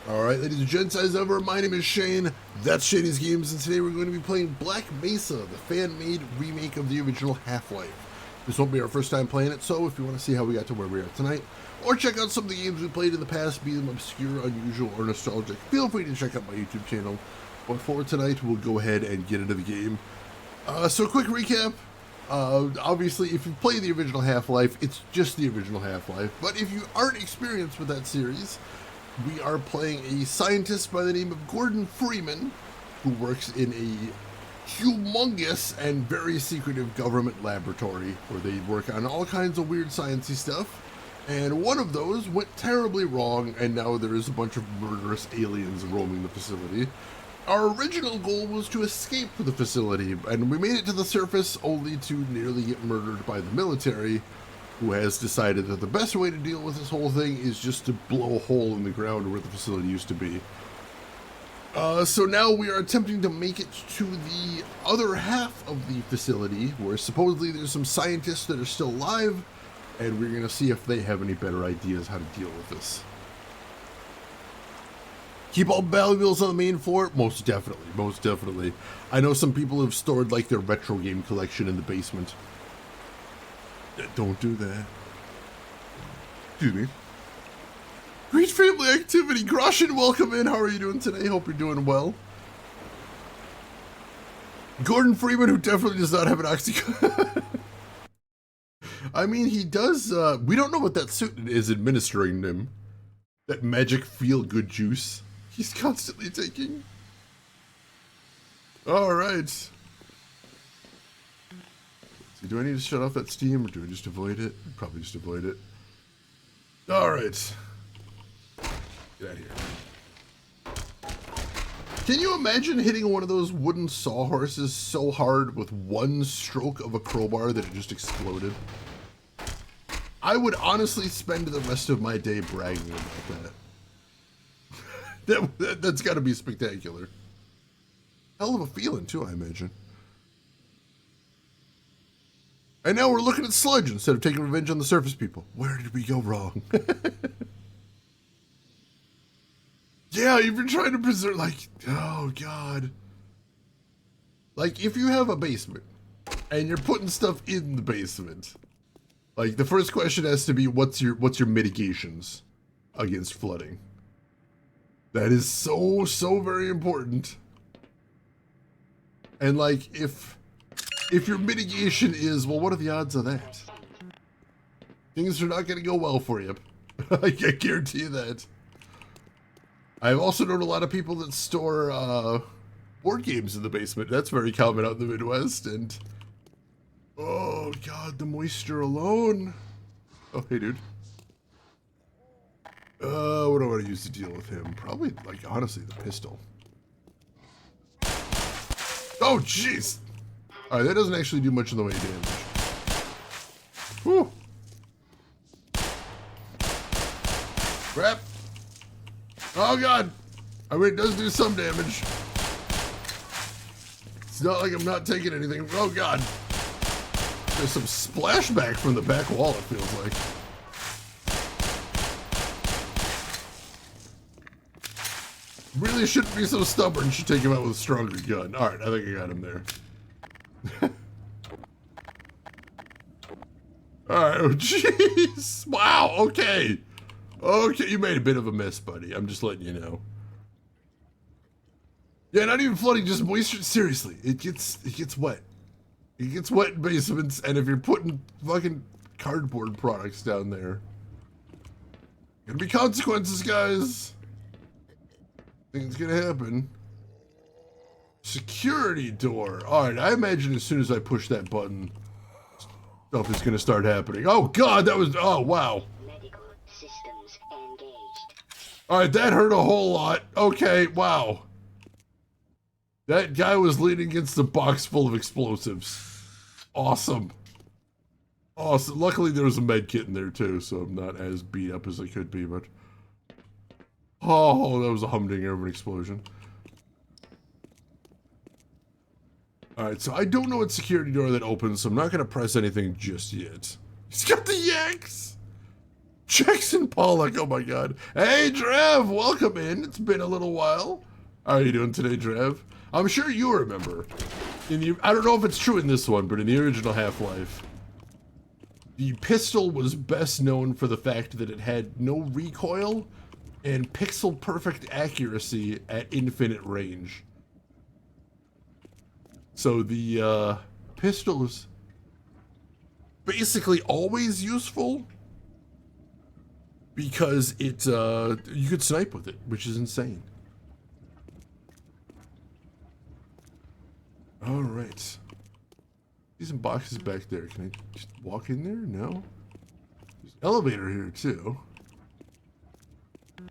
Alright, ladies and gents, as ever, my name is Shane, that's Shady's Games, and today we're going to be playing Black Mesa, the fan-made remake of the original Half-Life. This won't be our first time playing it, so if you want to see how we got to where we are tonight, or check out some of the games we played in the past, be them obscure, unusual, or nostalgic, feel free to check out my YouTube channel. But for tonight, we'll go ahead and get into the game. So quick recap. Obviously, if you've played the original Half-Life, it's just the original Half-Life, but if you aren't experienced with that series, we are playing a scientist by the name of Gordon Freeman, who works in a humongous and very secretive government laboratory where they work on all kinds of weird sciencey stuff. And one of those went terribly wrong, and now there is a bunch of murderous aliens roaming the facility. Our original goal was to escape the facility, and we made it to the surface only to nearly get murdered by the military, who has decided that the best way to deal with this whole thing is just to blow a hole in the ground where the facility used to be. So now we are attempting to make it to the other half of the facility, where supposedly there's some scientists that are still alive, and we're going to see if they have any better ideas how to deal with this. Keep all valuables on the main floor? Most definitely, most definitely. I know some people have stored like their retro game collection in the basement. Don't do that. Excuse me. Great family activity. Groshin, welcome in. How are you doing today? Hope you're doing well. Gordon Freeman, who definitely does not have an oxygen. I mean, he does. We don't know what that suit is administering him. That magic feel-good juice he's constantly taking. All right. Do I need to shut off that steam, or do I just avoid it? Probably just avoid it. Alright. Get out of here. Can you imagine hitting one of those wooden sawhorses so hard with one stroke of a crowbar that it just exploded? I would honestly spend the rest of my day bragging about that. That's got to be spectacular. Hell of a feeling, too, I imagine. And now we're looking at sludge instead of taking revenge on the surface people. Where did we go wrong? Yeah, you've been trying to preserve, like, oh God. Like, if you have a basement and you're putting stuff in the basement, like, the first question has to be, what's your mitigations against flooding? That is so very important. And like, if your mitigation is, well, what are the odds of that? Things are not going to go well for you. I can guarantee you that. I've also known a lot of people that store board games in the basement. That's very common out in the Midwest. And, oh, God, the moisture alone. Oh, hey, dude. What do I want to use to deal with him? Probably, like, honestly, the pistol. Oh, jeez. Alright, that doesn't actually do much in the way of damage. Whew. Crap. Oh god. I mean, it does do some damage. It's not like I'm not taking anything. Oh god. There's some splashback from the back wall, it feels like. Really shouldn't be so stubborn. Should take him out with a stronger gun. Alright, I think I got him there. Alright, oh jeez. Wow, okay. Okay, you made a bit of a mess, buddy. I'm just letting you know. Yeah, not even flooding, just moisture. Seriously, it gets wet. It gets wet in basements, and if you're putting fucking cardboard products down there, gonna be consequences, guys. Things gonna happen. Security door. Alright, I imagine as soon as I push that button, stuff is gonna start happening. Oh god, that was, oh wow. Medical systems engaged. Alright, that hurt a whole lot. Okay, wow. That guy was leaning against a box full of explosives. Awesome. Awesome. Luckily there was a med kit in there too, so I'm not as beat up as I could be, but... Oh, that was a humdinger of an explosion. Alright, so I don't know what security door that opens, so I'm not going to press anything just yet. He's got the yaks! Jackson Pollock, oh my god. Hey, Drev, welcome in. It's been a little while. How are you doing today, Drev? I'm sure you remember. I don't know if it's true in this one, but in the original Half-Life, the pistol was best known for the fact that it had no recoil and pixel-perfect accuracy at infinite range. So the pistol is basically always useful because it you could snipe with it, which is insane. All right. See some boxes back there. Can I just walk in there? No. There's an elevator here too. What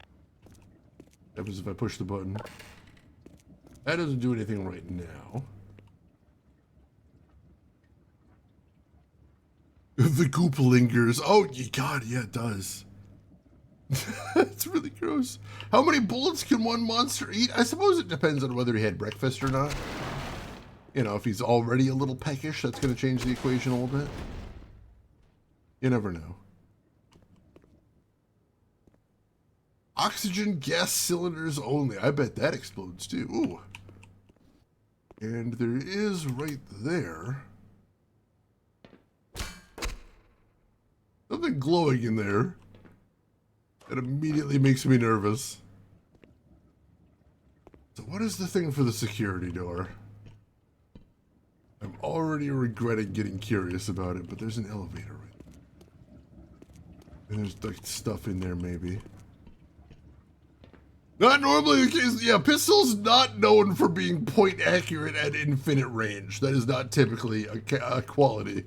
happens if I push the button? That doesn't do anything right now. The goop lingers. Oh, God, yeah, it does. It's really gross. How many bullets can one monster eat? I suppose it depends on whether he had breakfast or not. You know, if he's already a little peckish, that's going to change the equation a little bit. You never know. Oxygen gas cylinders only. I bet that explodes too. Ooh. And there is right there something glowing in there that immediately makes me nervous. So what is the thing for the security door? I'm already regretting getting curious about it, but there's an elevator right there. And there's like stuff in there maybe. Not normally the case. Yeah, pistols not known for being point accurate at infinite range. That is not typically a quality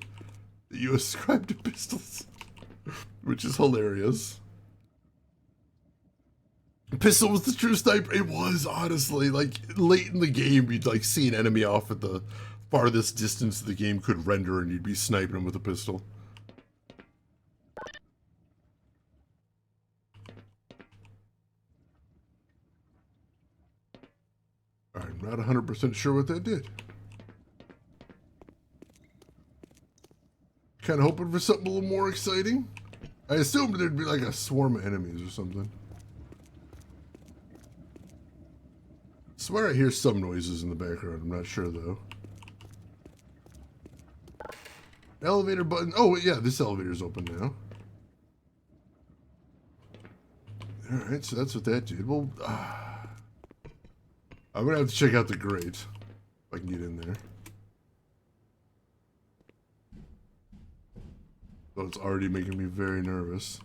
that you ascribe to pistols, which is hilarious. Pistol was the true sniper. It was, honestly. Like, late in the game, you'd like see an enemy off at the farthest distance the game could render, and you'd be sniping them with a pistol. I'm not 100% sure what that did. Kind of hoping for something a little more exciting. I assumed there'd be like a swarm of enemies or something. I swear I hear some noises in the background. I'm not sure though. Elevator button. Oh yeah, this elevator's open now. Alright, so that's what that did. Well, I'm gonna have to check out the grate if I can get in there. So it's already making me very nervous.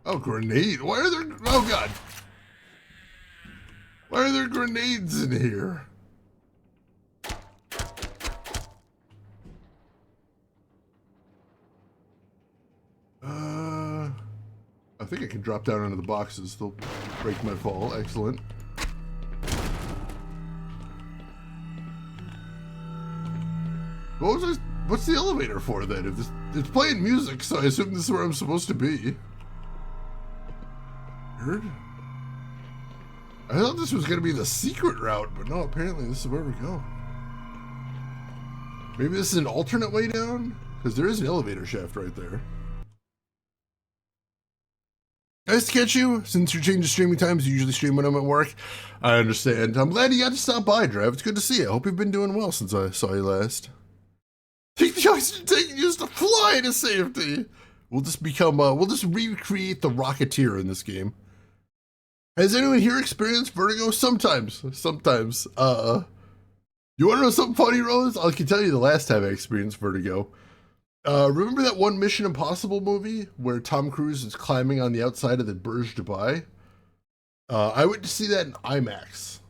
Oh, grenade! Why are there? Oh God! Why are there grenades in here? I think I can drop down into the boxes. They'll break my fall. Excellent. What's the elevator for then? If it's playing music, so I assume this is where I'm supposed to be. Heard? I thought this was going to be the secret route, but no, apparently this is where we go. Maybe this is an alternate way down? Because there is an elevator shaft right there. Nice to catch you. Since you're changing streaming times, you usually stream when I'm at work. I understand. I'm glad you got to stop by, Drev. It's good to see you. I hope you've been doing well since I saw you last. Take the oxygen tank and use to fly to safety. We'll just become, we'll just recreate the Rocketeer in this game. Has anyone here experienced vertigo? Sometimes. You want to know something funny, Rose? I can tell you the last time I experienced vertigo. Remember that one Mission Impossible movie where Tom Cruise is climbing on the outside of the Burj Dubai? I went to see that in IMAX,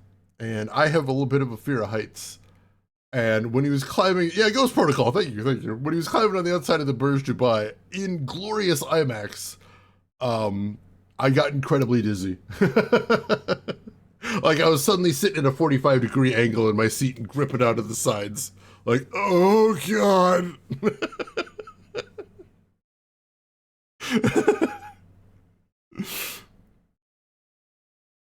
and I have a little bit of a fear of heights. And when he was climbing, yeah, Ghost Protocol, thank you. When he was climbing on the outside of the Burj Dubai in glorious IMAX, I got incredibly dizzy. Like I was suddenly sitting at a 45-degree angle in my seat and gripping out of the sides. Like, oh God.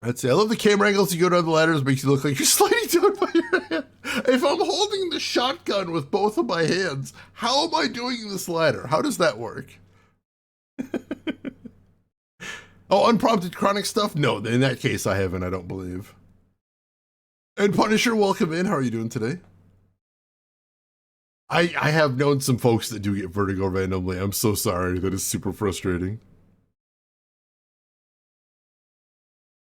That's it. I love the camera angles you go down the ladders. Makes you look like you're sliding down by your hand. If I'm holding the shotgun with both of my hands, how am I doing this ladder? How does that work? Oh, unprompted chronic stuff? No, in that case I haven't, I don't believe. And Punisher, welcome in. How are you doing today? I have known some folks that do get vertigo randomly. I'm so sorry. That is super frustrating.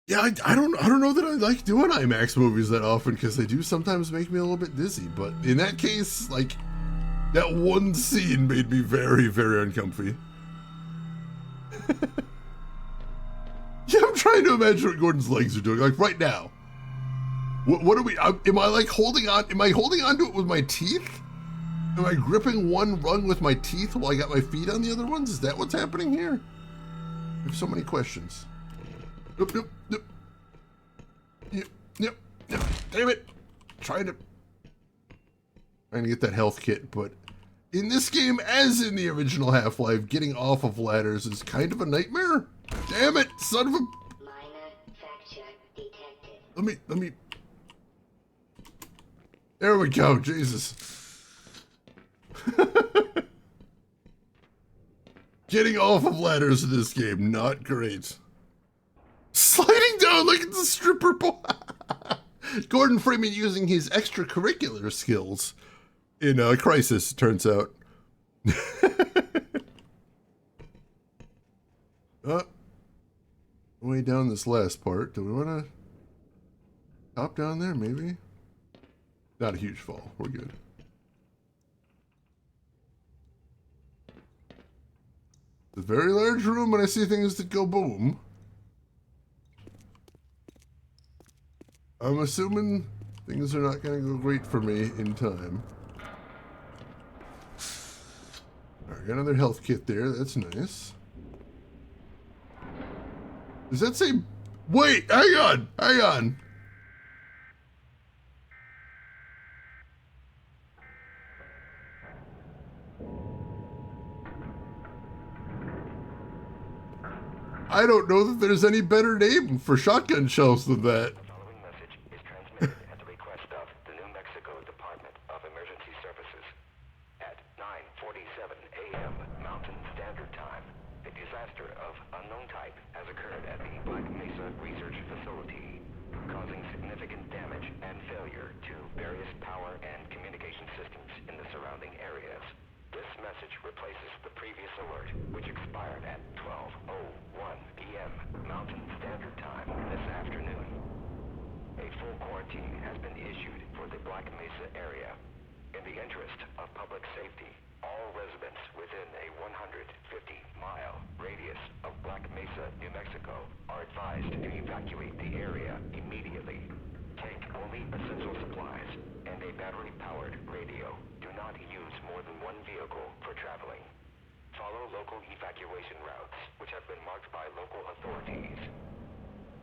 Yeah, I don't know that I like doing IMAX movies that often because they do sometimes make me a little bit dizzy. But in that case, like, that one scene made me very, very uncomfy. Yeah, I'm trying to imagine what Gordon's legs are doing, like right now. What are we? Am I like holding on? Am I holding on to it with my teeth? Am I gripping one rung with my teeth while I got my feet on the other ones? Is that what's happening here? I have so many questions. Nope. Yep. Damn it! Trying to get that health kit, but in this game, as in the original Half-Life, getting off of ladders is kind of a nightmare. Damn it, son of a... Minor fracture detected. Let me... There we go, Jesus. Getting off of ladders in this game, not great. Sliding down like it's a stripper pole. Gordon Freeman using his extracurricular skills in Crisis, it turns out. Way down this last part. Do we want to hop down there, maybe? Not a huge fall. We're good. It's a very large room, and I see things that go boom. I'm assuming things are not going to go great for me in time. Alright, got another health kit there. That's nice. Does that say... Wait, hang on. I don't know that there's any better name for shotgun shells than that. The following message is transmitted at the request of the New Mexico Department of Emergency Services. At 9:47 a.m. Mountain Standard Time, a disaster of unknown type has occurred at the Black Mesa Research Facility, causing significant damage and failure to various power and communication systems in the surrounding areas. This message replaces the previous alert, which expired at 12:01 p.m. Mountain Standard Time this afternoon. A full quarantine has been issued for the Black Mesa area. In the interest of public safety, all residents within a 150-mile radius of Black Mesa, New Mexico, are advised to evacuate the area immediately. Take only essential supplies and a battery-powered radio. Do not use more than one vehicle for traveling. Follow local evacuation routes, which have been marked by local authorities.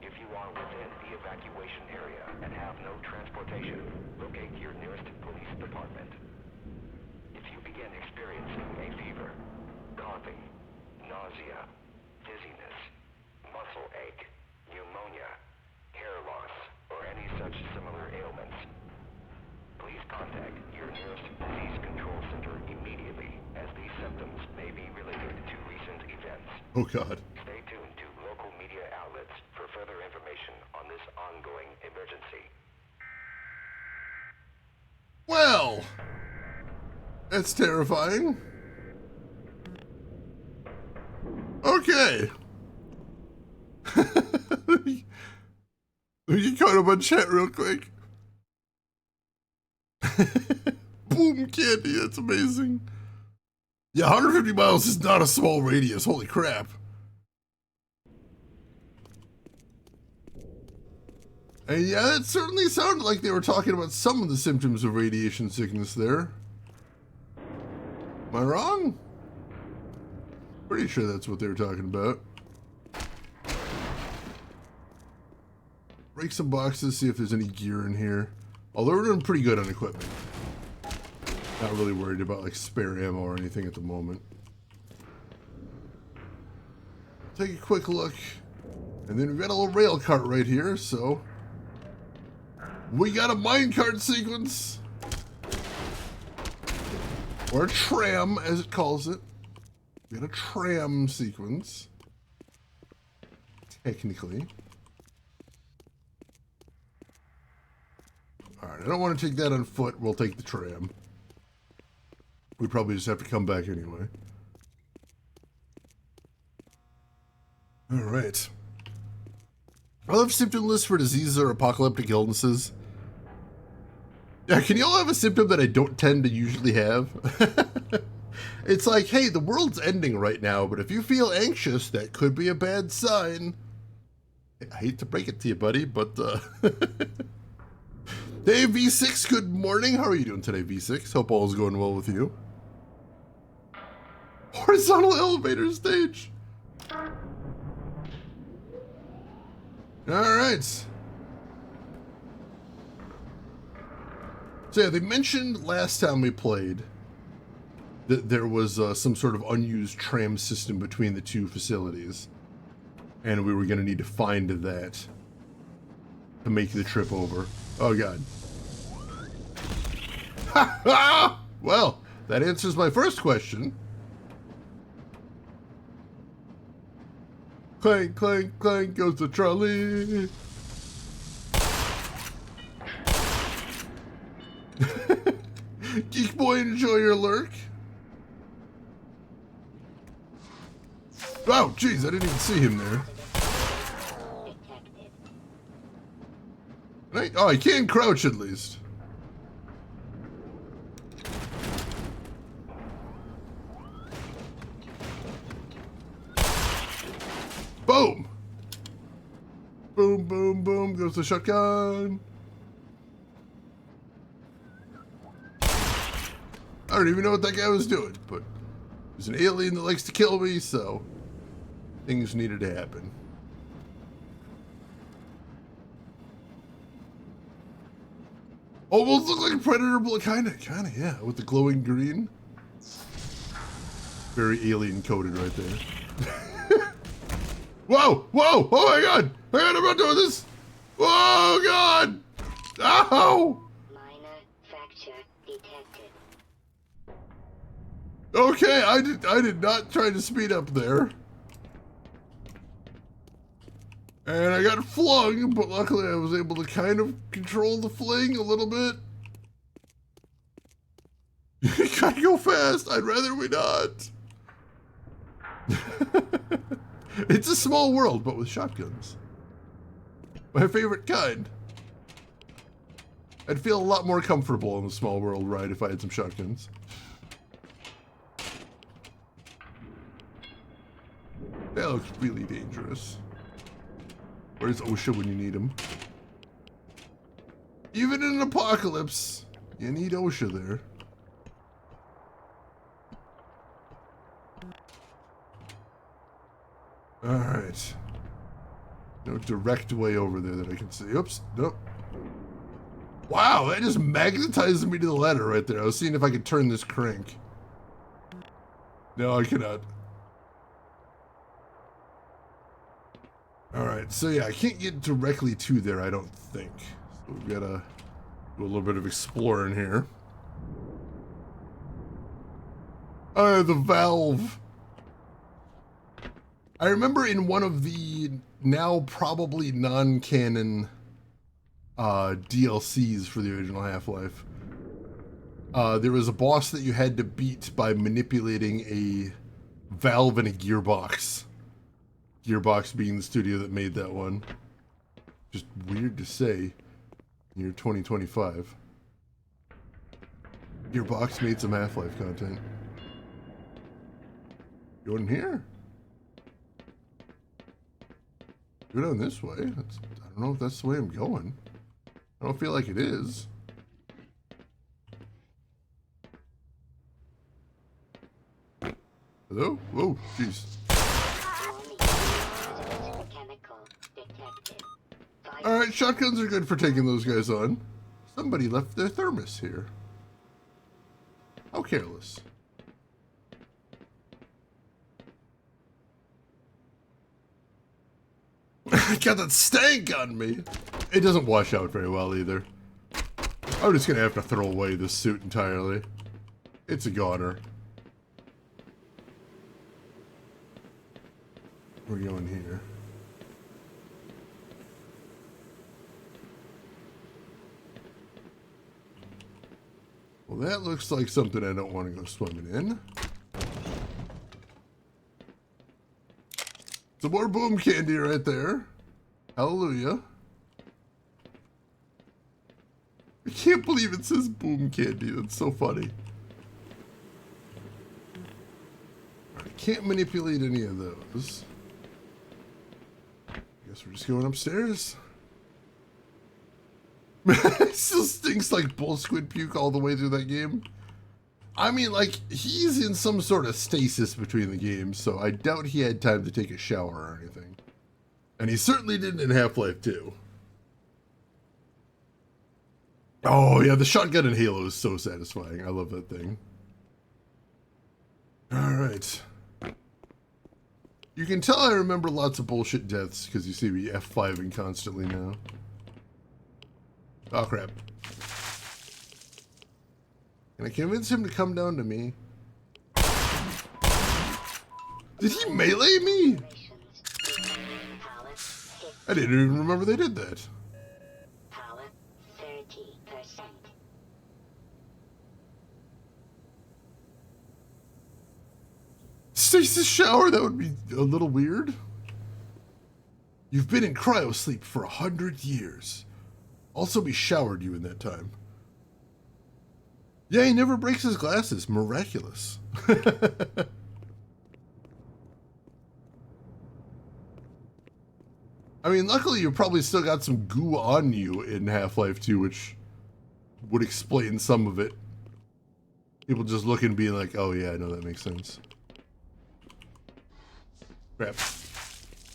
If you are within the evacuation area and have no transportation, locate your nearest police department. If you begin experiencing a fever, coughing, nausea, dizziness, muscle ache, pneumonia, hair loss, or any such similar ailments, please contact your nearest disease control center immediately, as these symptoms may be related to recent events. Oh, God. Stay tuned to local media outlets for further information on this ongoing emergency. Well, that's terrifying. Okay. Let me get caught up on chat real quick. Boom candy, that's amazing. Yeah, 150 miles is not a small radius. Holy crap. And yeah, it certainly sounded like they were talking about some of the symptoms of radiation sickness there. Am I wrong? Pretty sure that's what they were talking about. Break some boxes, see if there's any gear in here. Although we're doing pretty good on equipment. Not really worried about like spare ammo or anything at the moment. Take a quick look. And then we've got a little rail cart right here, so We got a minecart sequence. Or a tram, as it calls it. We got a tram sequence. Technically. Alright, I don't want to take that on foot. We'll take the tram. We probably just have to come back anyway. Alright. I love symptom lists for diseases or apocalyptic illnesses. Yeah, can you all have a symptom that I don't tend to usually have? It's like, hey, the world's ending right now, but if you feel anxious, that could be a bad sign. I hate to break it to you, buddy, but Hey, V6, good morning. How are you doing today, V6? Hope all is going well with you. Horizontal elevator stage. Alright. So yeah, they mentioned last time we played that there was some sort of unused tram system between the two facilities. And we were going to need to find that to make the trip over. Oh, God. Ha ha! Well, that answers my first question. Clank, clank, clank goes the trolley. Geek boy, enjoy your lurk. Oh, jeez, I didn't even see him there. Right? Oh, I can crouch at least. Boom! Boom, boom, boom, goes the shotgun. I don't even know what that guy was doing, but there's an alien that likes to kill me, so things needed to happen. Almost look like Predator, but kinda, yeah, with the glowing green. Very alien coded right there. Whoa, whoa, oh my God, I'm not doing this. Whoa, God, ow. Minor fracture detected. Okay, I did not try to speed up there. And I got flung, but luckily I was able to kind of control the fling a little bit. You gotta go fast. I'd rather we not. It's a small world, but with shotguns. My favorite kind. I'd feel a lot more comfortable in the small world ride if I had some shotguns. That looks really dangerous. Where's OSHA when you need him? Even in an apocalypse, you need OSHA there. Alright. No direct way over there that I can see. Oops, nope. Wow, that just magnetized me to the ladder right there. I was seeing if I could turn this crank. No, I cannot. Alright, so yeah, I can't get directly to there, I don't think. So we've got to do a little bit of exploring here. The valve. I remember in one of the now probably non-canon DLCs for the original Half-Life, there was a boss that you had to beat by manipulating a valve in a gearbox. Gearbox being the studio that made that one. Just weird to say. Year 2025. Gearbox made some Half-Life content. Going here? Go down this way. I don't know if that's the way I'm going. I don't feel like it is. Hello? Whoa, jeez. Alright, shotguns are good for taking those guys on. Somebody left their thermos here. How careless. I got that stank on me. It doesn't wash out very well either. I'm just gonna have to throw away this suit entirely. It's a goner. We're going here. Well, that looks like something I don't want to go swimming in. Some more boom candy right there. Hallelujah. I can't believe it says boom candy. That's so funny. I can't manipulate any of those. Guess we're just going upstairs. It still stinks like bull squid puke all the way through that game. I mean, like, he's in some sort of stasis between the games, so I doubt he had time to take a shower or anything. And he certainly didn't in Half-Life 2. Oh, yeah, the shotgun in Halo is so satisfying. I love that thing. Alright. You can tell I remember lots of bullshit deaths because you see me F5ing constantly now. Oh, crap. Can I convince him to come down to me? Did he melee me? I didn't even remember they did that. Power 30%. Stasis shower? That would be a little weird. You've been in cryo sleep for 100 years. Also, we showered you in that time. Yeah, he never breaks his glasses. Miraculous. I mean, luckily you probably still got some goo on you in Half-Life 2, which would explain some of it. People just looking and being like, oh yeah, I know that makes sense. Crap.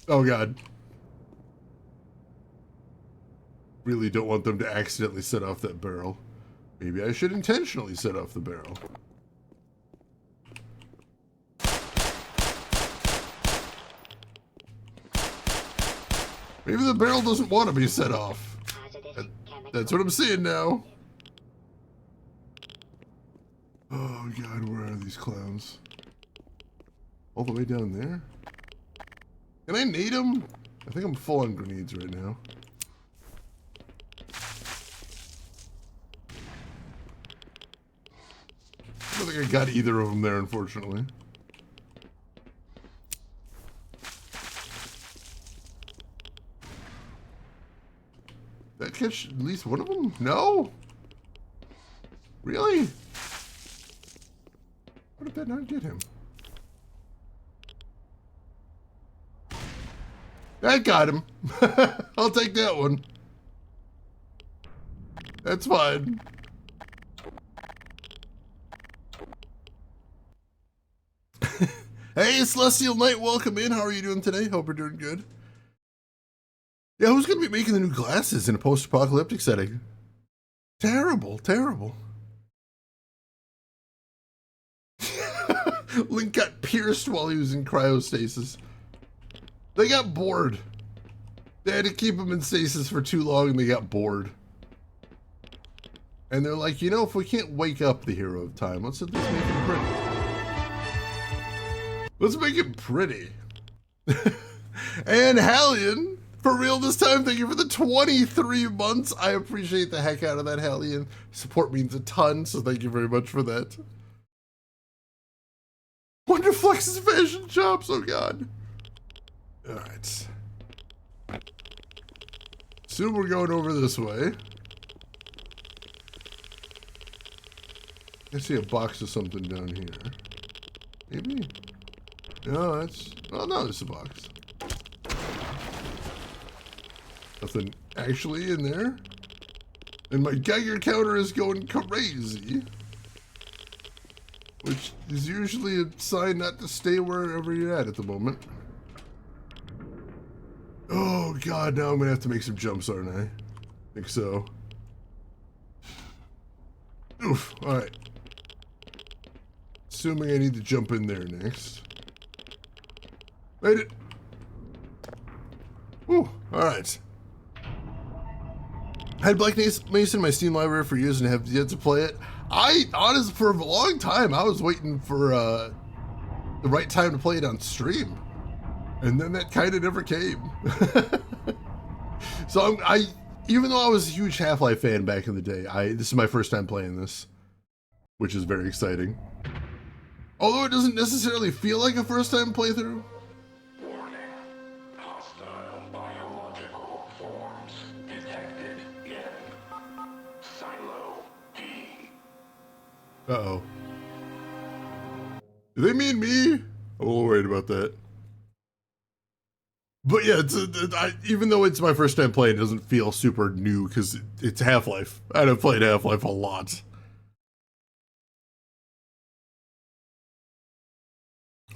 Oh god. Really don't want them to accidentally set off that barrel. Maybe I should intentionally set off the barrel. Maybe the barrel doesn't want to be set off. That's what I'm seeing now. Oh god, where are these clowns? All the way down there? Can I nade them? I think I'm full on grenades right now. I don't think I got either of them there, unfortunately. Did I catch at least one of them? No? Really? How did that not get him? That got him. I'll take that one. That's fine. Hey, Celestial Knight, welcome in. How are you doing today? Hope you're doing good. Yeah, who's going to be making the new glasses in a post-apocalyptic setting? Terrible, terrible. Link got pierced while he was in cryostasis. They got bored. They had to keep him in stasis for too long and they got bored. And they're like, you know, if we can't wake up the hero of time, let's at least make him pretty. Let's make it pretty. And Hallian, for real this time, thank you for the 23 months. I appreciate the heck out of that, Hallian. Support means a ton, so thank you very much for that. Wonderflex's fashion chops, oh god. Alright. Soon we're going over this way. I see a box of something down here. Maybe? No, that's... Oh, no, there's a box. Nothing actually in there. And my Geiger counter is going crazy. Which is usually a sign not to stay wherever you're at the moment. Oh, God, now I'm going to have to make some jumps, aren't I? Think so. Oof, alright. Assuming I need to jump in there next. Made it. Ooh, alright. I had Black Mesa in my Steam library for years and have yet to play it. I, honestly, for a long time, I was waiting for the right time to play it on stream. And then that kind of never came. So even though I was a huge Half-Life fan back in the day, this is my first time playing this, which is very exciting. Although it doesn't necessarily feel like a first time playthrough. Warning. Hostile biological forms detected in Silo D. Uh-oh. Do they mean me? I'm a little worried about that. But yeah, even though it's my first time playing, it doesn't feel super new because it's Half-Life. And I've played Half-Life a lot.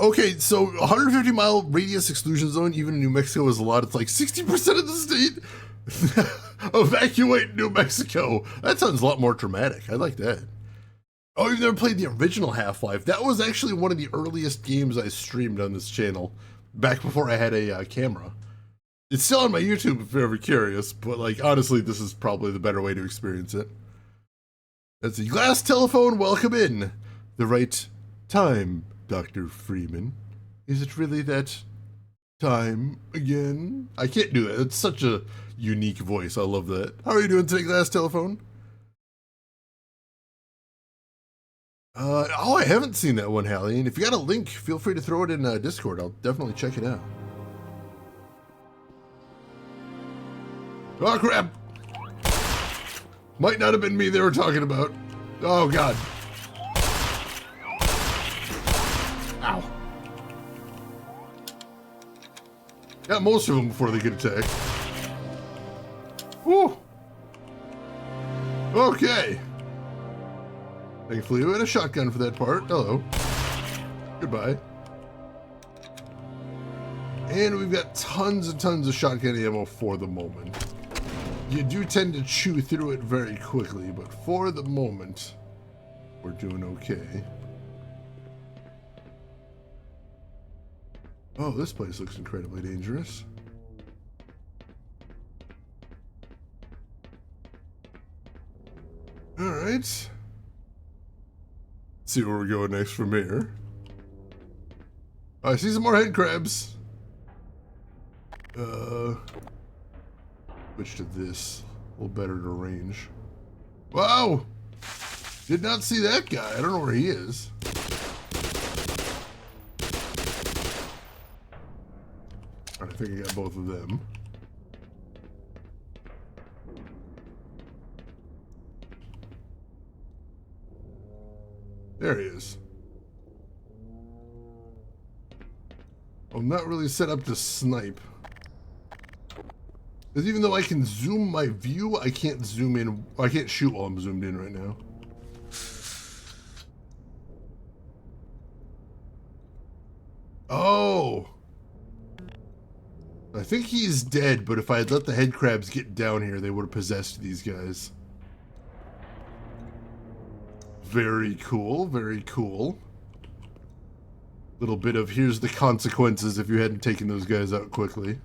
Okay, so 150-mile radius exclusion zone, even in New Mexico, is a lot. It's like 60% of the state. Evacuate New Mexico. That sounds a lot more dramatic. I like that. Oh, you've never played the original Half-Life. That was actually one of the earliest games I streamed on this channel, back before I had a camera. It's still on my YouTube if you're ever curious, but like honestly, this is probably the better way to experience it. That's a glass telephone. Welcome in. The right time, Dr. Freeman. Is it really that time again? I can't do that. It's such a unique voice. I love that. How are you doing today, glass telephone? Oh, I haven't seen that one, Hallie. And if you got a link, feel free to throw it in Discord. I'll definitely check it out. Oh, crap. Might not have been me they were talking about. Oh, God. Ow. Got most of them before they get attacked. Whew. Okay. Thankfully, we had a shotgun for that part. Hello. Goodbye. And we've got tons and tons of shotgun ammo for the moment. You do tend to chew through it very quickly, but for the moment, we're doing okay. Oh, this place looks incredibly dangerous. All right. See where we're going next from here. I see some more head crabs. Switch to this. A little better to range. Wow! Did not see that guy. I don't know where he is. I think I got both of them. There he is. I'm not really set up to snipe. Because even though I can zoom my view, I can't zoom in. I can't shoot while I'm zoomed in right now. Oh! I think he's dead, but if I had let the head crabs get down here, they would have possessed these guys. Very cool, very cool. Little bit of here's the consequences if you hadn't taken those guys out quickly.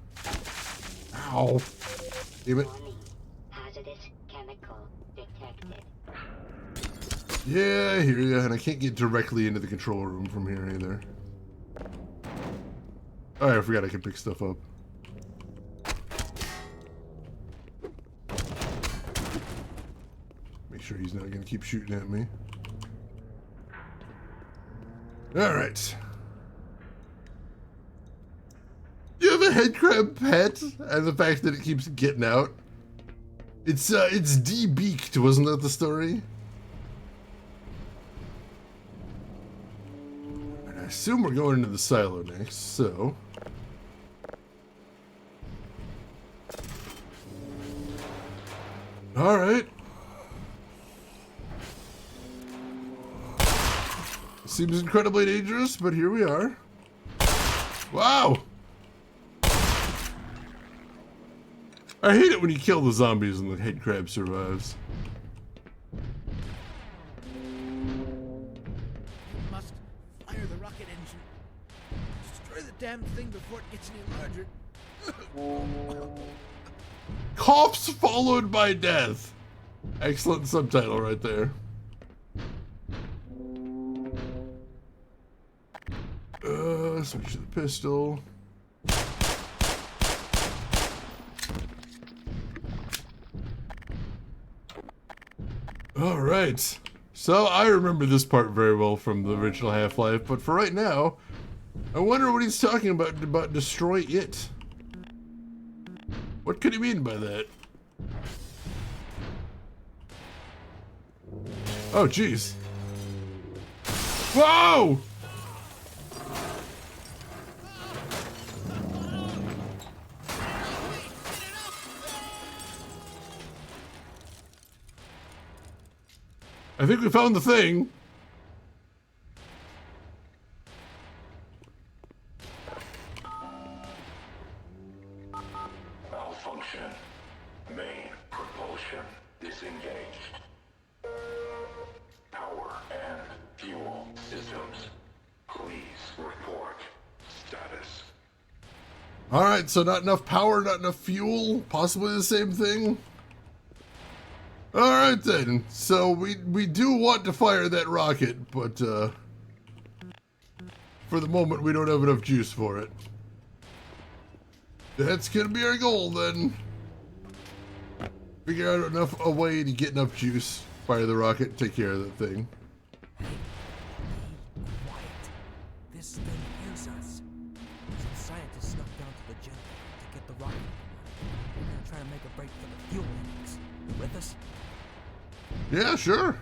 Ow. Damn it. Warning. Hazardous chemical detected. Yeah, I hear ya, and I can't get directly into the control room from here either. Oh, I forgot I could pick stuff up. Make sure he's not gonna keep shooting at me. Alright. You have a head crab pet, and the fact that it keeps getting out. It's de-beaked, wasn't that the story? And I assume we're going into the silo next, so... Alright. Seems incredibly dangerous, but here we are. Wow! I hate it when you kill the zombies and the head crab survives. Must fire the rocket engine. Destroy the damn thing before it gets any larger. Coughs followed by death. Excellent subtitle right there. Switch to the pistol. All right. So I remember this part very well from the original Half-Life, but for right now, I wonder what he's talking about destroy it. What could he mean by that? Oh, jeez. Whoa! I think we found the thing. Malfunction. Main propulsion disengaged. Power and fuel systems. Please report status. All right, so not enough power, not enough fuel, possibly the same thing. All right then. So we do want to fire that rocket, but for the moment we don't have enough juice for it. That's gonna be our goal then. Figure out a way to get enough juice, fire the rocket, take care of that thing. Be quiet. This thing hears us. Some scientists snuck down to the generator to get the rocket. We're gonna try to make a break for the fuel tanks. You with us? Yeah, sure.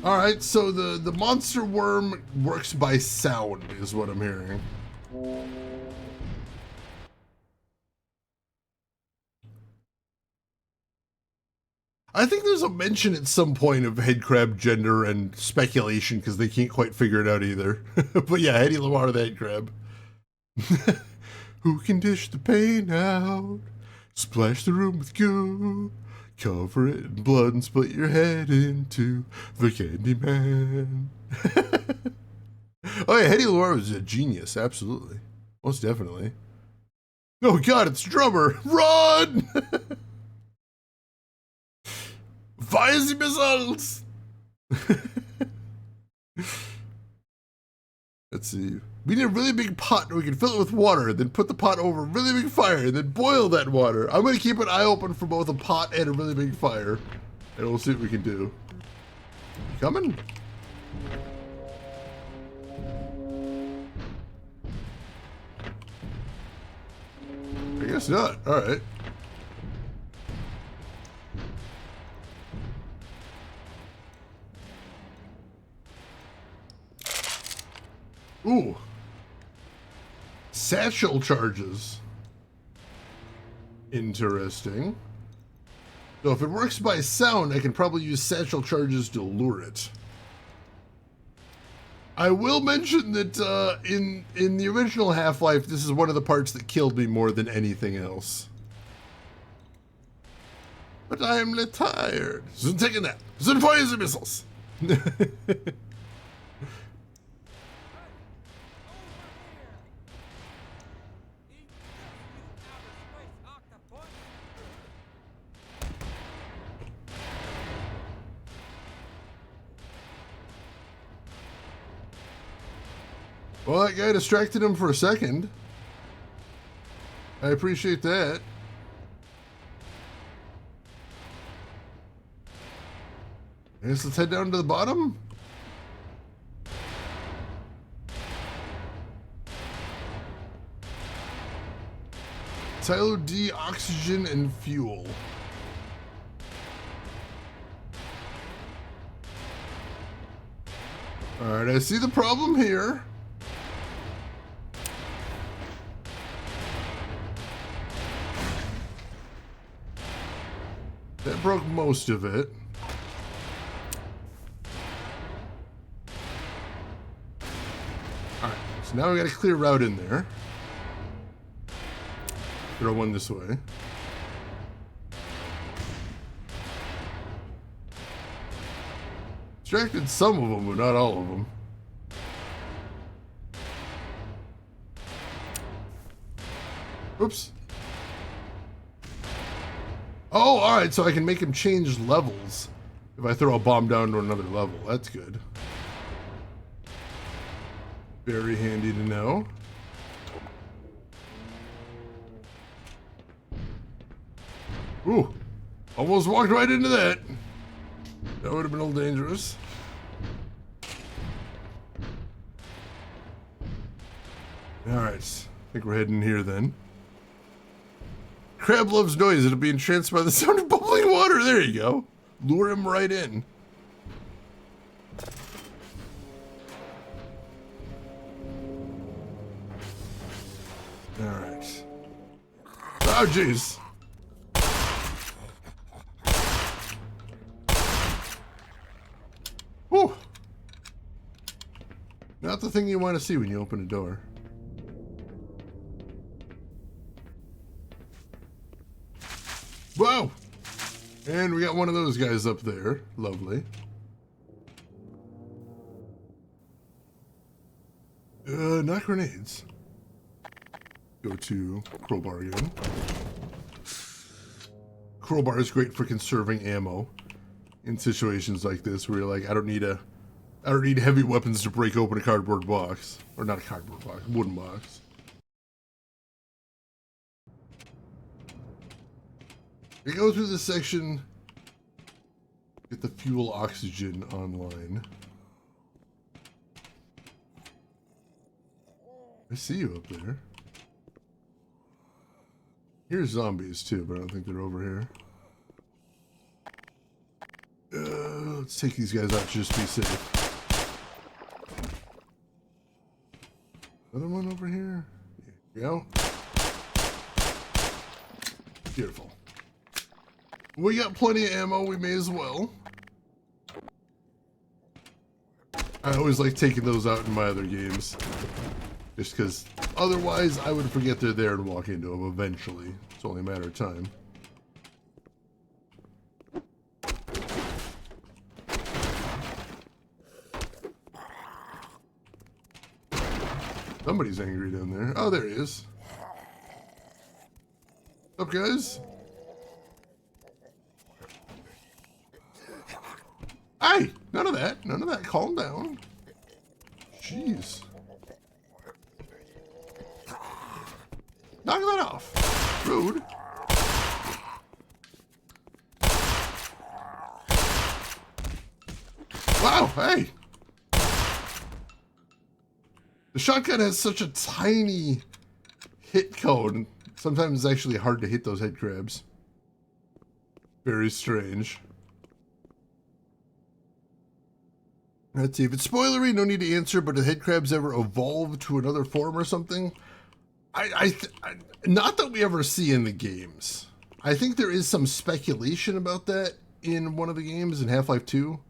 All right, so the monster worm works by sound, is what I'm hearing. I think there's a mention at some point of headcrab gender and speculation because they can't quite figure it out either. But yeah, Eddie Lamar, the headcrab. Who can dish the pain out? Splash the room with goo. Cover it in blood and split your head into the Candyman. Oh yeah, Eddie Lamar was a genius, absolutely. Most definitely. Oh god, it's drummer! Run! Fire the missiles! Let's see. We need a really big pot and we can fill it with water, then put the pot over a really big fire, and then boil that water. I'm gonna keep an eye open for both a pot and a really big fire. And we'll see what we can do. You coming? I guess not. Alright. Ooh. Satchel charges. Interesting. So if it works by sound, I can probably use satchel charges to lure it. I will mention that in the original Half-Life, this is one of the parts that killed me more than anything else. But I am tired. So take a nap. So fire the missiles. Well, that guy distracted him for a second. I appreciate that. I guess let's head down to the bottom. Silo D, oxygen, and fuel. Alright, I see the problem here. That broke most of it. Alright, so now we got a clear route in there. Throw one this way. Distracted some of them, but not all of them. Oops. Oh, alright, so I can make him change levels if I throw a bomb down to another level. That's good. Very handy to know. Ooh, almost walked right into that. That would have been a little dangerous. Alright, I think we're heading here then. Crab loves noise. It'll be entranced by the sound of bubbling water. There you go. Lure him right in. Alright. Oh, jeez. Whew. Not the thing you want to see when you open a door. Whoa! And we got one of those guys up there. Lovely. Not grenades. Go to crowbar again. Crowbar is great for conserving ammo in situations like this where you're like, I don't need heavy weapons to break open a cardboard box. Or not a cardboard box, wooden box. We go through this section, get the fuel oxygen online. I see you up there. Here's zombies too, but I don't think they're over here. Let's take these guys out just to be safe. Another one over here. Here we go. Beautiful. We got plenty of ammo, we may as well. I always like taking those out in my other games. Just because otherwise I would forget they're there and walk into them eventually. It's only a matter of time. Somebody's angry down there. Oh, there he is. What's up, guys? Hey! None of that. None of that. Calm down. Jeez. Knock that off. Rude. Wow, hey! The shotgun has such a tiny hit cone. Sometimes it's actually hard to hit those head crabs. Very strange. Let's see, if it's spoilery, no need to answer, but do head crabs ever evolve to another form or something? Not that we ever see in the games. I think there is some speculation about that in one of the games in Half-Life 2.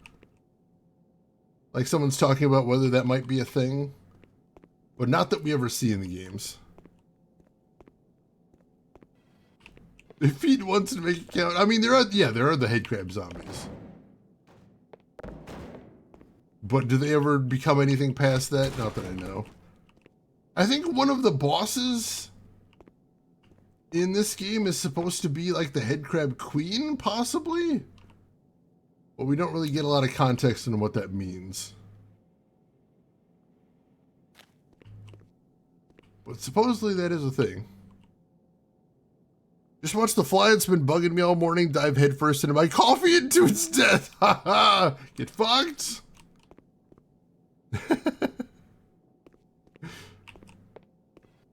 Like someone's talking about whether that might be a thing. But not that we ever see in the games. They feed once and make it count. I mean, there are the head crab zombies. But do they ever become anything past that? Not that I know. I think one of the bosses in this game is supposed to be like the head crab queen, possibly? But we don't really get a lot of context on what that means. But supposedly that is a thing. Just watch the fly that's been bugging me all morning dive headfirst into my coffee into its death. Ha ha! Get fucked!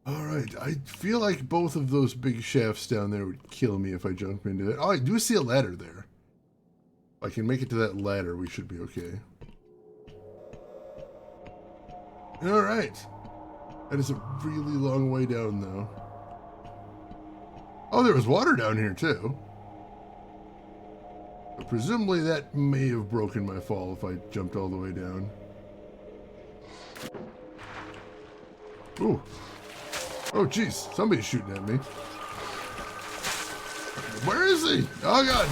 Alright, I feel like both of those big shafts down there would kill me if I jumped into it. Oh, I do see a ladder there. If I can make it to that ladder, we should be okay. Alright. That is a really long way down, though. Oh, there was water down here, too. But presumably that may have broken my fall if I jumped all the way down. Ooh. Oh, jeez. Somebody's shooting at me. Where is he? Oh, God.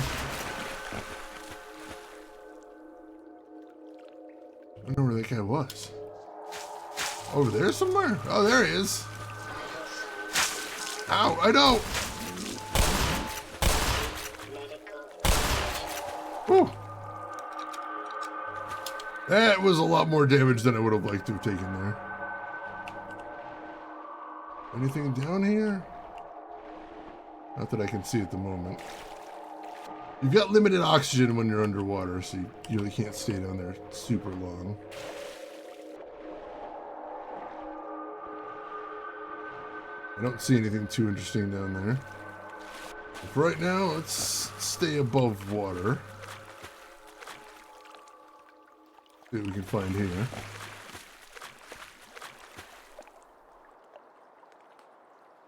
I don't know where that guy was. Over there somewhere? Oh, there he is. Ow, I know! Whew. That was a lot more damage than I would have liked to have taken there. Anything down here? Not that I can see at the moment. You've got limited oxygen when you're underwater, so you really can't stay down there super long. I don't see anything too interesting down there. But for right now, let's stay above water. See what we can find here.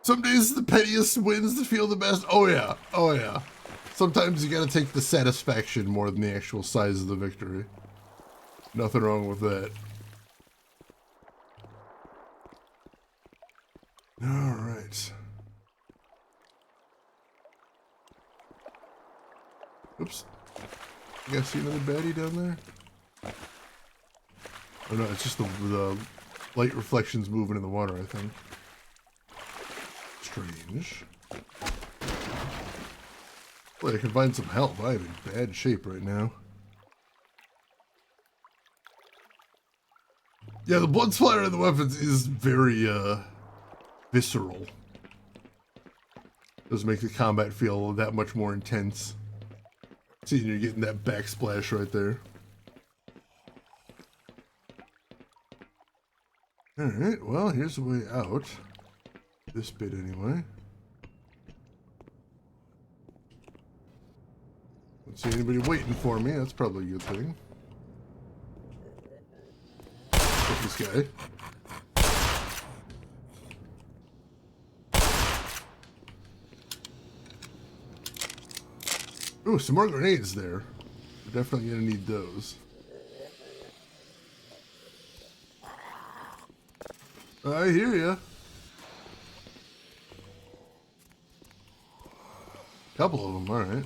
Some days the pettiest wins to feel the best. Oh yeah, oh yeah. Sometimes you gotta take the satisfaction more than the actual size of the victory. Nothing wrong with that. Alright. Oops. You guys see another baddie down there? Oh no, it's just the light reflections moving in the water, I think. Strange. Boy, I can find some help. I am in bad shape right now. Yeah, the blood splatter in the weapons is very, visceral. Does make the combat feel that much more intense. See, you're getting that backsplash right there. Alright, well, here's the way out. This bit, anyway. Don't see anybody waiting for me. That's probably a good thing. What's this guy? Ooh, some more grenades there. We're definitely gonna need those. I hear ya. Couple of them, alright.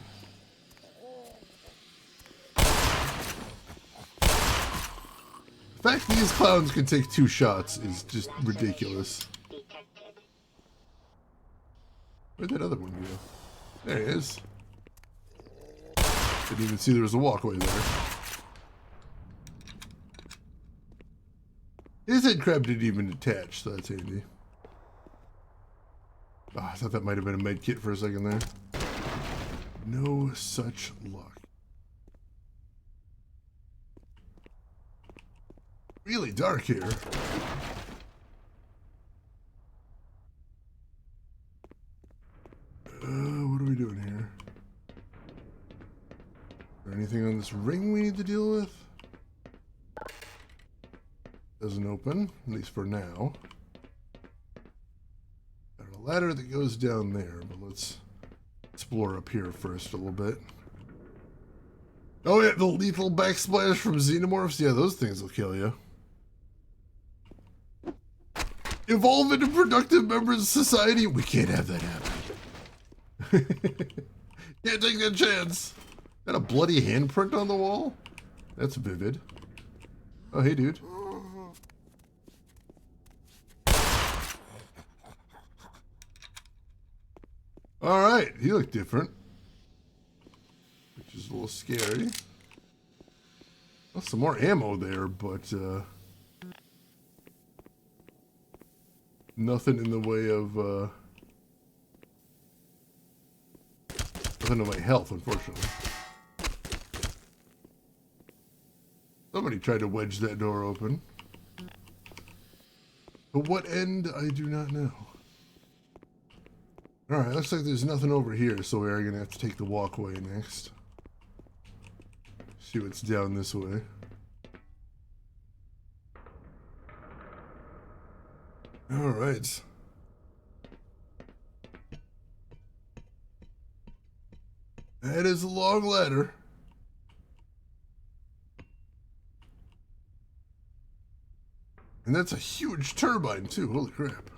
The fact these clowns can take 2 shots is just ridiculous. Where'd that other one go? There he is. Didn't even see there was a walkway there. His head crab didn't even attach, so that's handy. Oh, I thought that might have been a med kit for a second there. No such luck. Really dark here. What are we doing here? Is there anything on this ring we need to deal with? Doesn't open, at least for now. Got a ladder that goes down there, but let's explore up here first a little bit. Oh yeah, the lethal backsplash from xenomorphs. Yeah, those things will kill you. Evolve into productive members of society. We can't have that happen. Can't take that chance. Got a bloody handprint on the wall? That's vivid. Oh, hey, dude. Alright, he looked different. Which is a little scary. Well, some more ammo there, but nothing in the way of nothing in my health, unfortunately. Somebody tried to wedge that door open. But what end, I do not know. Alright, looks like there's nothing over here, so we are going to have to take the walkway next. See what's down this way. Alright. That is a long ladder. And that's a huge turbine, too. Holy crap.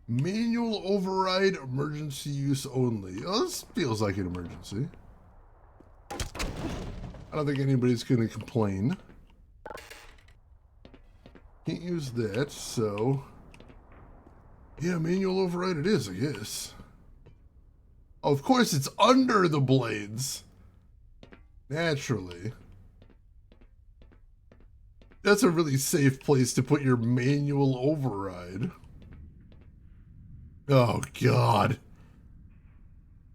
Manual override, emergency use only. Oh, this feels like an emergency. I don't think anybody's going to complain. Can't use that, so... Yeah, manual override it is, I guess. Oh, of course, it's under the blades. Naturally. That's a really safe place to put your manual override. Oh, God.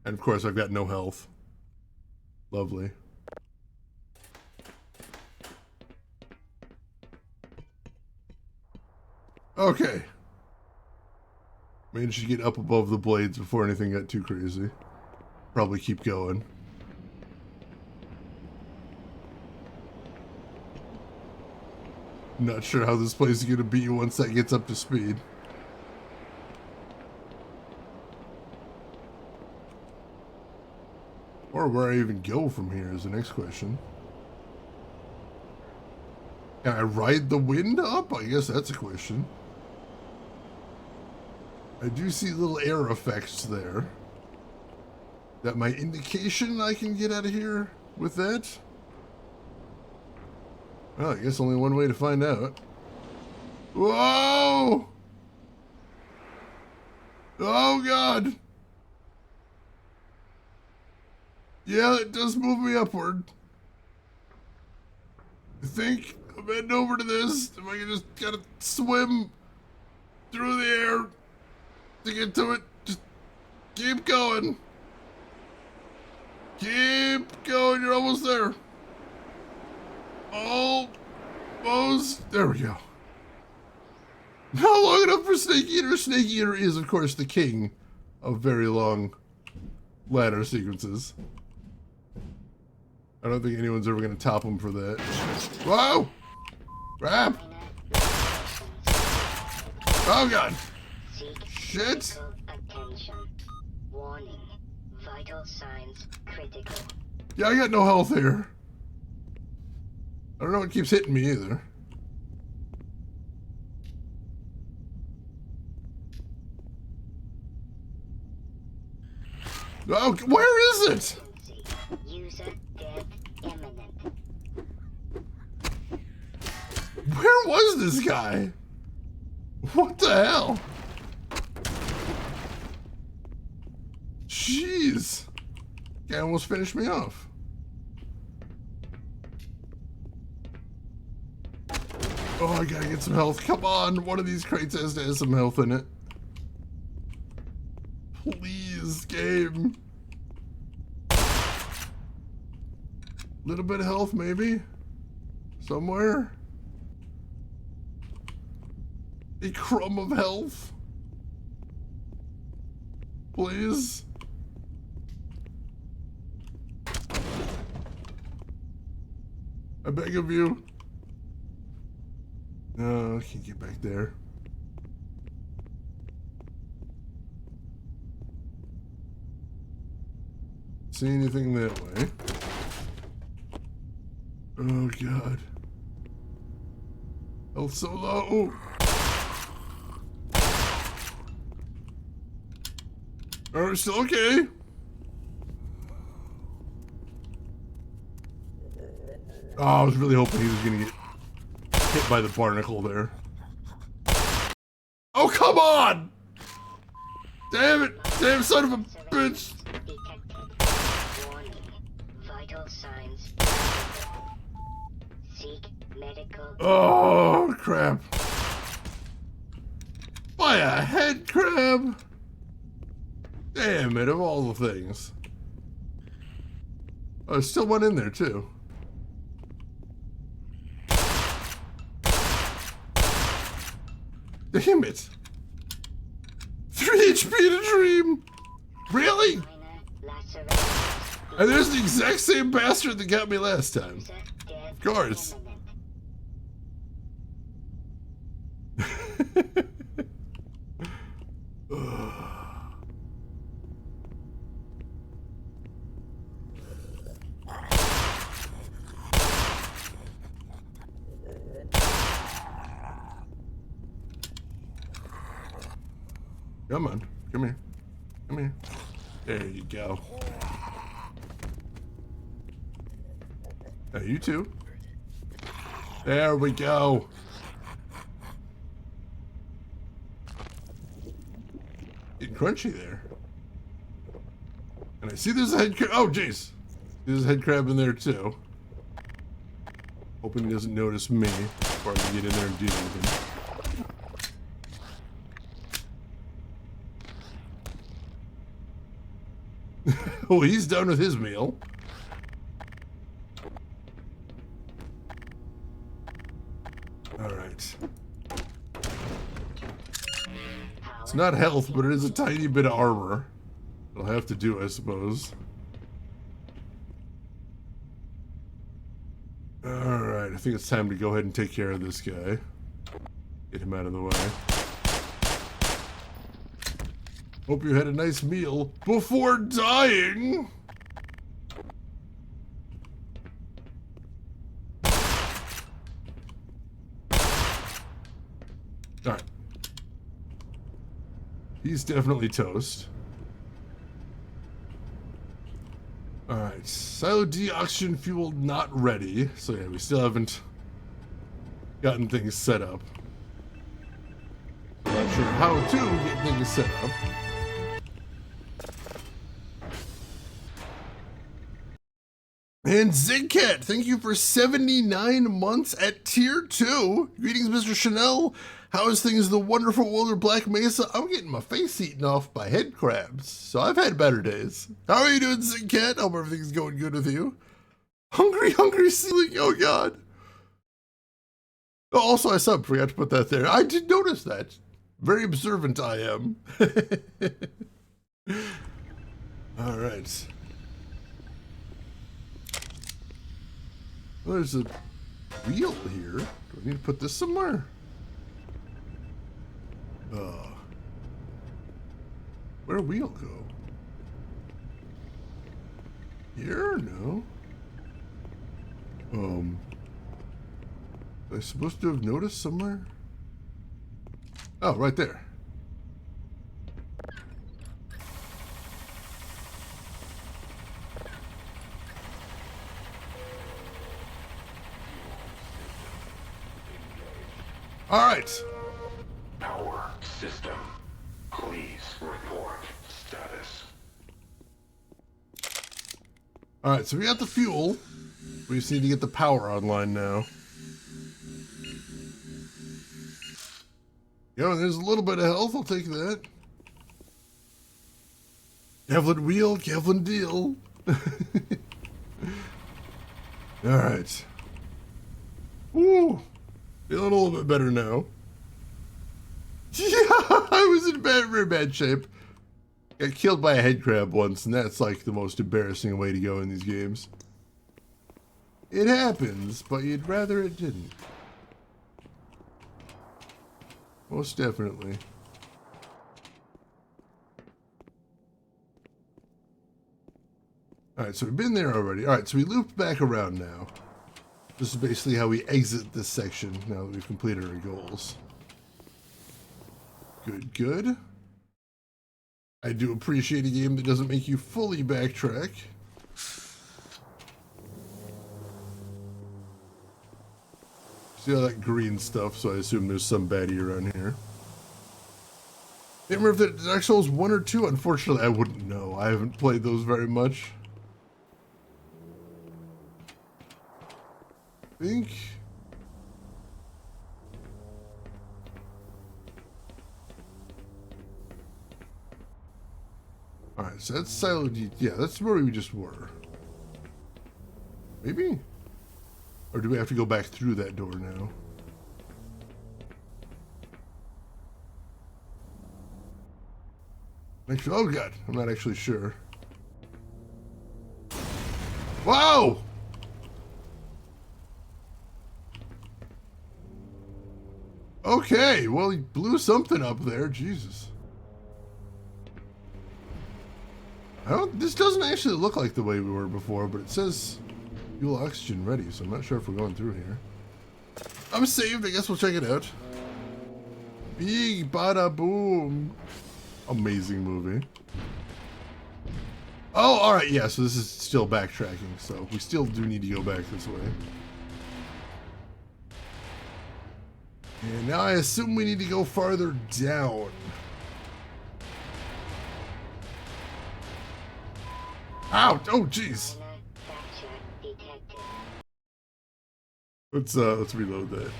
And of course, I've got no health. Lovely. Okay. Managed to get up above the blades before anything got too crazy. Probably keep going. Not sure how this place is going to be once that gets up to speed. Or where I even go from here is the next question. Can I ride the wind up? I guess that's a question. I do see little air effects there. That my indication I can get out of here with that? Well, I guess only one way to find out. Whoa! Oh, God! Yeah, it does move me upward. I think I'm heading over to this. If I can just kind of swim through the air to get to it. Just keep going. Keep going. You're almost there. Almost. There we go. Not long enough for Snake Eater. Snake Eater is, of course, the king of very long ladder sequences. I don't think anyone's ever going to top him for that. Whoa! Crap! Oh, God! Shit! Attention. Warning. Vital signs critical. Yeah, I got no health here. I don't know what keeps hitting me either. Oh, where is it? User death imminent. Where was this guy? What the hell? Jeez. Guy almost finished me off. Oh, I gotta get some health. Come on, one of these crates has to have some health in it. Please, game. Little bit of health, maybe? Somewhere? A crumb of health? Please? I beg of you. No, I can't get back there. See anything that way? Oh, God. Health so low. Are we still okay? Oh, I was really hoping he was gonna get hit by the barnacle there. Oh, come on! Damn it! Damn son of a bitch! Detected. Warning. Vital signs. Seek medical. Oh, crap. By a head crab? Damn it, of all the things. Oh, there's still one in there, too. Damn it. 3 HP in a dream. Really? Minor laceration. And there's the exact same bastard that got me last time. User death Of course. imminent. Come on. Come here. Come here. There you go. Hey, you too. There we go. crunchy there. And I see there's a head crab. Oh, jeez. There's a head crab in there, too. Hoping he doesn't notice me before I can get in there and deal with him. Oh, he's done with his meal. Alright. It's not health, but it is a tiny bit of armor. It'll have to do, I suppose. Alright, I think it's time to go ahead and take care of this guy. Get him out of the way. Hope you had a nice meal before dying! Alright. He's definitely toast. Alright, silo D oxygen fuel not ready. So yeah, we still haven't gotten things set up. I'm not sure how to get things set up. And Zigcat, thank you for 79 months at tier 2. Greetings, Mr. Chanel. How is things in the wonderful world of Black Mesa? I'm getting my face eaten off by head crabs, so I've had better days. How are you doing, Zigcat? Hope everything's going good with you. Hungry, hungry ceiling. Oh, God. Oh, also, I subbed. Forgot to put that there. I did notice that. Very observant I am. All right. Well, there's a wheel here. Do I need to put this somewhere? Where'd wheel go? Here? No. Am I supposed to have noticed somewhere? Oh, right there. All right. Power system. Please report status. All right, so we got the fuel. We just need to get the power online now. Yo, there's a little bit of health. I'll take that. Kevlin wheel, Kevlin deal. All right. Woo. Feeling a little bit better now. Yeah, I was in very bad shape. Got killed by a head crab once, and that's like the most embarrassing way to go in these games. It happens, but you'd rather it didn't. Most definitely. Alright, so we've been there already. Alright, so we looped back around now. This is basically how we exit this section now that we've completed our goals. Good, good. I do appreciate a game that doesn't make you fully backtrack. See all that green stuff, so I assume there's some baddie around here. Can't remember if it's Dark Souls 1 or 2. Unfortunately, I wouldn't know. I haven't played those very much. I think... Alright, so that's Silo D. Yeah, that's where we just were. Maybe? Or do we have to go back through that door now? Actually, oh god, I'm not actually sure. Wow! Okay, well, he blew something up there. Jesus. This doesn't actually look like the way we were before, but it says fuel oxygen ready, so I'm not sure if we're going through here. I'm saved. I guess we'll check it out. Big bada boom. Amazing movie. Oh, alright, yeah, so this is still backtracking, so we still do need to go back this way. And now I assume we need to go farther down. Ow! Oh, jeez. Minor fracture detected. Let's reload that.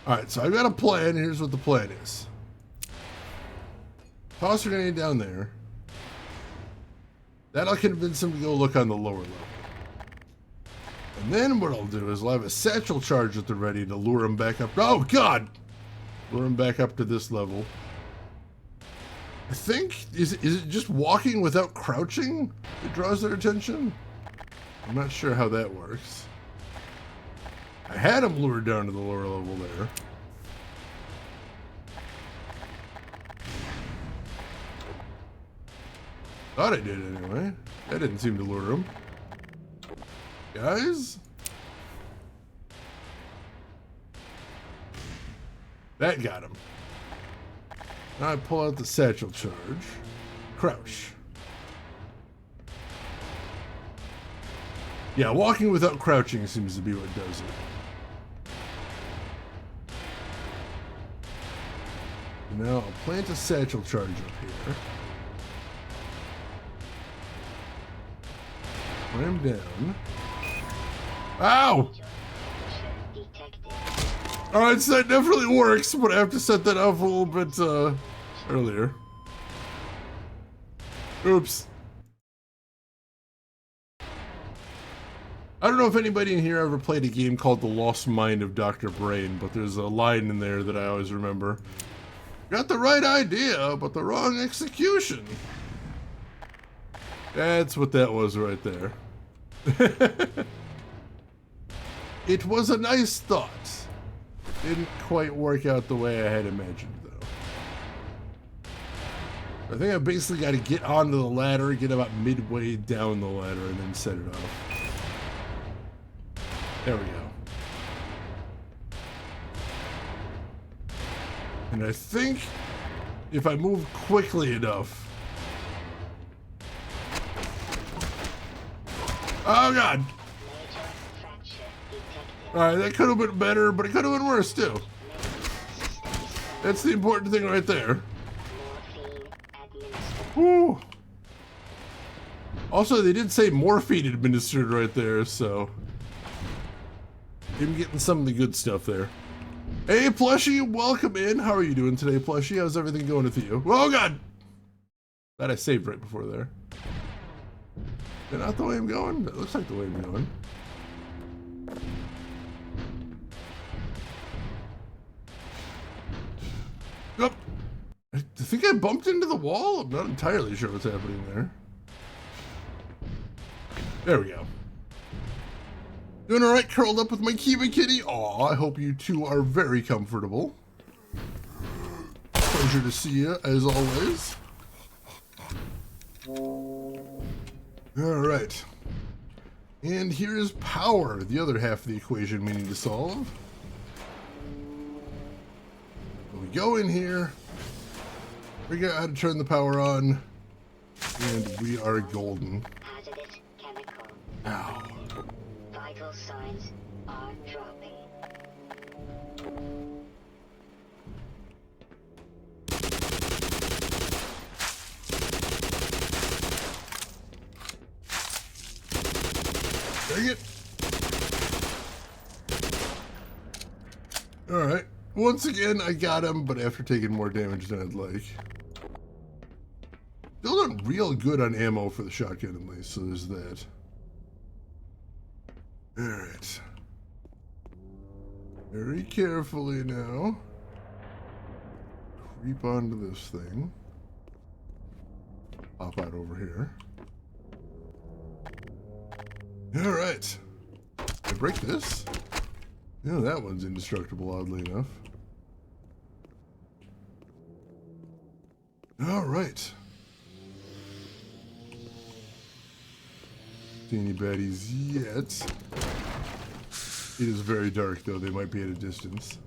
All right, so I've got a plan. Here's what the plan is. Toss a grenade down there. That'll convince him to go look on the lower level. And then what I'll do is I'll have a satchel charge at the ready to lure him back up. Oh, God! Lure him back up to this level. I think, is it just walking without crouching that draws their attention? I'm not sure how that works. I had him lured down to the lower level there. Thought I did anyway. That didn't seem to lure him. Guys? That got him. Now I pull out the satchel charge. Crouch. Yeah, walking without crouching seems to be what does it. Now I'll plant a satchel charge up here. Ram down. Ow! Alright, so that definitely works, but I have to set that up a little bit earlier. Oops. I don't know if anybody in here ever played a game called The Lost Mind of Dr. Brain, but there's a line in there that I always remember. Got the right idea, but the wrong execution. That's what that was right there. It was a nice thought. Didn't quite work out the way I had imagined, though. I think I basically got to get onto the ladder, get about midway down the ladder, and then set it off. There we go. And I think if I move quickly enough... Oh, God! Alright, that could have been better, but it could have been worse, too. That's the important thing right there. Woo! Also, they did say morphine administered right there, so... I'm getting some of the good stuff there. Hey, Plushie, welcome in. How are you doing today, Plushie? How's everything going with you? Oh, God! That I saved right before there. Is that not the way I'm going? That looks like the way I'm going. Yep. I think I bumped into the wall. I'm not entirely sure what's happening there. There we go. Doing all right, curled up with my Kiva kitty. Aw, I hope you two are very comfortable. Pleasure to see you, as always. All right. And here's power, the other half of the equation we need to solve. We go in here, figure out how to turn the power on, and we are golden. Hazardous chemical. Ow. Vital signs are dropping. Dang it. All right. Once again, I got him, but after taking more damage than I'd like. Still done real good on ammo for the shotgun at least, so there's that. Alright. Very carefully now. Creep onto this thing. Pop out over here. Alright. Can I break this? Yeah, that one's indestructible, oddly enough. Alright. See any baddies yet. It is very dark, though. They might be at a distance.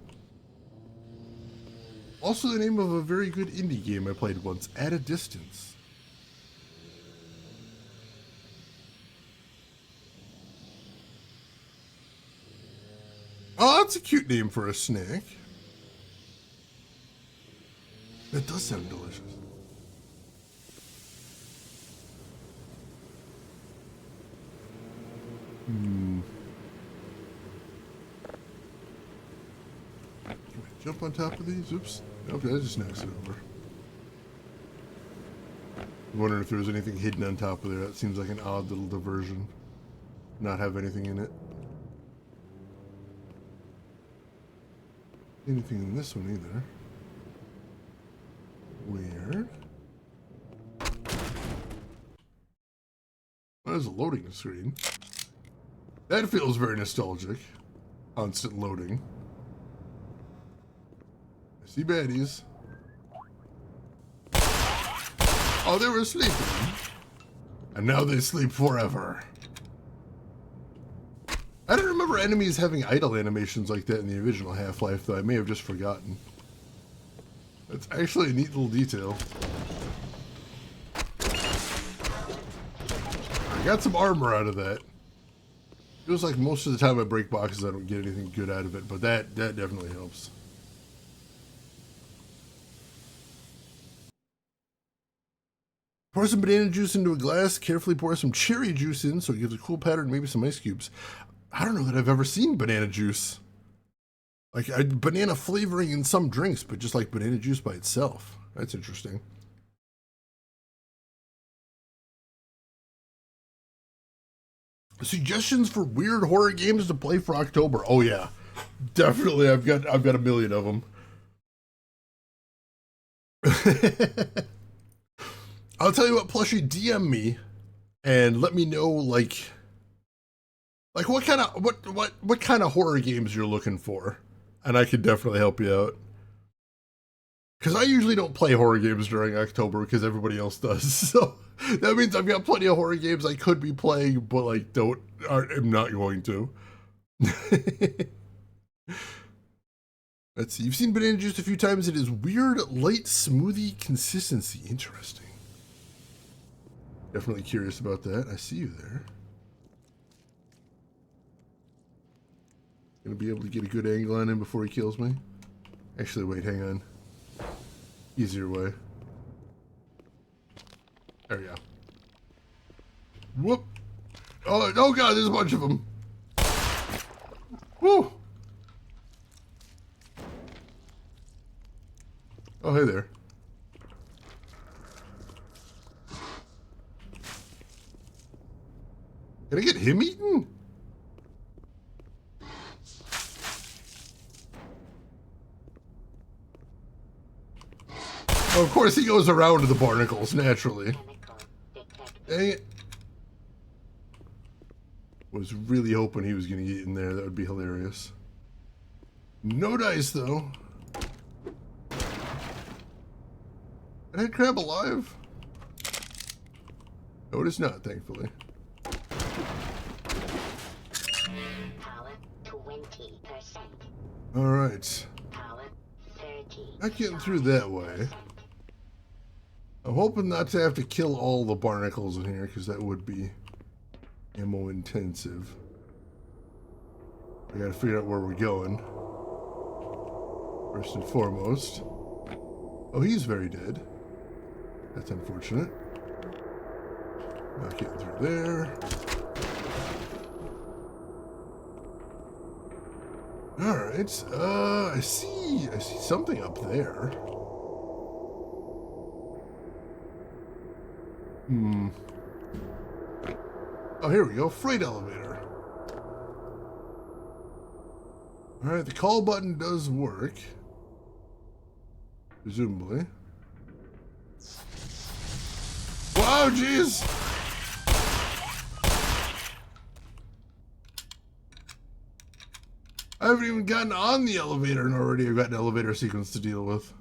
Also the name of a very good indie game I played once, At a Distance. Oh, that's a cute name for a snack. That does sound delicious. Hmm. Can I jump on top of these? Oops. Okay, that just knocks it over. I'm wondering if there was anything hidden on top of there. That seems like an odd little diversion. Not have anything in it. Anything in this one either. Weird. There's a loading screen. That feels very nostalgic. Constant loading. I see baddies. Oh, they were sleeping. And now they sleep forever. I don't remember enemies having idle animations like that in the original Half-Life, though I may have just forgotten. That's actually a neat little detail. I got some armor out of that. Feels like most of the time I break boxes I don't get anything good out of it, but that definitely helps. Pour some banana juice into a glass, carefully pour some cherry juice in so it gives a cool pattern, maybe some ice cubes. I don't know that I've ever seen banana juice. Like, banana flavoring in some drinks, but just like banana juice by itself. That's interesting. Suggestions for weird horror games to play for October. Oh yeah, definitely. I've got a million of them. I'll tell you what, Plushie, DM me and let me know like what kind of horror games you're looking for, and I could definitely help you out. Because I usually don't play horror games during October because everybody else does. So that means I've got plenty of horror games I could be playing, but like I'm not going to. Let's see. You've seen banana juice a few times. It is weird, light smoothie consistency. Interesting. Definitely curious about that. I see you there. Gonna be able to get a good angle on him before he kills me. Actually, wait, hang on. Easier way. There we go. Whoop. Oh god, there's a bunch of them. Woo. Oh, hey there. Can I get him eaten? Oh, of course he goes around to the barnacles, naturally. Dang it. Was really hoping he was going to get in there. That would be hilarious. No dice, though. Is that crab alive? No, it is not, thankfully. Power 20%. Alright. Power 30. Not getting through that way. I'm hoping not to have to kill all the barnacles in here, because that would be ammo intensive. I gotta figure out where we're going. First and foremost. Oh, he's very dead. That's unfortunate. Not getting through there. Alright, I see something up there. Oh, here we go, freight elevator. Alright, the call button does work. Presumably. Wow, jeez! I haven't even gotten on the elevator and already I've got an elevator sequence to deal with.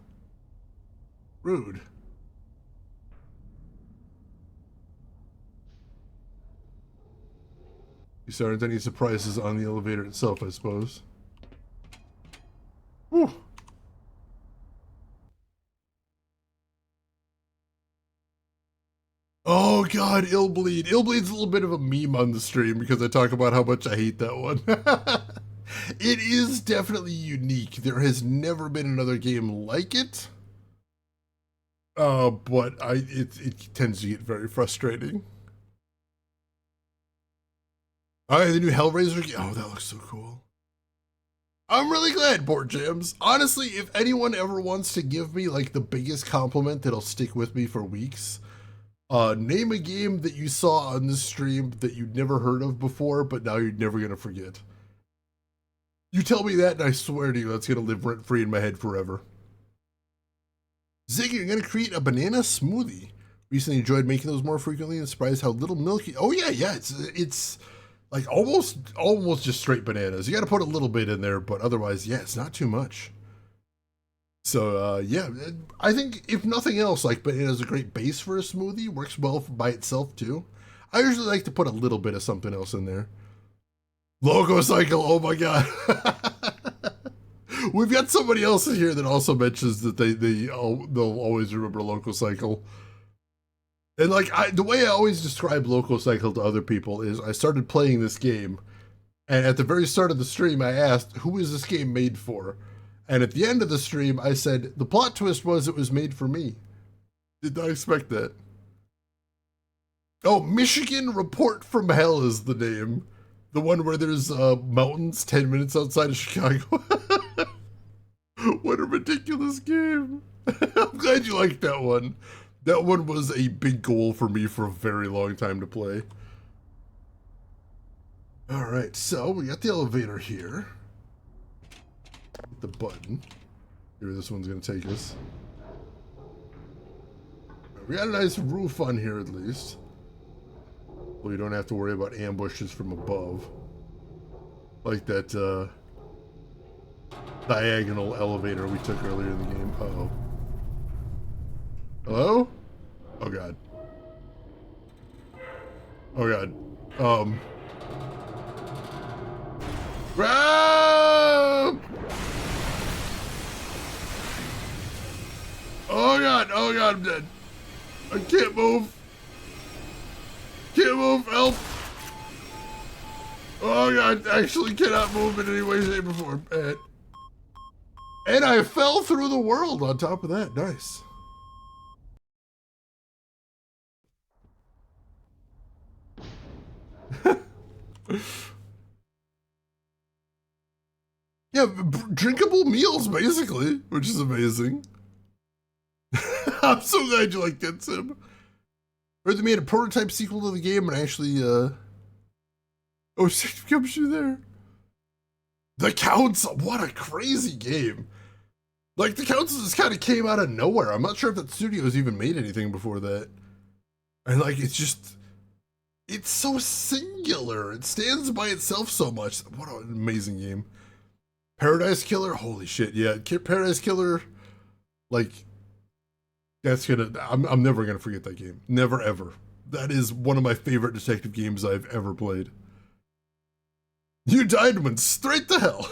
Rude. These aren't any surprises on the elevator itself, I suppose. Whew. Oh god, Illbleed. Illbleed's a little bit of a meme on the stream because I talk about how much I hate that one. It is definitely unique. There has never been another game like it. But it tends to get very frustrating. Oh, yeah, the new Hellraiser game. Oh, that looks so cool. I'm really glad, Board Jams. Honestly, if anyone ever wants to give me like the biggest compliment that'll stick with me for weeks, name a game that you saw on this stream that you'd never heard of before, but now you're never gonna forget. You tell me that, and I swear to you, that's gonna live rent free in my head forever. Ziggy, you're gonna create a banana smoothie. Recently enjoyed making those more frequently and surprised how little milky. Oh yeah, it's like almost just straight bananas. You got to put a little bit in there, but otherwise, yeah, it's not too much. So yeah, I think if nothing else, like banana is a great base for a smoothie. Works well by itself too. I usually like to put a little bit of something else in there. Logo Cycle, oh my god. We've got somebody else in here that also mentions that they'll always remember Loco Cycle. And like the way I always describe Loco Cycle to other people is I started playing this game, and at the very start of the stream I asked, who is this game made for? And at the end of the stream I said, the plot twist was it was made for me. Did not expect that. Oh, Michigan Report from Hell is the name. The one where there's mountains 10 minutes outside of Chicago. What a ridiculous game. I'm glad you liked that one. That one was a big goal for me for a very long time to play. All right, so we got the elevator here. Hit the button. Here, this one's gonna take us. We got a nice roof on here at least. Well, you don't have to worry about ambushes from above. Like that diagonal elevator we took earlier in the game. Uh-oh. Hello? Oh god. Oh god. Grab! Oh god, I'm dead. I can't move. Can't move, help. Oh god, actually cannot move in any way, shape, or form. And I fell through the world on top of that. Nice. Yeah, drinkable meals, basically, which is amazing. I'm so glad you like that, Sim. Heard they made a prototype sequel to the game and actually, oh, it comes through there. The Council, what a crazy game. Like, The Council just kind of came out of nowhere. I'm not sure if that studio's even made anything before that. And, like, it's just, it's so singular. It stands by itself so much. What an amazing game. Paradise Killer, holy shit, yeah. Paradise Killer, like, that's gonna, I'm never gonna forget that game. Never, ever. That is one of my favorite detective games I've ever played. You died and went straight to hell.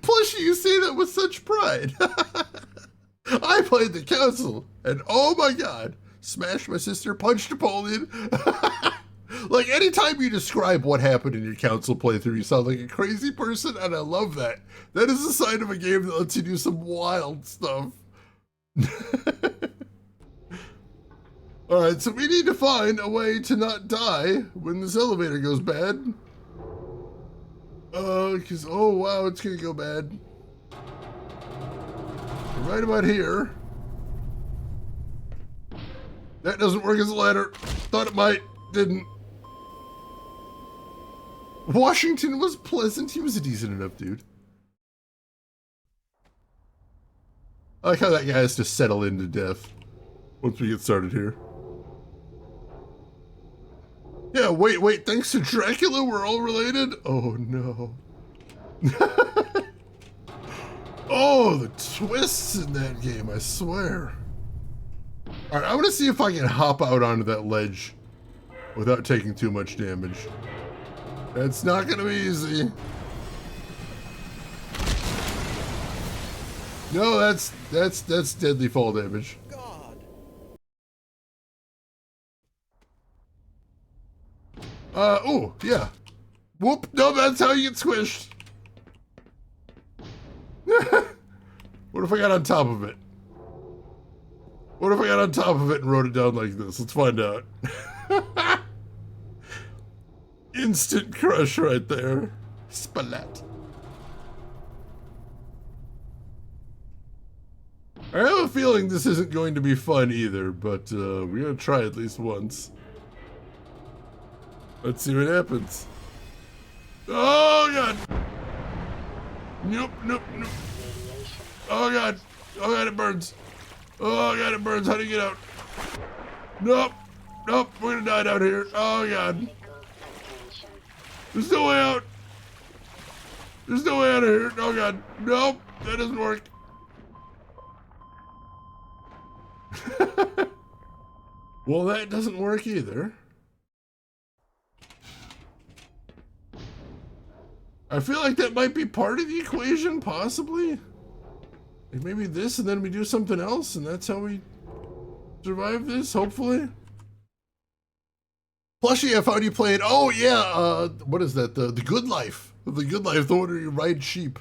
Plus, you say that with such pride. I played The Council, and oh my god, smashed my sister, punched Napoleon. Like, anytime you describe what happened in your Council playthrough, you sound like a crazy person, and I love that. That is a sign of a game that lets you do some wild stuff. Alright, so we need to find a way to not die when this elevator goes bad. Because, oh wow, it's gonna go bad. Right about here. That doesn't work as a ladder. Thought it might, didn't. Washington was pleasant. He was a decent enough dude. I like how that guy has to settle into death once we get started here. Yeah, wait, thanks to Dracula, we're all related? Oh, no. Oh, the twists in that game, I swear. All right, I'm gonna see if I can hop out onto that ledge without taking too much damage. That's not gonna be easy. No, that's deadly fall damage. Oh, yeah. Whoop, no, that's how you get squished. What if I got on top of it? What if I got on top of it and wrote it down like this? Let's find out. Instant crush right there. Spalette. I have a feeling this isn't going to be fun either, but we're going to try at least once. Let's see what happens. Oh, God. Nope, nope, nope. Oh, God. Oh, God, it burns. Oh, God, it burns. How do you get out? Nope. Nope, we're going to die down here. Oh, God. There's no way out. There's no way out of here. Oh, God. Nope, that doesn't work. Well, that doesn't work either. I feel like that might be part of the equation, possibly. Like maybe this and then we do something else and that's how we survive this, hopefully. Plushie, how do you play it? Oh yeah, what is that? The Good Life. The Good Life, the one where you ride sheep.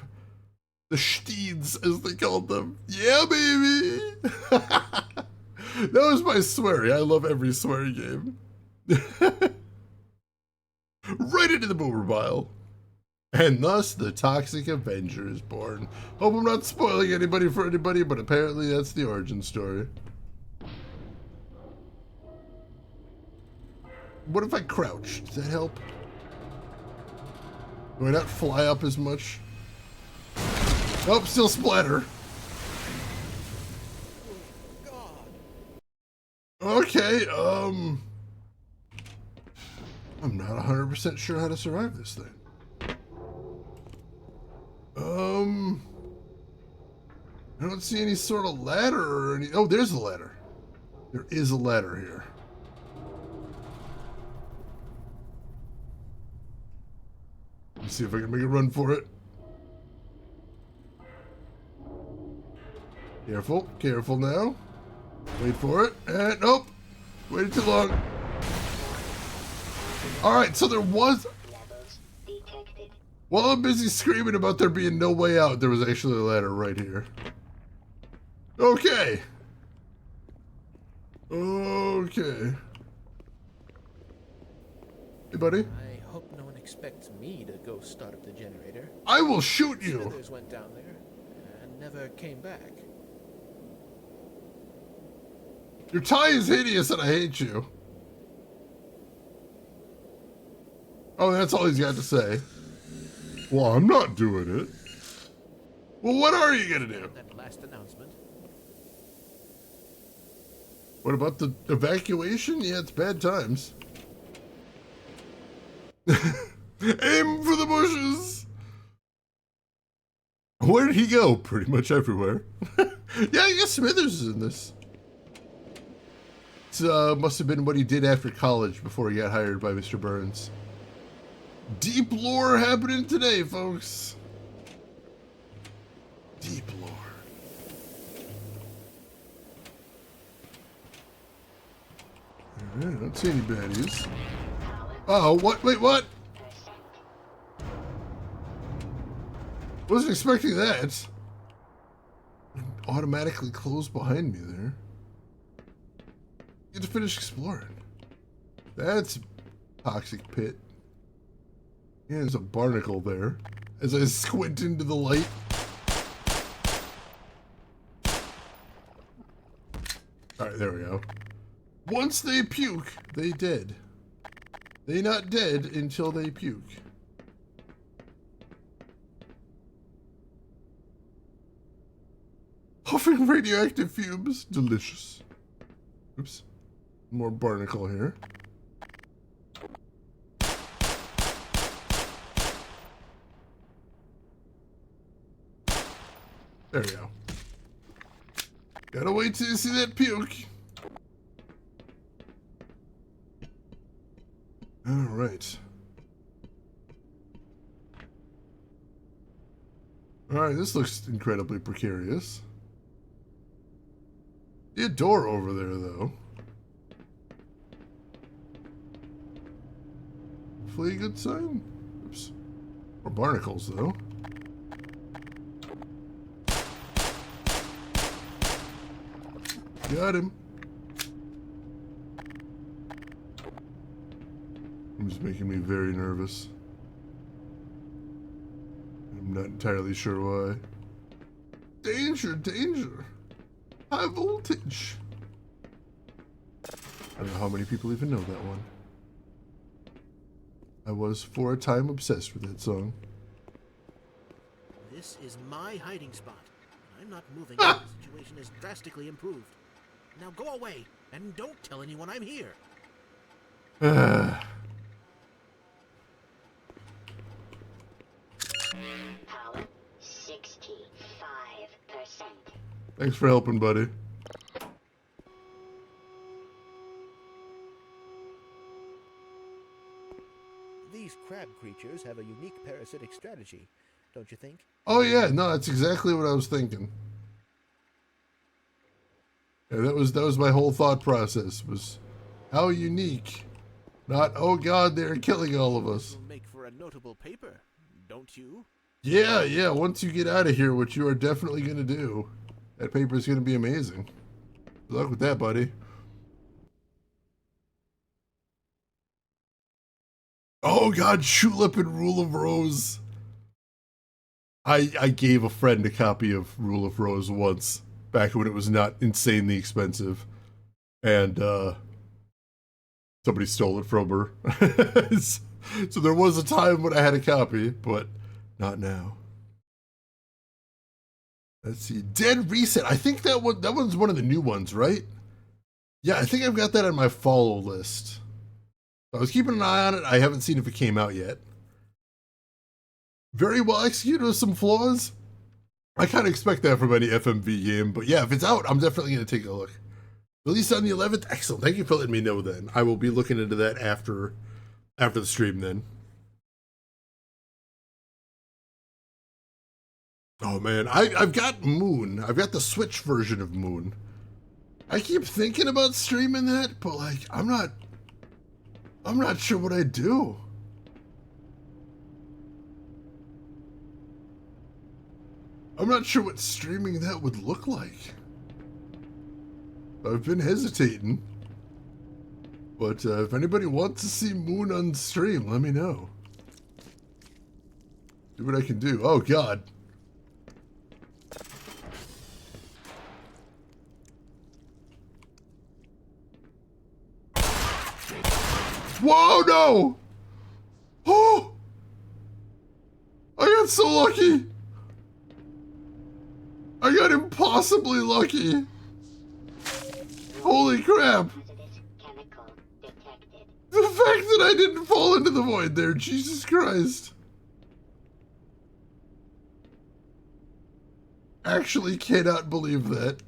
The steeds, as they called them. Yeah, baby! That was my sweary. I love every sweary game. Right into the boomer pile. And thus, the Toxic Avenger is born. Hope I'm not spoiling anybody for anybody, but apparently that's the origin story. What if I crouch? Does that help? Do I not fly up as much? Nope, still splatter. Okay, I'm not 100% sure how to survive this thing. I don't see any sort of ladder or any... Oh, there's a ladder. There is a ladder here. Let's see if I can make a run for it. Careful, careful now. Wait for it. And nope. Waited too long. Alright, so there was... While I'm busy screaming about there being no way out, there was actually a ladder right here. Okay. Okay. Hey, buddy. I hope no one expects me to go start up the generator. I will shoot you. Smithers went down there and never came back. Your tie is hideous and I hate you. Oh, that's all he's got to say. Well, I'm not doing it. Well, what are you gonna do? That last announcement. What about the evacuation? Yeah, it's bad times. Aim for the bushes! Where did he go? Pretty much everywhere. Yeah, I guess Smithers is in this. It must have been what he did after college before he got hired by Mr. Burns. Deep lore happening today, folks. Deep lore. Alright, I don't see any baddies. Oh, what? Wait, what? Wasn't expecting that. Automatically closed behind me there. Get to finish exploring. That's toxic pit. Yeah, there's a barnacle there. As I squint into the light. Alright, there we go. Once they puke, they dead. They not dead until they puke. Huffing radioactive fumes. Delicious. Oops. More barnacle here. There we go. Gotta wait till you see that puke. Alright. Alright, this looks incredibly precarious. See a door over there, though. Hopefully a good sign. Oops. More barnacles, though. Got him. It's making me very nervous. I'm not entirely sure why. Danger, danger. High voltage. I don't know how many people even know that one. I was for a time obsessed with that song. This is my hiding spot. I'm not moving until the situation is drastically improved. Now go away, and don't tell anyone I'm here. Power 65%. Thanks for helping, buddy. These crab creatures have a unique parasitic strategy, don't you think? Oh yeah, no, that's exactly what I was thinking. Yeah, that was my whole thought process, was how unique. Not, oh god, they're killing all of us. Will make for a notable paper, don't you? Yeah, once you get out of here, which you are definitely going to do, that paper is going to be amazing. Good luck with that, buddy. Oh god, Shulip and Rule of Rose. I gave a friend a copy of Rule of Rose once, back when it was not insanely expensive. And, somebody stole it from her. So there was a time when I had a copy, but not now. Let's see. Dead Reset. I think that one's one of the new ones, right? Yeah, I think I've got that on my follow list. I was keeping an eye on it. I haven't seen if it came out yet. Very well executed with some flaws. I kind of expect that from any FMV game, but yeah, if it's out, I'm definitely going to take a look. Released on the 11th. Excellent. Thank you for letting me know then. I will be looking into that after the stream then. Oh man, I've got Moon. I've got the Switch version of Moon. I keep thinking about streaming that, but like, I'm not sure what I'd do. I'm not sure what streaming that would look like. I've been hesitating. But if anybody wants to see Moon on stream, let me know. See what I can do. Oh god. Whoa, no! Oh! I got so lucky! I got impossibly lucky! Holy crap! Hazardous chemical detected. The fact that I didn't fall into the void there, Jesus Christ. Actually cannot believe that.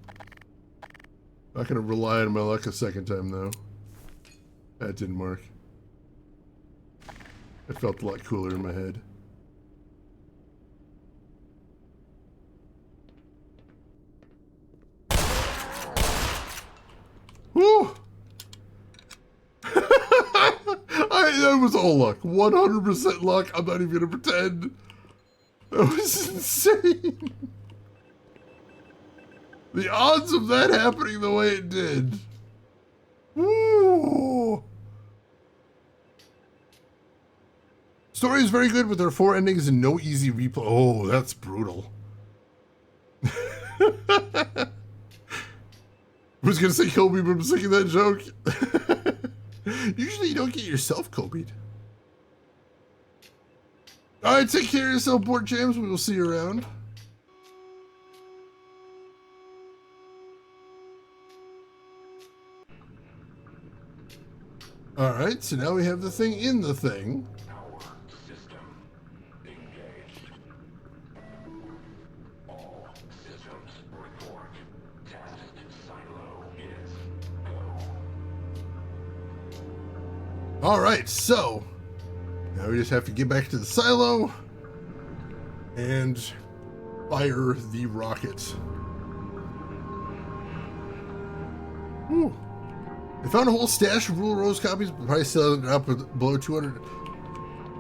Not gonna rely on my luck a second time though. That didn't work. It felt a lot cooler in my head. Woo! That was all luck. 100% luck. I'm not even gonna pretend. That was insane. The odds of that happening the way it did. Woo! Story is very good with their 4 endings and no easy replay. Oh, that's brutal. I was gonna say Kobe, but I'm sick of that joke. Usually you don't get yourself Kobe'd. Alright, take care of yourself, Port James. We will see you around. Alright, so now we have the thing in the thing. Power system engaged. All systems report. Test silo is go. Alright, so now we just have to get back to the silo and fire the rocket. Whew. I found a whole stash of Rule of Rose copies, but probably still up below 200.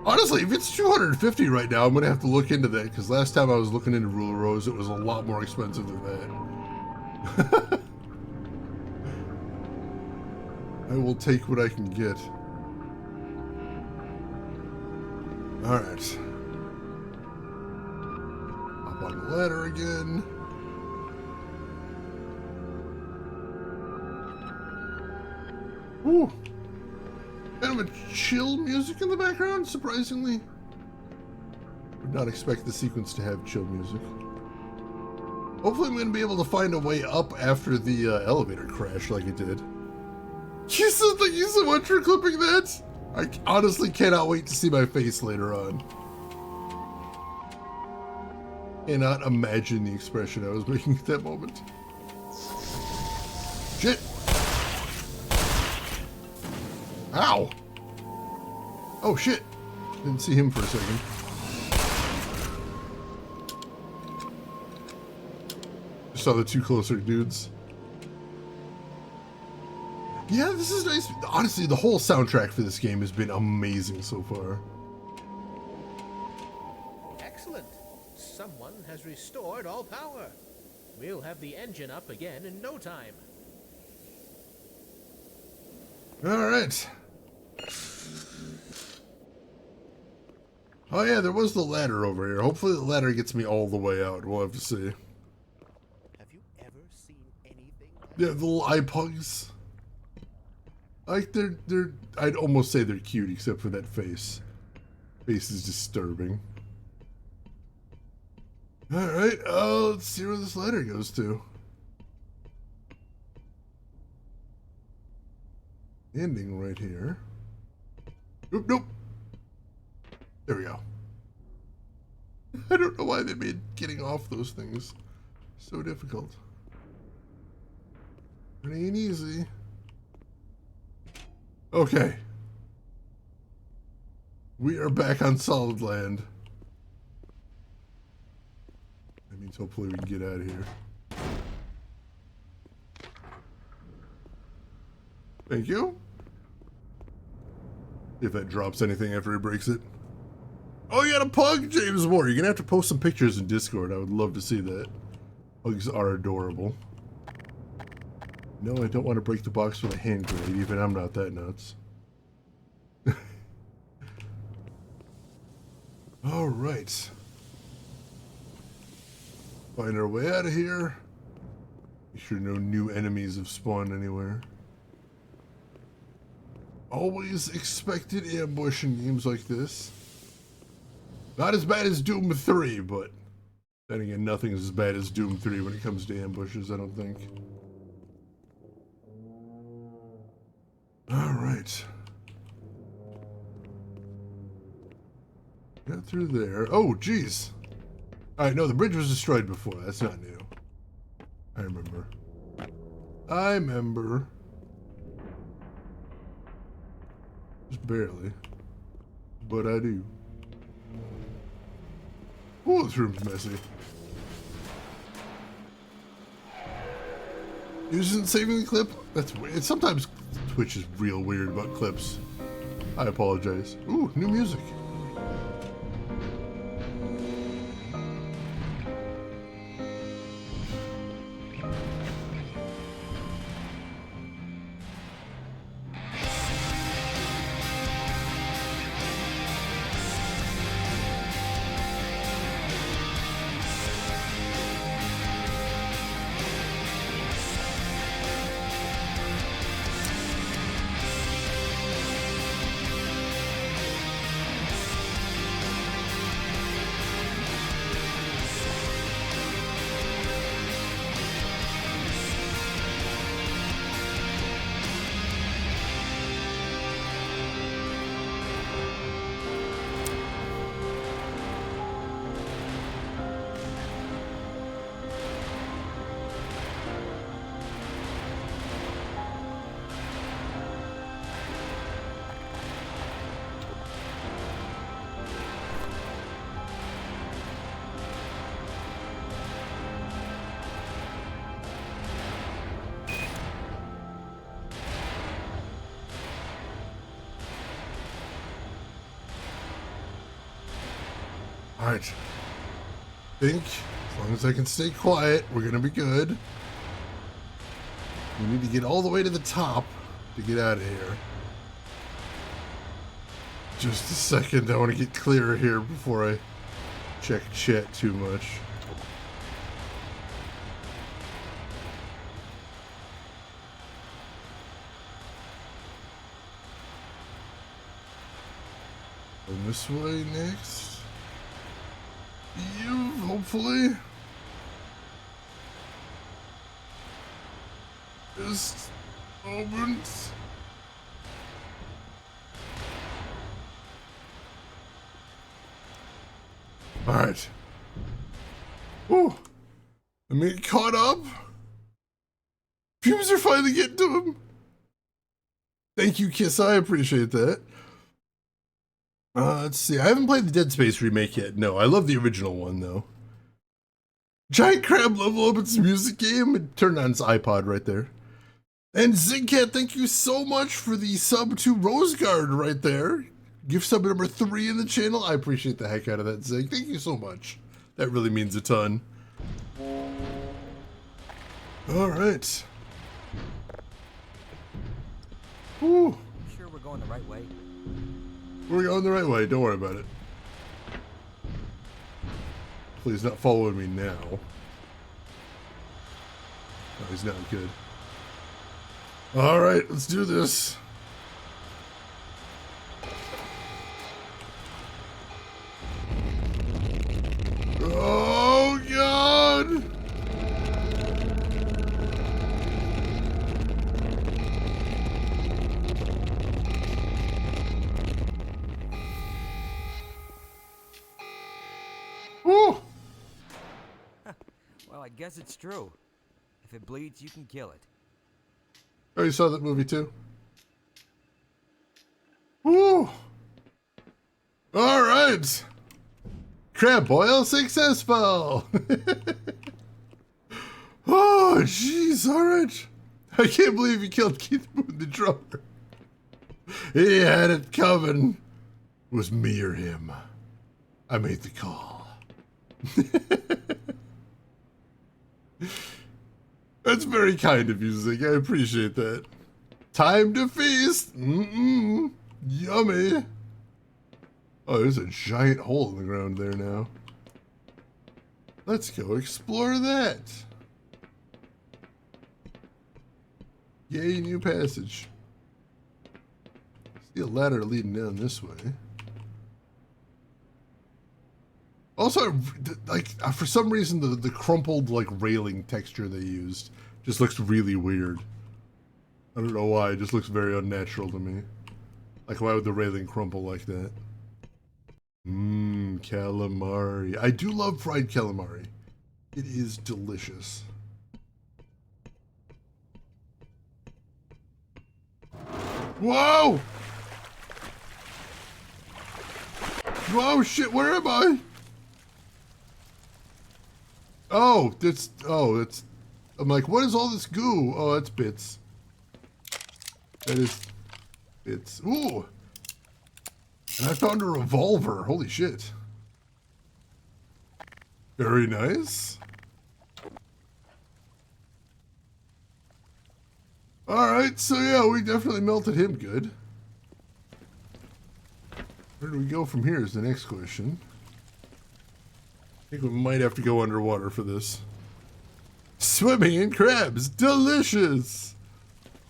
Honestly, if it's 250 right now, I'm going to have to look into that, because last time I was looking into Rule of Rose, it was a lot more expensive than that. I will take what I can get. Alright. Up on the ladder again. Woo! Kind of a chill music in the background, surprisingly. Would not expect the sequence to have chill music. Hopefully I'm going to be able to find a way up after the elevator crash like it did. Thank you so much for clipping that. I honestly cannot wait to see my face later on. Cannot imagine the expression I was making at that moment. Shit! Ow! Oh shit! Didn't see him for a second. Just saw the two closer dudes. Yeah, this is nice. Honestly, the whole soundtrack for this game has been amazing so far. Excellent. Someone has restored all power. We'll have the engine up again in no time. Alright. Oh yeah, there was the ladder over here. Hopefully the ladder gets me all the way out. We'll have to see. Have you ever seen anything like Yeah, the little eye pugs. Like they're I'd almost say they're cute except for that face. Face is disturbing. Alright, let's see where this ladder goes to. Ending right here. Nope, nope. There we go. I don't know why they made getting off those things so difficult. It ain't easy. Okay. We are back on solid land. That means hopefully we can get out of here. Thank you. If that drops anything after he breaks it. Oh, you got a pug, James Moore. You're gonna have to post some pictures in Discord. I would love to see that. Pugs are adorable. No, I don't want to break the box with a hand grenade. Even I'm not that nuts. All right. Find our way out of here. Make sure no new enemies have spawned anywhere. Always expected ambush in games like this. Not as bad as Doom 3, but then again, nothing is as bad as Doom 3 when it comes to ambushes, I don't think. Alright. Got through there. Oh, jeez. Alright, no, the bridge was destroyed before. That's not new. I remember. Just barely. But I do. Oh, this room's messy. Isn't saving the clip? That's weird. Sometimes Twitch is real weird about clips. I apologize. Ooh, new music. Alright. Think, as long as I can stay quiet, we're gonna be good. We need to get all the way to the top. to get out of here. Just a second, I want to get clearer here before I check chat too much. Going this way next. You, hopefully. Just moment. Alright. Whew. I'm getting caught up. Fumes are finally getting to him. Thank you, Kiss. I appreciate that. Let's see. I haven't played the Dead Space remake yet. No, I love the original one, though. Giant Crab level up its music game and turned on its iPod right there. And Zigcat, thank you so much for the sub to Roseguard right there. Gift sub number 3 in the channel. I appreciate the heck out of that, Zig. Thank you so much. That really means a ton. All right. Whew. Sure we're going the right way? We're going the right way. Don't worry about it. Please not following me now. Oh, he's not good. All right, let's do this. Oh, God. Woo. Well, I guess it's true. If it bleeds, you can kill it. Oh, you saw that movie too? Woo! All right. Crab boil successful. Oh, jeez. All right. I can't believe you killed Keith Moon, the drummer. He had it coming. It was me or him. I made the call. That's very kind of you, Zig. I appreciate that. Time to feast. Mm-mm. Yummy. Oh, there's a giant hole in the ground there now. Let's go explore that. Yay, new passage. See a ladder leading down this way. Also, like, for some reason, the crumpled, like, railing texture they used just looks really weird. I don't know why, it just looks very unnatural to me. Like, why would the railing crumple like that? Mmm, calamari. I do love fried calamari. It is delicious. Whoa! Whoa, shit, where am I? Oh, it's, I'm like, what is all this goo? Oh, that's bits. That is bits. Ooh. And I found a revolver. Holy shit. Very nice. Alright, so yeah, we definitely melted him good. Where do we go from here is the next question. I think we might have to go underwater for this. Swimming in crabs. Delicious.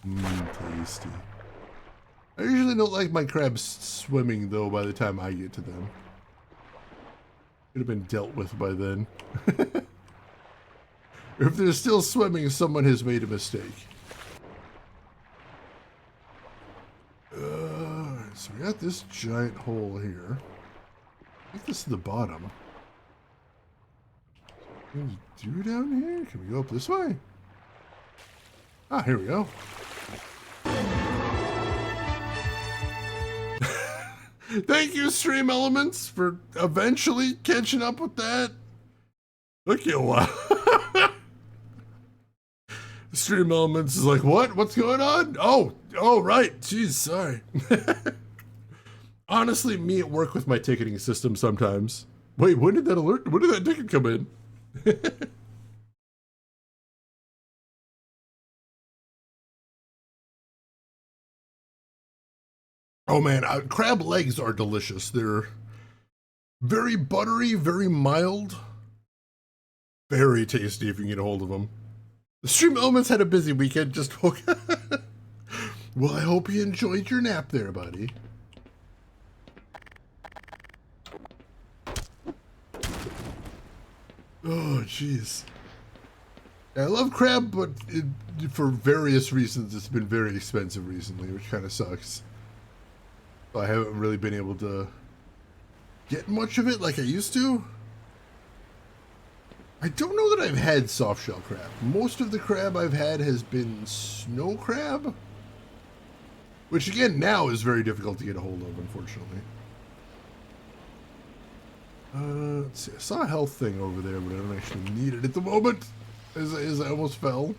Mmm, tasty. I usually don't like my crabs swimming, though, by the time I get to them. Could have been dealt with by then. If they're still swimming, someone has made a mistake. So we got this giant hole here. I think this is the bottom. What do we do down here? Can we go up this way? Ah, here we go. Thank you, Stream Elements, for eventually catching up with that. Took you a while. Stream Elements is like, what? What's going on? Oh, right. Jeez, sorry. Honestly, me at work with my ticketing system sometimes. Wait, when did that ticket come in? Oh man, crab legs are delicious. They're very buttery, very mild, very tasty if you can get a hold of them. The Stream Elements had a busy weekend, just woke up. Well, I hope you enjoyed your nap there, buddy. Oh, jeez. I love crab, but for various reasons, it's been very expensive recently, which kind of sucks. So I haven't really been able to get much of it like I used to. I don't know that I've had soft shell crab. Most of the crab I've had has been snow crab, which again now is very difficult to get a hold of, unfortunately. Let's see. I saw a health thing over there, but I don't actually need it at the moment, as I almost fell.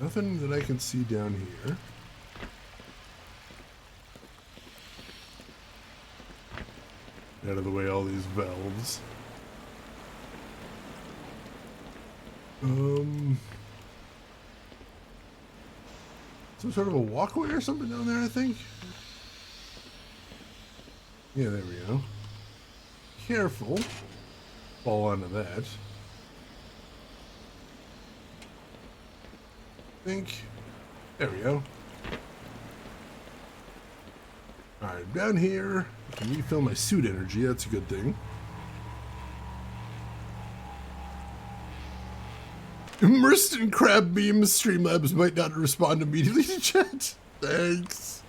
Nothing that I can see down here. Out of the way, all these valves. Some sort of a walkway or something down there, I think. Yeah, there we go. Careful. Fall onto that. There we go. Alright, down here. I can refill my suit energy. That's a good thing. Immersed in crab beams, Streamlabs might not respond immediately to chat. Thanks.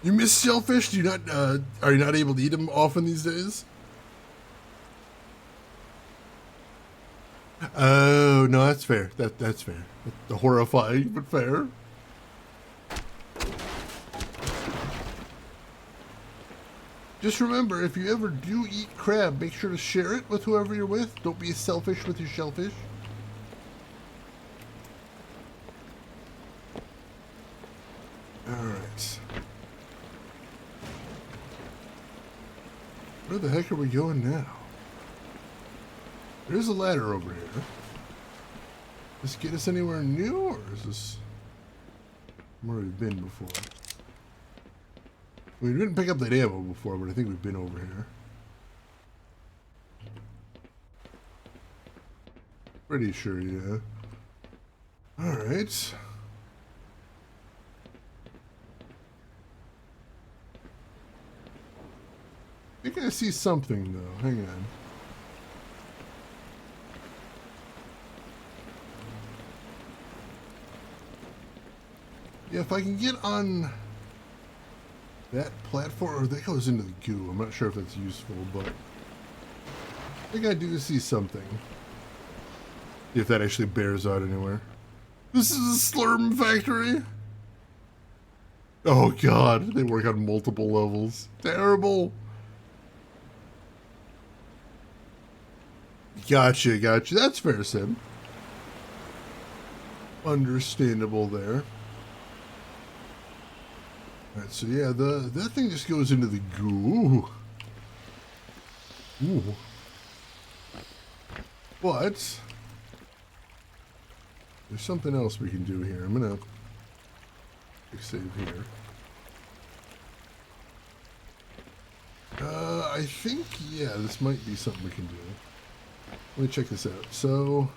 You miss shellfish? Do you not? Are you not able to eat them often these days? Oh no, that's fair. That's fair. The horrifying, but fair. Just remember, if you ever do eat crab, make sure to share it with whoever you're with. Don't be selfish with your shellfish. Alright. Where the heck are we going now? There's a ladder over here. Does this get us anywhere new, or is this where we've been before? We didn't pick up that ammo before, but I think we've been over here. Pretty sure, yeah. Alright. I think I see something, though. Hang on. Yeah, if I can get on that platform, or that goes into the goo. I'm not sure if that's useful, but I think I do see something. If that actually bears out anywhere. This is a slurm factory? Oh god, they work on multiple levels. Terrible. Gotcha. That's fair, Sim. Understandable there. Alright, so yeah, that thing just goes into the goo. Ooh. But there's something else we can do here. I'm gonna save here. I think, yeah, this might be something we can do. Let me check this out. So,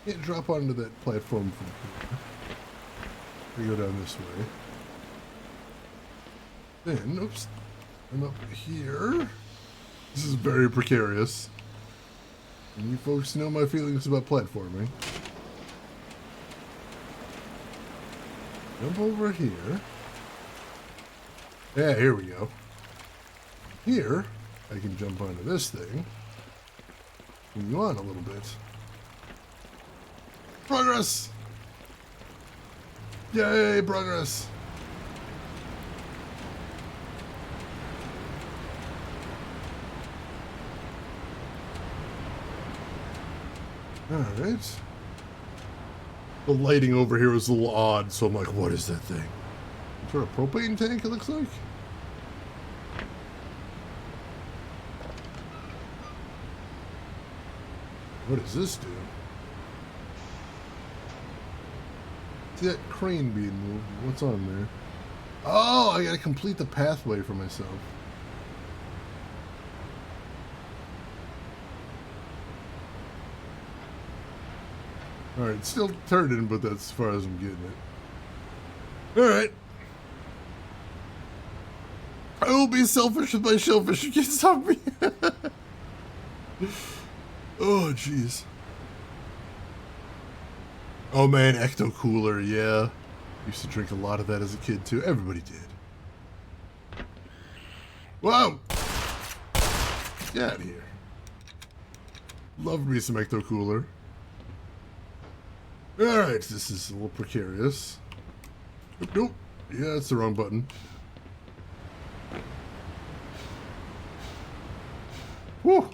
can't drop onto that platform from here. We go down this way. Then, oops, I'm up here. This is very precarious. And you folks know my feelings about platforming. Jump over here. Yeah, here we go. Here, I can jump onto this thing. Move you on a little bit. Progress! Yay, progress! Alright. The lighting over here is a little odd, so I'm like, what is that thing? Some sort of propane tank, it looks like? What does this do? See that crane being moved? What's on there? Oh, I gotta complete the pathway for myself. Alright, still turning, but that's as far as I'm getting it. Alright. I will be selfish with my shellfish. You can't stop me. Oh, jeez. Oh, man, Ecto Cooler, yeah. Used to drink a lot of that as a kid, too. Everybody did. Whoa! Get out of here. Love me some Ecto Cooler. Alright, this is a little precarious. Nope. Yeah, that's the wrong button. Whew.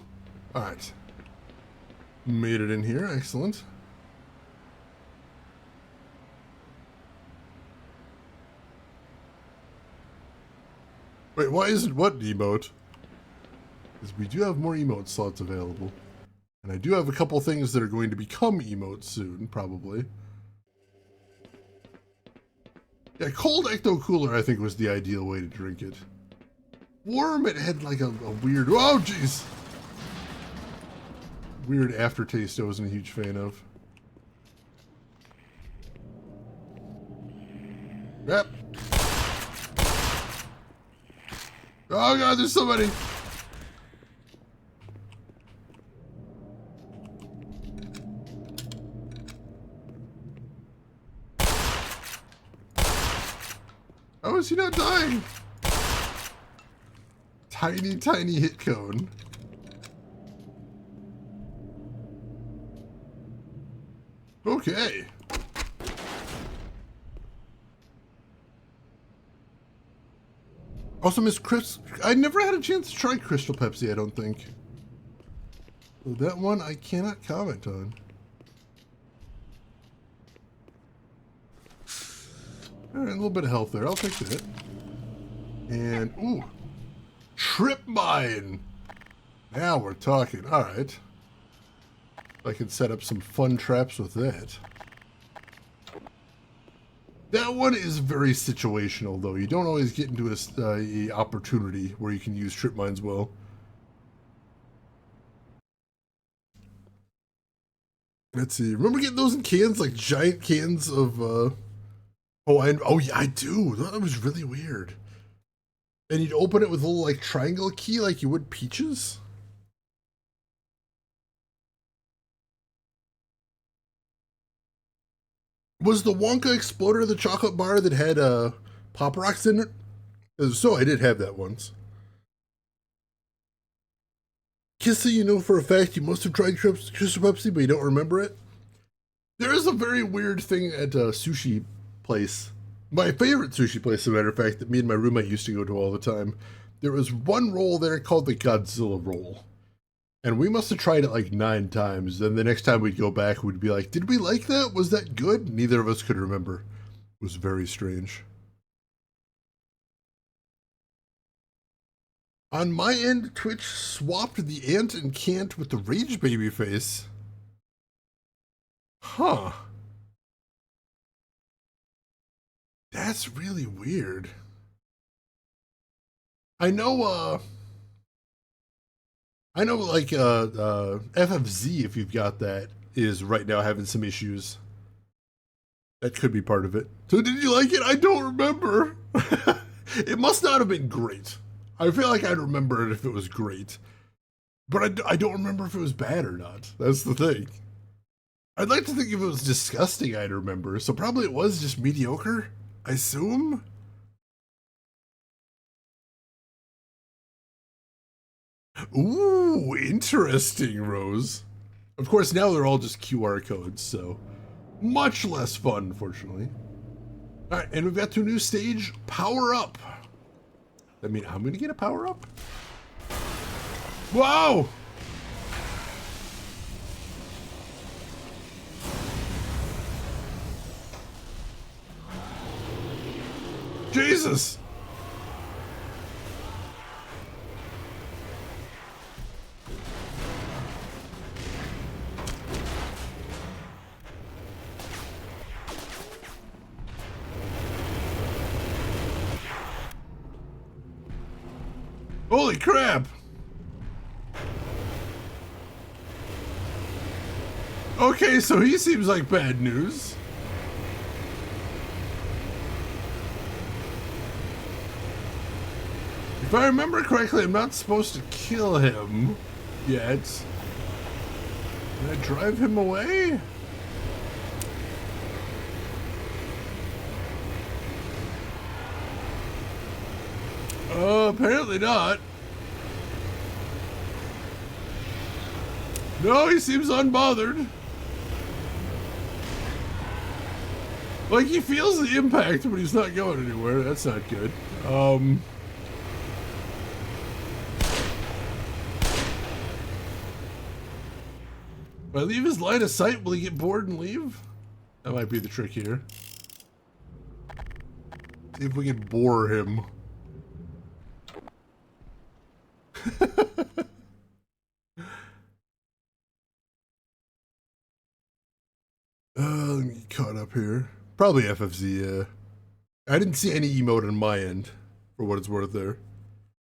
Alright. Made it in here. Excellent. Wait, why isn't what emote? Because we do have more emote slots available. And I do have a couple things that are going to become emotes soon, probably. Yeah, cold Ecto Cooler, I think, was the ideal way to drink it. Warm, it had like a weird... Oh, jeez! Weird aftertaste I wasn't a huge fan of. Yep. Oh god, there's somebody! How is he not dying? Tiny, tiny hit cone. Okay. Also, Miss Chris, I never had a chance to try Crystal Pepsi, I don't think. So that one I cannot comment on. Alright, a little bit of health there. I'll take that. And, ooh. Trip mine! Now we're talking. Alright. I can set up some fun traps with that. That one is very situational, though. You don't always get into a opportunity where you can use trip mines well. Let's see. Remember getting those in cans? Like giant cans of, oh, yeah, I do. That was really weird. And you'd open it with a little, like, triangle key like you would peaches? Was the Wonka Exploder the chocolate bar that had Pop Rocks in it? So I did have that once. Kissy, you know for a fact you must have tried Crystal Pepsi, but you don't remember it? There is a very weird thing at a sushi place. My favorite sushi place, as a matter of fact, that me and my roommate used to go to all the time. There was one roll there called the Godzilla roll. And we must have tried it like 9 times. Then the next time we'd go back, we'd be like, did we like that? Was that good? Neither of us could remember. It was very strange. On my end, Twitch swapped the ant and can't with the rage baby face. Huh. That's really weird. I know, like, FFZ, if you've got that, is right now having some issues. That could be part of it. So did you like it? I don't remember. It must not have been great. I feel like I'd remember it if it was great. But I don't remember if it was bad or not. That's the thing. I'd like to think if it was disgusting, I'd remember. So probably it was just mediocre, I assume? Ooh, interesting, Rose. Of course, now they're all just QR codes, so much less fun, unfortunately. All right, and we've got to a new stage, Power Up. I mean, I'm going to get a Power Up? Wow! Jesus! Holy crap! Okay, so he seems like bad news. If I remember correctly, I'm not supposed to kill him yet. Can I drive him away? Apparently not. No, he seems unbothered. Like he feels the impact, but he's not going anywhere. That's not good. If I leave his line of sight, will he get bored and leave? That might be the trick here. See if we can bore him. Let me get caught up here. Probably FFZ, yeah. I didn't see any emote on my end, for what it's worth there.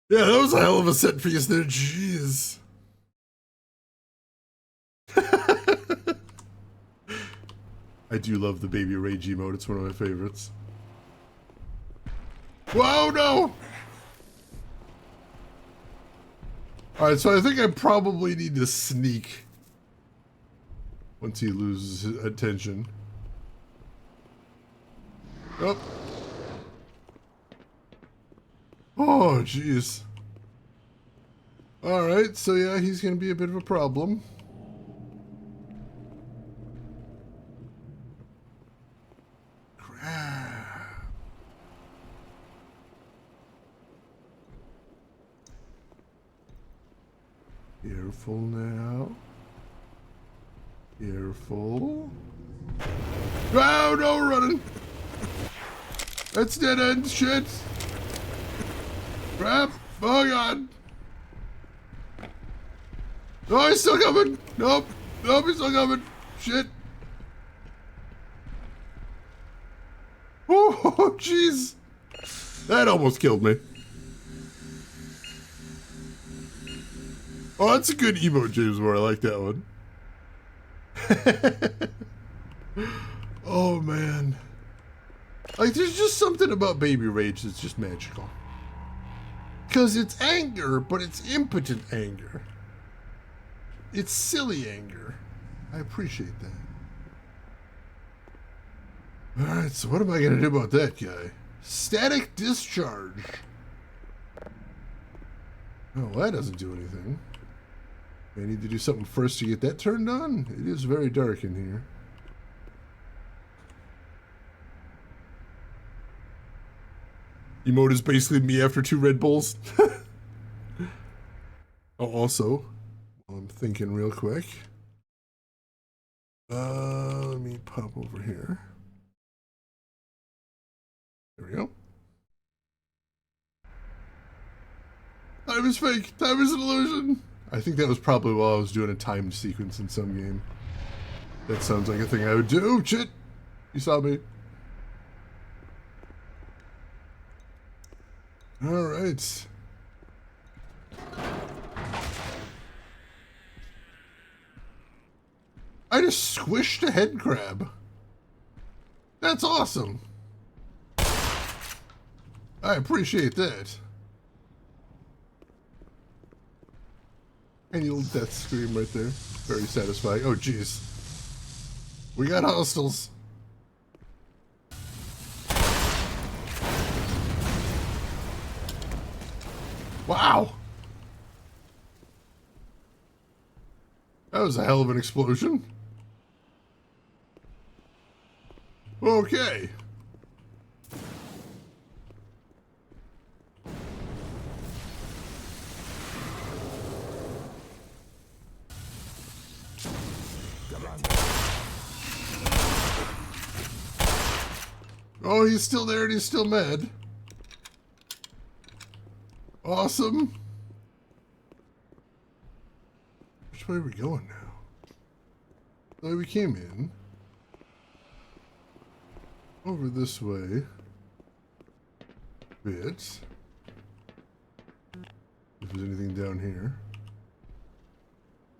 Yeah, that was a hell of a set piece there, jeez. I do love the baby rage emote, it's one of my favorites. Whoa, no! Alright, so I think I probably need to sneak once he loses his attention. Oh. Oh, jeez. Alright, so yeah, he's gonna be a bit of a problem. Crap. Careful now. Careful. Oh, no, running. That's dead end shit. Crap. Oh, God. Oh, he's still coming. Nope. Nope, he's still coming. Shit. Oh, jeez. That almost killed me. Oh, that's a good emote, James Moore. I like that one. Oh, man. Like, there's just something about baby rage that's just magical. Because it's anger, but it's impotent anger. It's silly anger. I appreciate that. Alright, so what am I going to do about that guy? Static discharge. Oh, that doesn't do anything. I need to do something first to get that turned on. It is very dark in here. Emote is basically me after 2 Red Bulls. Oh, also, I'm thinking real quick. Let me pop over here. There we go. Time is fake. Time is an illusion. I think that was probably while I was doing a timed sequence in some game. That sounds like a thing I would do. Oh, shit. You saw me. All right. I just squished a head crab. That's awesome. I appreciate that. Any little death scream right there. Very satisfying. Oh, jeez. We got hostiles. Wow. That was a hell of an explosion. Okay. Oh, he's still there and he's still mad. Awesome. Which way are we going now? The way we came in. Over this way. Bit. If there's anything down here.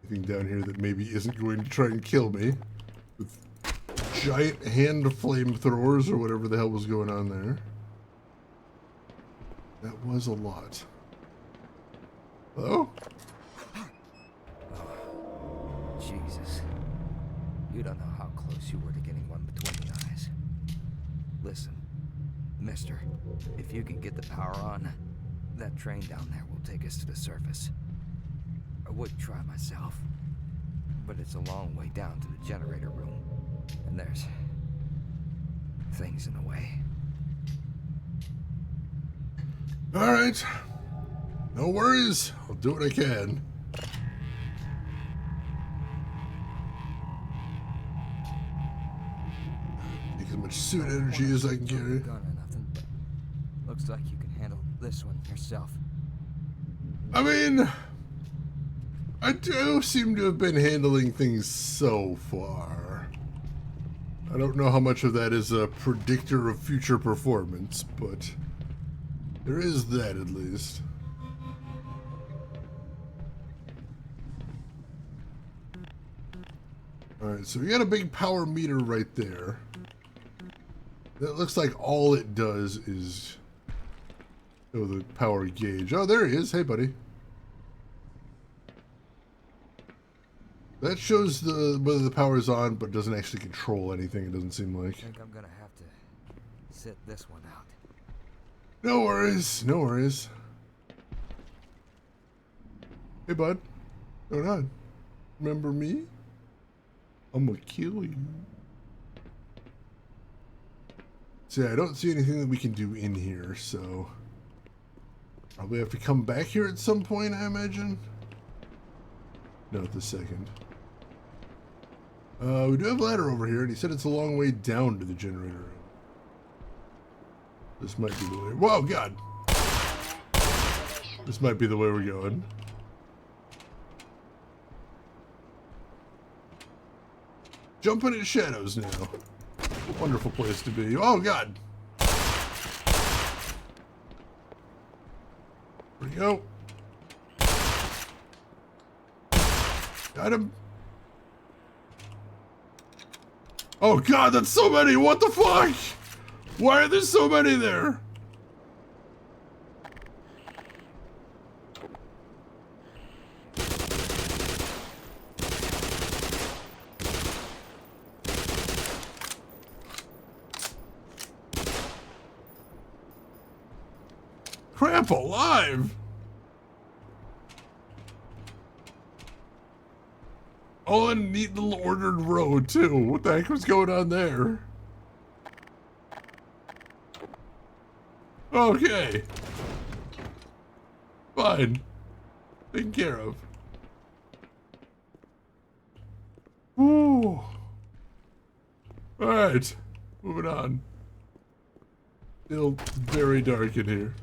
Anything down here that maybe isn't going to try and kill me. With giant hand flamethrowers or whatever the hell was going on there. That was a lot. Hello? Jesus. You don't know how close you were to getting one between the eyes. Listen, mister, if you can get the power on, that train down there will take us to the surface. I would try myself, but it's a long way down to the generator room, and there's things in the way. Alright. No worries. I'll do what I can. Take as much suit energy as I can carry. Gun or nothing, but looks like you can handle this one yourself. I mean, I do seem to have been handling things so far. I don't know how much of that is a predictor of future performance, but there is that at least. Alright, so we got a big power meter right there. That looks like all it does is show the power gauge. Oh, there he is. Hey, buddy. That shows whether the power's on, but doesn't actually control anything, it doesn't seem like. I think I'm gonna have to sit this one out. No worries, no worries. Hey, bud. What's going on? Remember me? I'm gonna kill you. So yeah, I don't see anything that we can do in here, so probably have to come back here at some point, I imagine. Not this second. We do have a ladder over here, and he said it's a long way down to the generator room. This might be the way. Whoa, God! This might be the way we're going. Jumping in shadows now. Wonderful place to be. Oh, God! There we go. Got him. Oh, God, that's so many! What the fuck? Why are there so many there? Crap alive! Oh, and a neat little ordered row, too. What the heck was going on there? Okay. Fine. Taken care of. Woo. Alright. Moving on. Still very dark in here.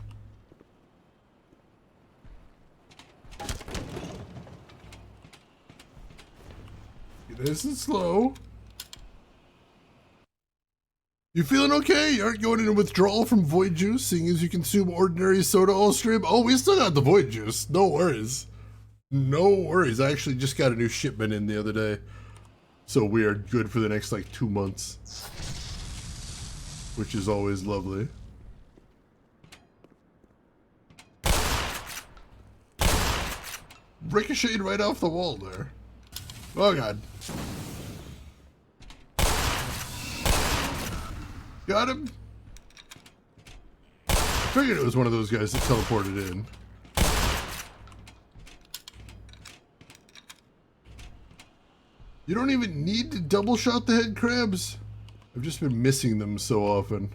Nice and slow. You feeling okay? You aren't going into withdrawal from Void Juice, seeing as you consume ordinary soda all stream? Oh, we still got the Void Juice. No worries. No worries. I actually just got a new shipment in the other day. So we are good for the next, like, 2 months. Which is always lovely. Ricocheted right off the wall there. Oh, God. Got him. Figured it was one of those guys that teleported in. You don't even need to double shot the head crabs. I've just been missing them so often.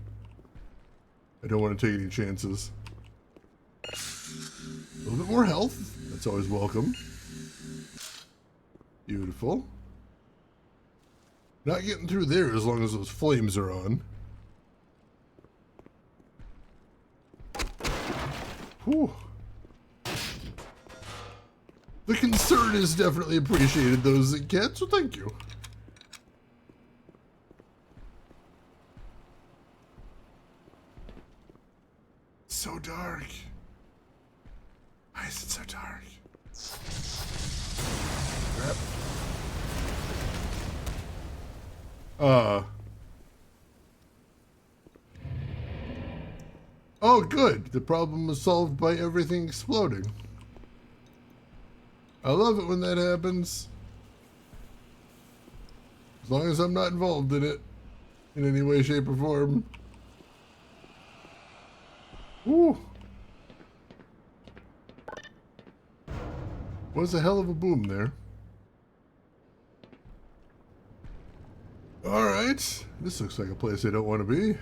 I don't want to take any chances. A little bit more health. That's always welcome. Beautiful. Not getting through there as long as those flames are on. Whew. The concern is definitely appreciated, those that can, so thank you. So dark. Why is it so dark? Crap. Oh, good. The problem was solved by everything exploding. I love it when that happens. As long as I'm not involved in it in any way, shape, or form. Woo. Was a hell of a boom there. Alright. This looks like a place I don't want to be.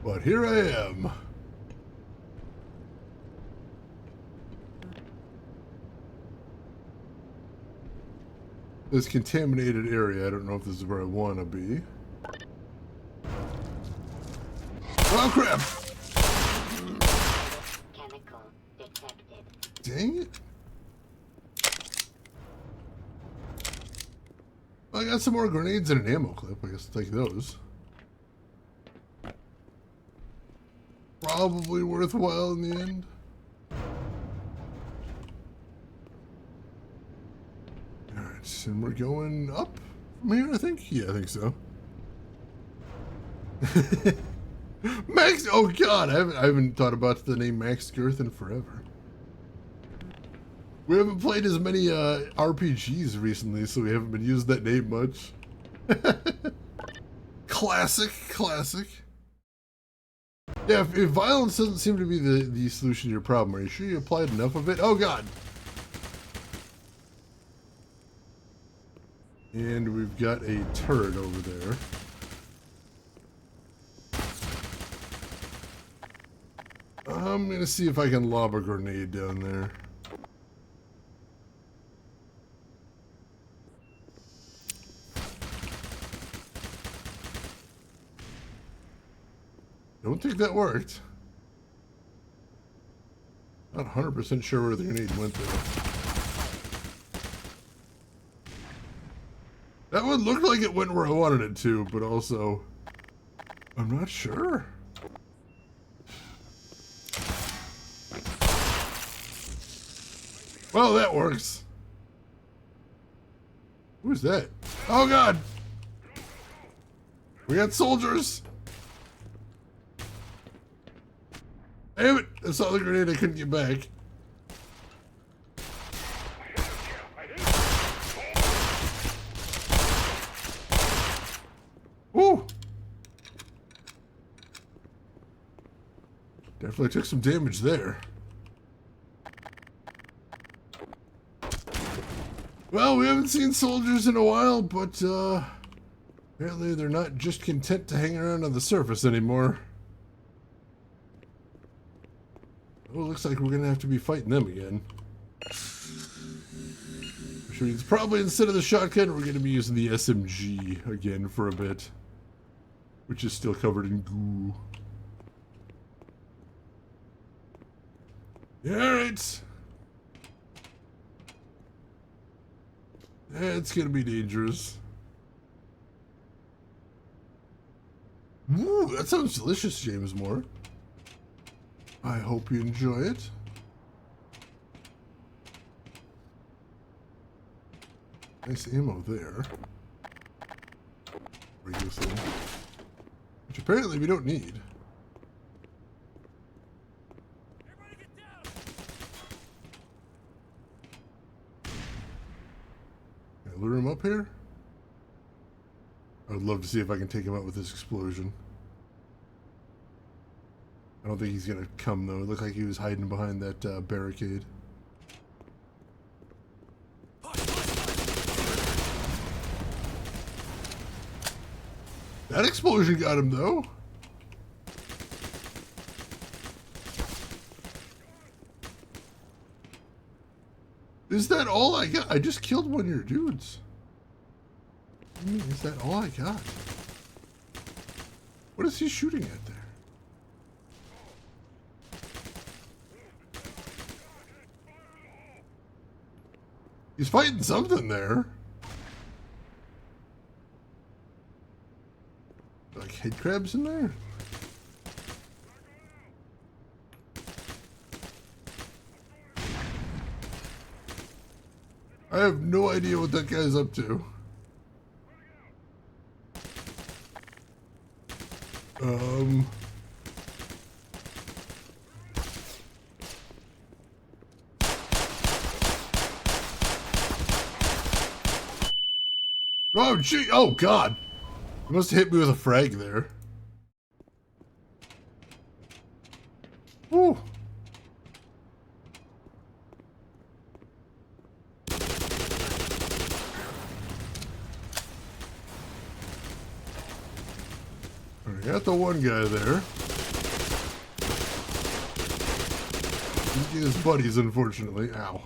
But here I am. This contaminated area, I don't know if this is where I want to be. Oh crap! Chemical detected. Dang it. Well, I got some more grenades and an ammo clip. I guess I'll take those. Probably worthwhile in the end. Alright, and we're going up from here, I think? Yeah, I think so. Max, oh god, I haven't thought about the name Max Girth in forever. We haven't played as many RPGs recently, so we haven't been using that name much. Classic, classic. Yeah, if violence doesn't seem to be the solution to your problem, are you sure you applied enough of it? Oh god! And we've got a turret over there. I'm gonna see if I can lob a grenade down there. Don't think that worked. Not 100% sure where the grenade went there. That one looked like it went where I wanted it to, but also, I'm not sure. Well, that works. Who's that? Oh god! We got soldiers! Damn it! I saw the grenade, I couldn't get back. Woo! Definitely took some damage there. Well, we haven't seen soldiers in a while, but apparently they're not just content to hang around on the surface anymore. Oh, looks like we're gonna have to be fighting them again. Which means probably instead of the shotgun, we're gonna be using the SMG again for a bit. Which is still covered in goo. Alright. It's gonna be dangerous. Ooh, that sounds delicious, James Moore. I hope you enjoy it. Nice ammo there. Regular thing. Which apparently we don't need. Can I lure him up here? I would love to see if I can take him out with this explosion. I don't think he's gonna come though. It looked like he was hiding behind that barricade. That explosion got him though. Is that all I got? I just killed one of your dudes. Is that all I got? What is he shooting at there? He's fighting something there. Like head crabs in there? I have no idea what that guy's up to. Oh, gee. Oh, God. He must have hit me with a frag there. Woo. I got the one guy there. Didn't get his buddies, unfortunately. Ow.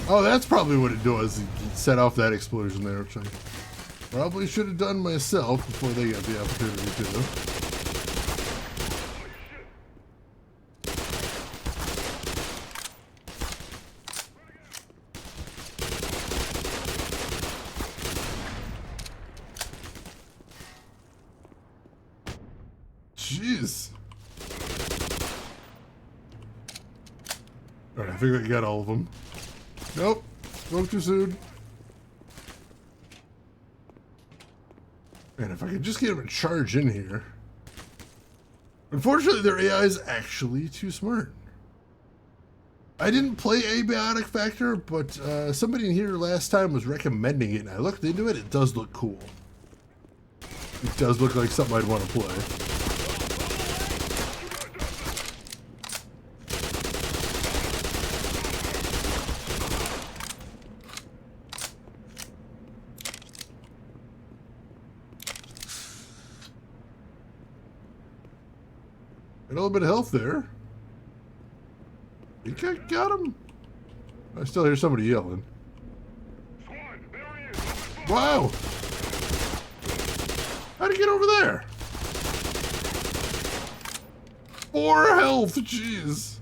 Oh, that's probably what it does. It set off that explosion there, which I probably should have done myself before they got the opportunity to. Jeez. Alright, I think I got all of them. Nope. Spoke too soon. Man, if I could just get them to charge in here. Unfortunately, their AI is actually too smart. I didn't play Abiotic Factor, but somebody in here last time was recommending it, and I looked into it. It does look cool. It does look like something I'd want to play. A little bit of health there. I think I got him. I still hear somebody yelling. Wow! How'd he get over there? 4 health, jeez.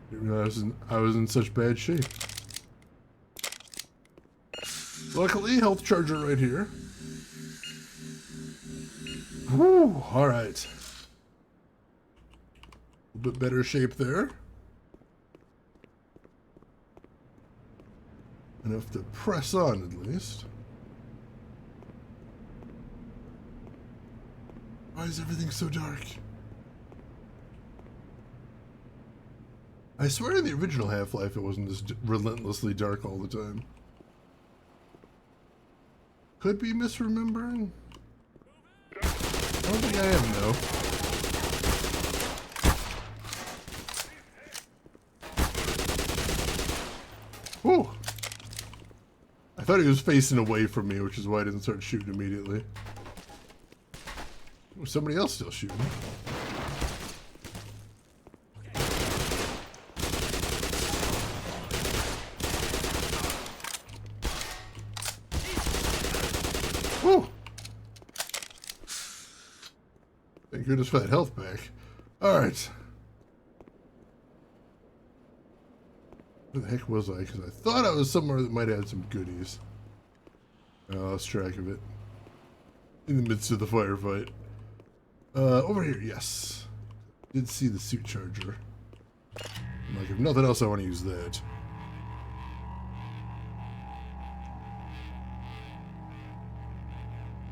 Didn't realize I was in such bad shape. Luckily, health charger right here. Whew, alright. A bit better shape there. Enough to press on at least. Why is everything so dark? I swear in the original Half-Life it wasn't this relentlessly dark all the time. Could be misremembering. I don't think I am though. Whew. I thought he was facing away from me, which is why I didn't start shooting immediately. Oh, somebody else still shooting. Whew. Thank goodness for that health back. Alright. Where the heck was I? Because I thought I was somewhere that might have some goodies. I lost track of it. In the midst of the firefight. Over here, yes. Did see the suit charger. I'm like, if nothing else, I want to use that.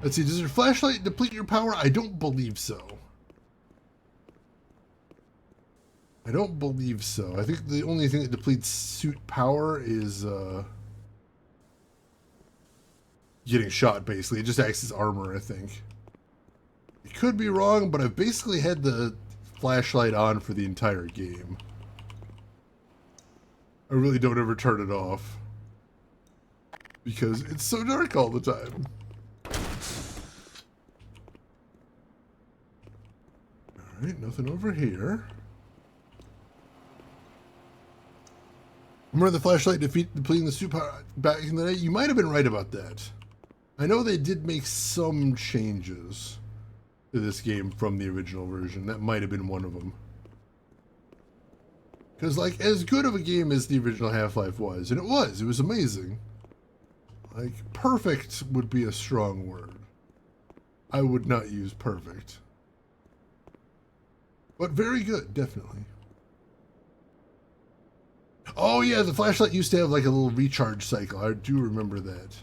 Let's see, does your flashlight deplete your power? I don't believe so. I don't believe so. I think the only thing that depletes suit power is getting shot, basically. It just acts as armor, I think. It could be wrong, but I've basically had the flashlight on for the entire game. I really don't ever turn it off. Because it's so dark all the time. Alright, nothing over here. Remember the flashlight depleting the suit power back in the day? You might have been right about that. I know they did make some changes to this game from the original version. That might have been one of them. Because, like, as good of a game as the original Half-Life was, and it was amazing. Like, perfect would be a strong word. I would not use perfect. But very good, definitely. Oh yeah, the flashlight used to have like a little recharge cycle. I do remember that.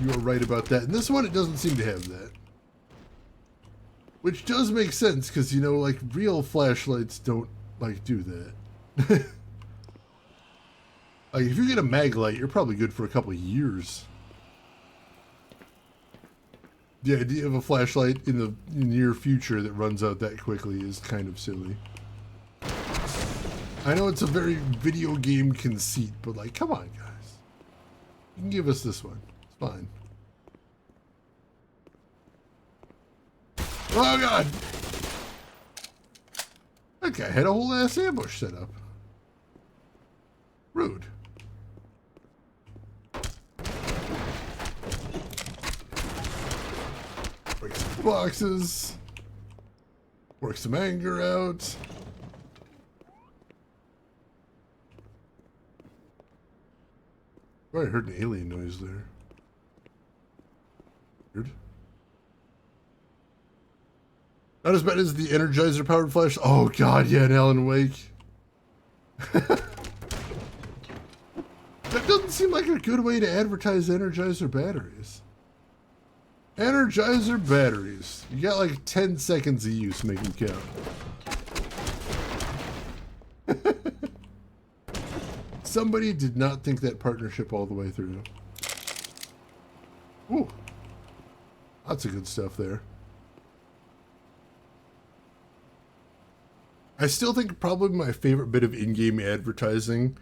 You are right about that. And this one, it doesn't seem to have that. Which does make sense, because, you know, like, real flashlights don't, like, do that. Like, if you get a mag light, you're probably good for a couple of years. The idea of a flashlight in the near future that runs out that quickly is kind of silly. I know it's a very video game conceit, but, like, come on, guys. You can give us this one. It's fine. Oh, God! That guy had a whole ass ambush set up. Rude. Break some boxes. Work some anger out. Oh, I heard an alien noise there. Weird. Not as bad as the Energizer powered flash. Oh god, yeah, in Alan Wake. That doesn't seem like a good way to advertise Energizer batteries. Energizer batteries. You got like 10 seconds of use, make them count. Somebody did not think that partnership all the way through. Ooh. Lots of good stuff there. I still think probably my favorite bit of in-game advertising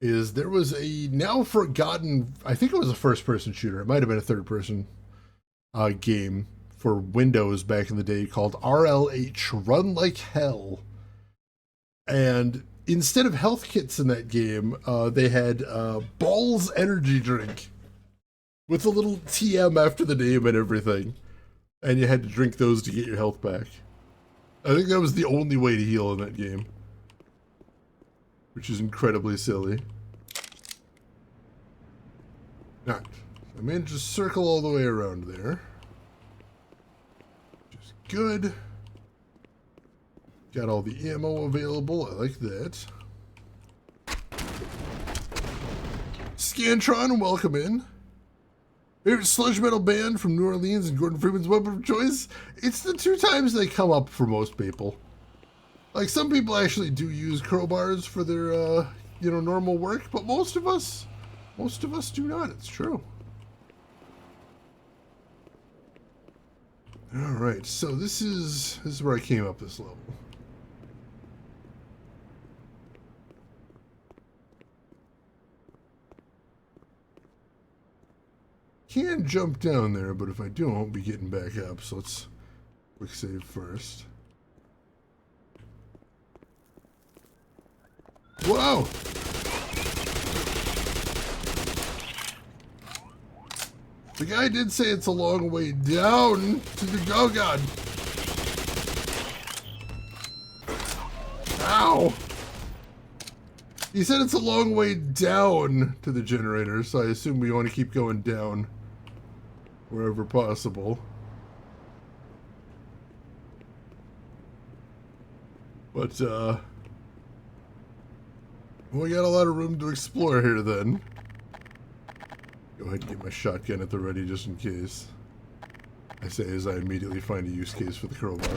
is there was a now forgotten, I think it was a first-person shooter. It might have been a third-person game for Windows back in the day called RLH, Run Like Hell. And instead of health kits in that game, they had Balls energy drink with a little TM after the name and everything. And you had to drink those to get your health back. I think that was the only way to heal in that game. Which is incredibly silly. Alright. I managed to circle all the way around there. Which is good. Got all the ammo available. I like that. Scantron, welcome in. Favorite sludge metal band from New Orleans and Gordon Freeman's weapon of choice? It's the 2 times they come up for most people. Like, some people actually do use crowbars for their, you know, normal work, but most of us do not. It's true. Alright, so this is where I came up this level. Can jump down there, but if I do, I won't be getting back up. So let's quick save first. Whoa! The guy did say it's a long way down to the... Oh, God. Ow! He said it's a long way down to the generator, so I assume we want to keep going down wherever possible. But, we got a lot of room to explore here then. Go ahead and get my shotgun at the ready just in case. I say as I immediately find a use case for the crowbar.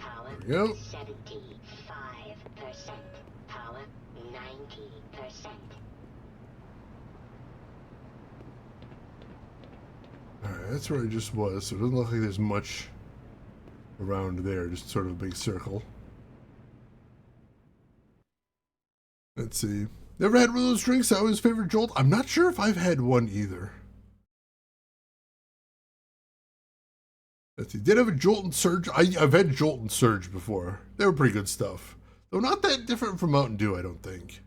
Power There we go. 75%. Power 90%. Alright, that's where I just was, so it doesn't look like there's much around there, just sort of a big circle. Let's see. Never had one of those drinks. I always favored Jolt. I'm not sure if I've had one either. Let's see. Did have a Jolt and Surge? I've had Jolt and Surge before. They were pretty good stuff. Though not that different from Mountain Dew, I don't think.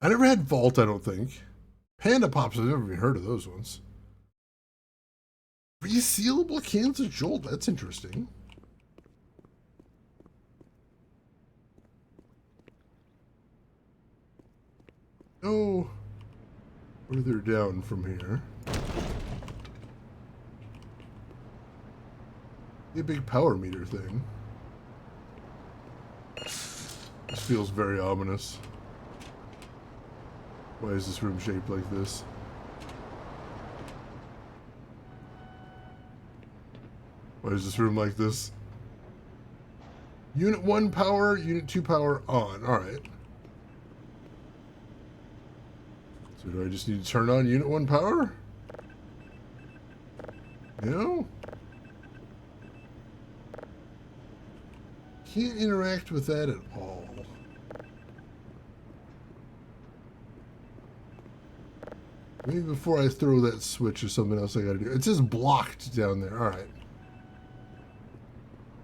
I never had Vault, I don't think. Panda Pops, I've never even heard of those ones. Resealable cans of Jolt. That's interesting. Go further down from here. A big power meter thing. This feels very ominous. Why is this room shaped like this? Why is this room like this? Unit 1 power, Unit 2 power on. Alright. So do I just need to turn on Unit 1 power? No? Can't interact with that at all. Maybe before I throw that switch or something else I gotta do. It says blocked down there. Alright.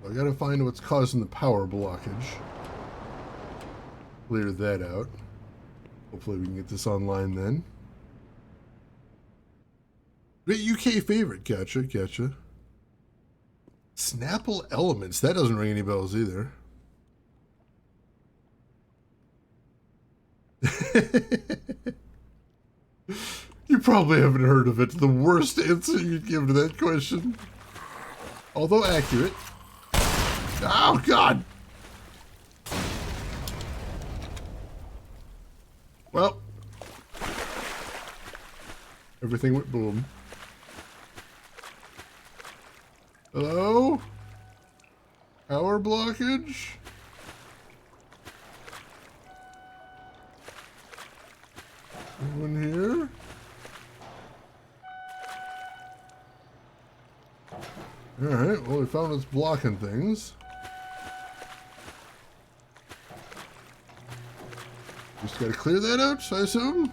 I gotta find what's causing the power blockage. Clear that out. Hopefully we can get this online then. Great UK favorite. Gotcha, gotcha. Snapple Elements. That doesn't ring any bells either. You probably haven't heard of it. The worst answer you'd give to that question. Although accurate. Oh, God! Well. Everything went boom. Hello? Power blockage? Anyone here? Alright, well we found what's blocking things. Just gotta clear that out, I assume?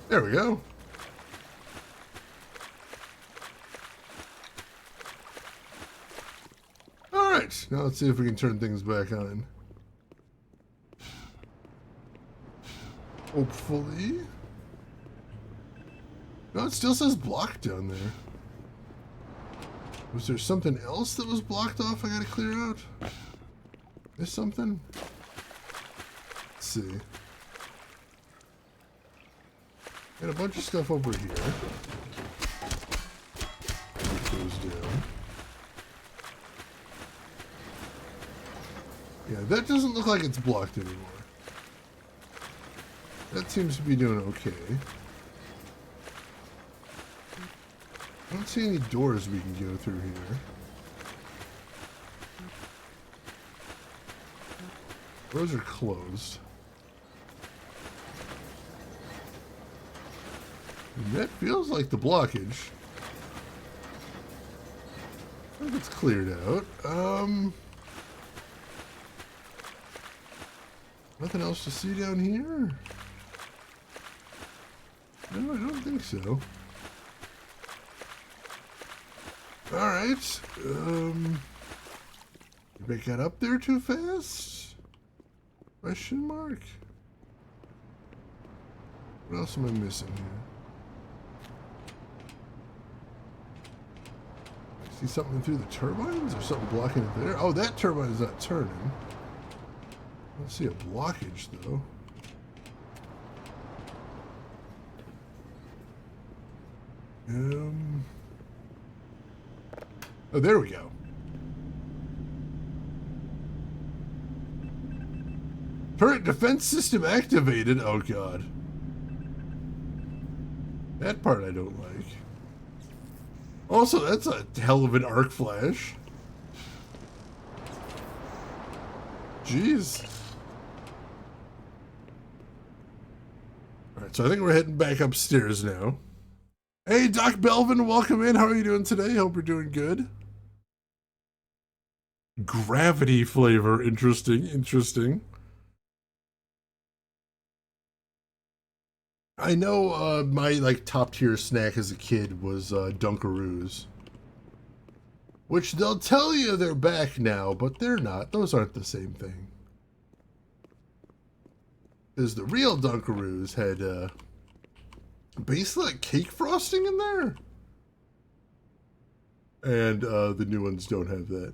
There we go. Alright, now let's see if we can turn things back on. Hopefully. No, it still says blocked down there. Was there something else that was blocked off I gotta clear out? Is something? Let's see. Got a bunch of stuff over here. Put those down. Yeah, that doesn't look like it's blocked anymore. That seems to be doing okay. I don't see any doors we can go through here. Doors are closed. And that feels like the blockage. I think it's cleared out. Nothing else to see down here? No, I don't think so. Alright. Maybe I got up there too fast? Question mark? What else am I missing here? See something through the turbines or something blocking it there? Oh, that turbine is not turning. I don't see a blockage though. Oh, there we go. Turret defense system activated. Oh, God. That part I don't like. Also, that's a hell of an arc flash. Jeez. Alright, so I think we're heading back upstairs now. Hey, Doc Belvin, welcome in. How are you doing today? Hope you're doing good. Gravity flavor. Interesting, interesting. I know my like top tier snack as a kid was Dunkaroos. Which they'll tell you they're back now, but they're not. Those aren't the same thing. Because the real Dunkaroos had basically like cake frosting in there. And the new ones don't have that.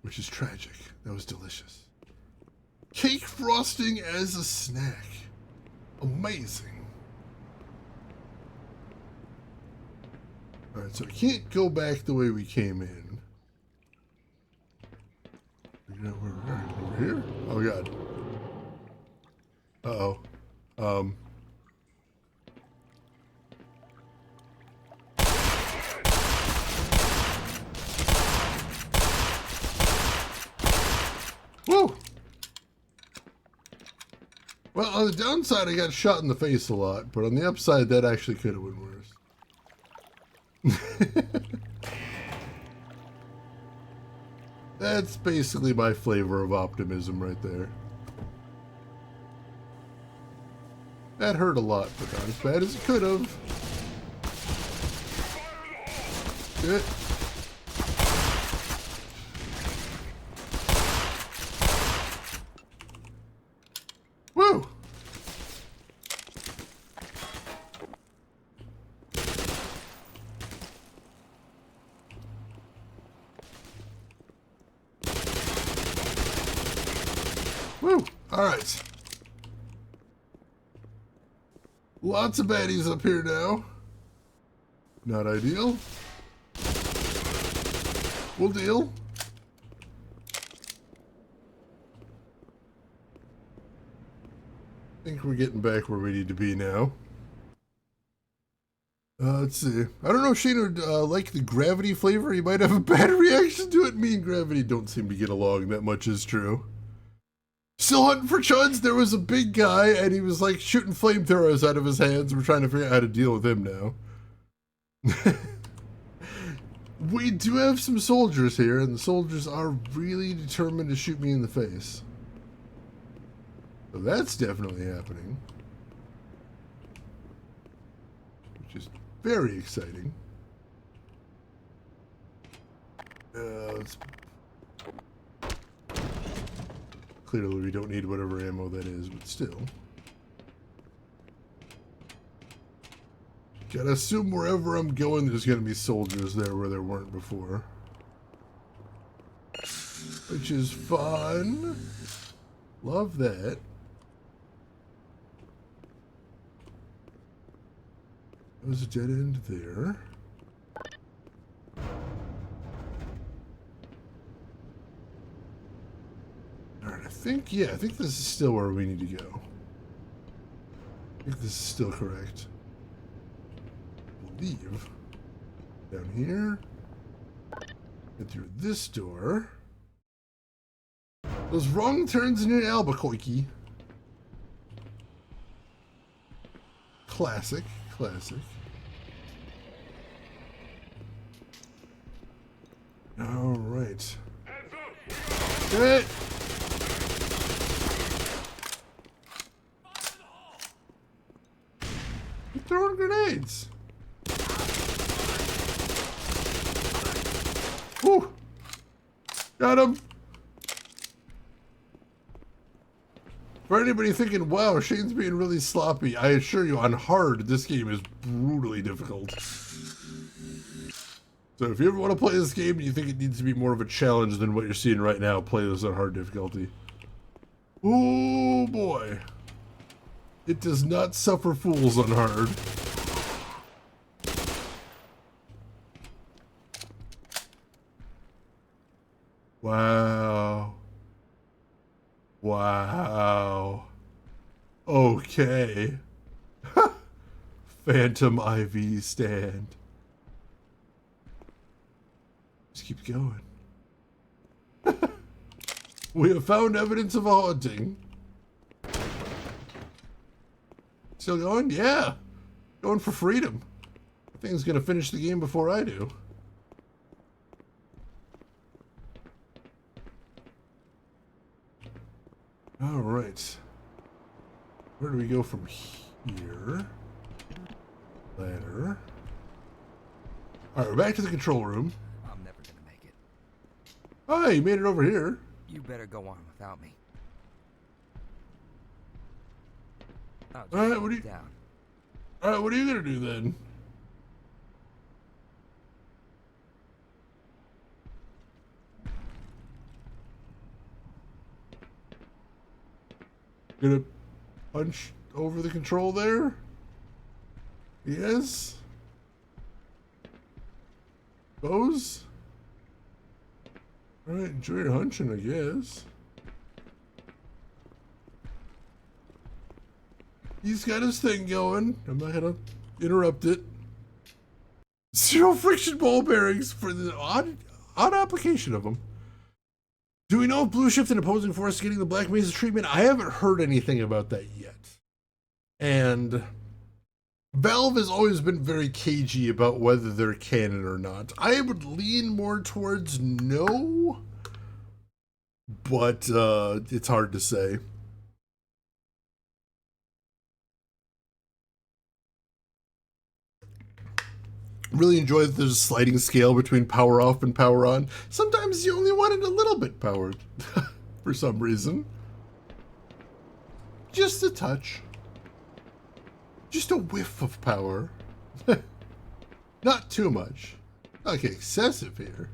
Which is tragic. That was delicious. Cake frosting as a snack. Amazing. Alright, so we can't go back the way we came in. Figure out where we are. Over here? Oh god. Uh-oh. Woo! Well, on the downside, I got shot in the face a lot, but on the upside, that actually could have been worse. That's basically my flavor of optimism right there. That hurt a lot, but not as bad as it could have. Good. Woo! Woo! Alright. Lots of baddies up here now. Not ideal. We'll deal. I think we're getting back where we need to be now. Let's see. I don't know if Shane would like the gravity flavor. He might have a bad reaction to it. Me and gravity don't seem to get along that much, is true. Still hunting for chuds. There was a big guy, and he was like shooting flamethrowers out of his hands. We're trying to figure out how to deal with him now. We do have some soldiers here, and the soldiers are really determined to shoot me in the face. So that's definitely happening. Which is very exciting. Let's... Clearly we don't need whatever ammo that is, but still. Gotta assume wherever I'm going there's gonna be soldiers there where there weren't before. Which is fun. Love that. There's a dead end there. Alright, I think this is still where we need to go. I think this is still correct. Leave. Down here. Get through this door. Those wrong turns in your Albuquerque. Classic, classic. All right. Good. You're throwing grenades. Whew. Got him. For anybody thinking, wow, Shane's being really sloppy, I assure you, on hard, this game is brutally difficult. So if you ever want to play this game and you think it needs to be more of a challenge than what you're seeing right now, play this on hard difficulty. Oh boy. It does not suffer fools on hard. Wow. Wow. Okay. Phantom IV stand. Just keep going. We have found evidence of a haunting. Still going? Yeah. Going for freedom. I think he's gonna finish the game before I do. All right. Where do we go from here? Ladder. All right, we're back to the control room. I'm never gonna make it. Oh, you made it over here. You better go on without me. I'll just All right, what slow do you? down. All right, what are you gonna do then? Gonna punch over the control there? Yes. Suppose. Alright, enjoy your hunching, I guess. He's got his thing going. I'm not gonna interrupt it. Zero friction ball bearings for the odd application of them. Do we know if Blue Shift and opposing force getting the Black Mesa treatment? I haven't heard anything about that yet. And Valve has always been very cagey about whether they're canon or not. I would lean more towards no, but it's hard to say. Really enjoy that there's a sliding scale between power off and power on. Sometimes you only want it a little bit powered for some reason. Just a touch. Just a whiff of power. Not too much. Not get excessive here.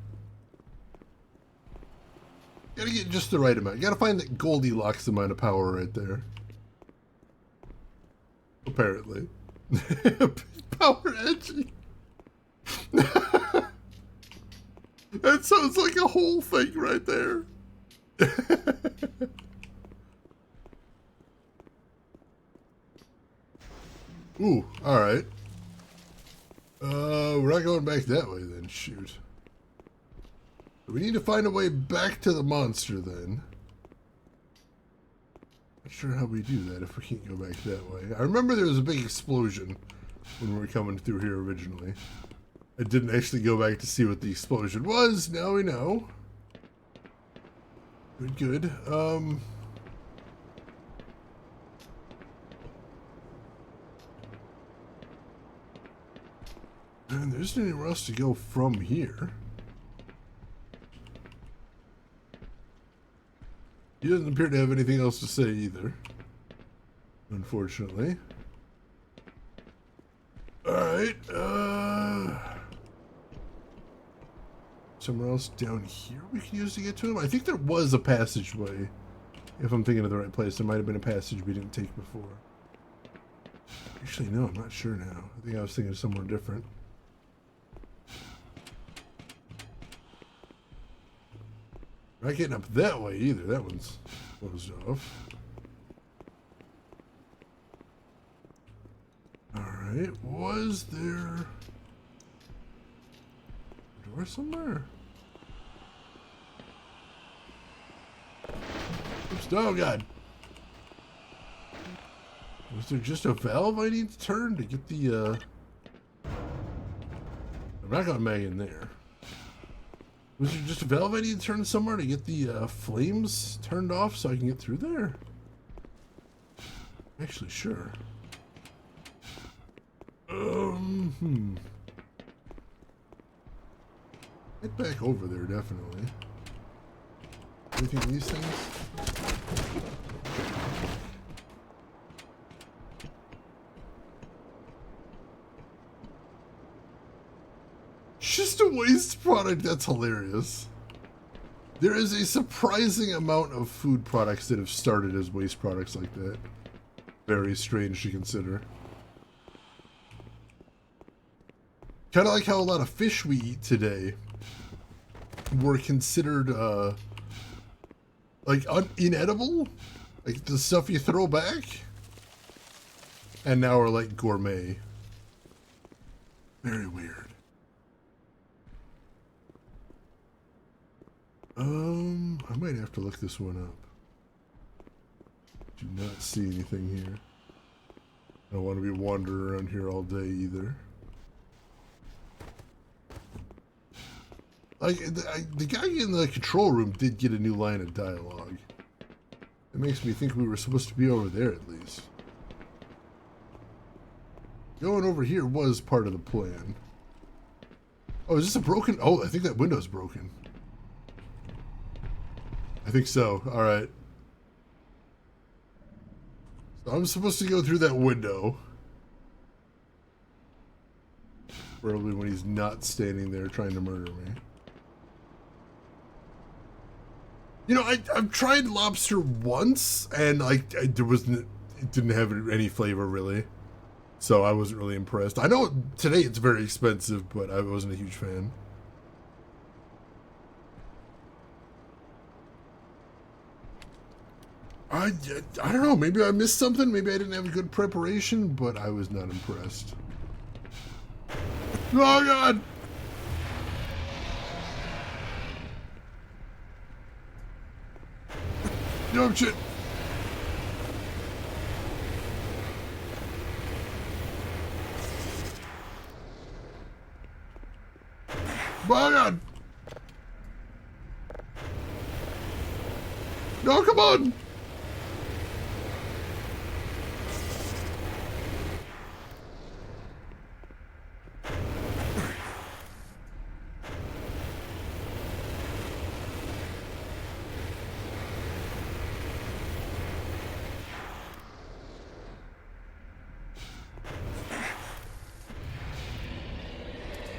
Gotta get just the right amount. You gotta find that Goldilocks amount of power right there. Apparently. Power edging. That sounds like a whole thing right there. Ooh, alright. We're not going back that way then, shoot. We need to find a way back to the monster then. Not sure how we do that if we can't go back that way. I remember there was a big explosion when we were coming through here originally. I didn't actually go back to see what the explosion was. Now we know. Good, good. And there isn't anywhere else to go from here. He doesn't appear to have anything else to say either. Unfortunately. Alright, somewhere else down here we can use to get to him? I think there was a passageway. If I'm thinking of the right place, there might have been a passage we didn't take before. Actually, no, I'm not sure now. I think I was thinking of somewhere different. Not getting up that way either. That one's closed off. Alright, was there a door somewhere? Oops, oh god. Was there just a valve I need to turn to get the, I'm not gonna mag in there. Was there just a valve I need to turn somewhere to get the, flames turned off so I can get through there? Actually, sure. Get back over there, definitely. Anything in these things? Just a waste product, that's hilarious. There is a surprising amount of food products that have started as waste products like that. Very strange to consider. Kind of like how a lot of fish we eat today were considered, like, inedible? Like, the stuff you throw back? And now we're, like, gourmet. Very weird. I might have to look this one up. Do not see anything here. I don't want to be wandering around here all day either. Like, the guy in the control room did get a new line of dialogue. It makes me think we were supposed to be over there at least. Going over here was part of the plan. Oh, is this a broken... Oh, I think that window's broken. I think so. Alright. So I'm supposed to go through that window. Probably when he's not standing there trying to murder me. You know, I've tried lobster once, and like it didn't have any flavor really, so I wasn't really impressed. I know today it's very expensive, but I wasn't a huge fan. I don't know. Maybe I missed something. Maybe I didn't have a good preparation, but I was not impressed. Oh, God! Yo, shit! Oh, God! No, come on!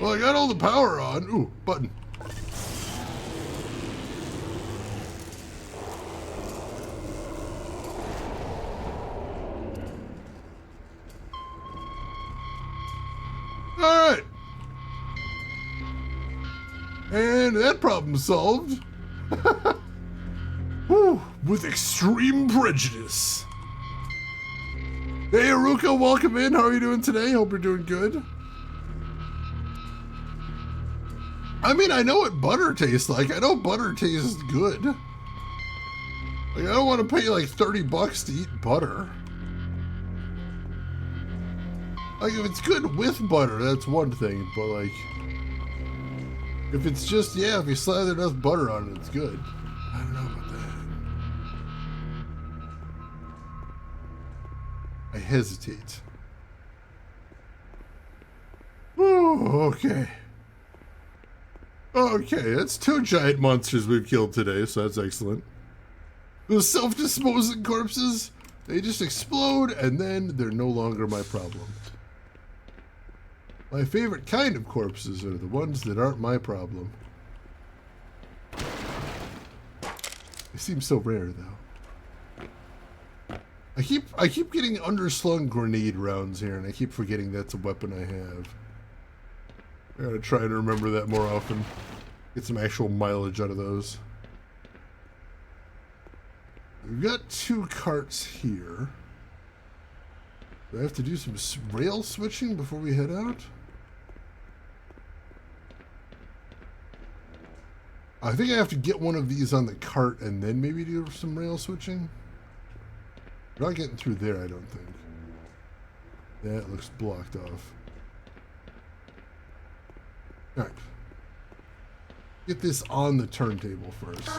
Well, I got all the power on. Ooh, button. All right. And that problem solved. Whew, with extreme prejudice. Hey, Aruka, welcome in. How are you doing today? Hope you're doing good. I mean, I know what butter tastes like. I know butter tastes good. Like, I don't want to pay like $30 to eat butter. Like, if it's good with butter, that's one thing. But like, if it's just, yeah, if you slather enough butter on it, it's good. I don't know about that. I hesitate. Oh, okay. Okay, that's 2 giant monsters we've killed today, so that's excellent. Those self-disposing corpses, they just explode, and then they're no longer my problem. My favorite kind of corpses are the ones that aren't my problem. They seem so rare, though. I keep getting underslung grenade rounds here, and I keep forgetting that's a weapon I have. I gotta try and remember that more often. Get some actual mileage out of those. We've got 2 carts here. Do I have to do some rail switching before we head out? I think I have to get one of these on the cart and then maybe do some rail switching. We're not getting through there, I don't think. That looks blocked off. Alright. Get this on the turntable first.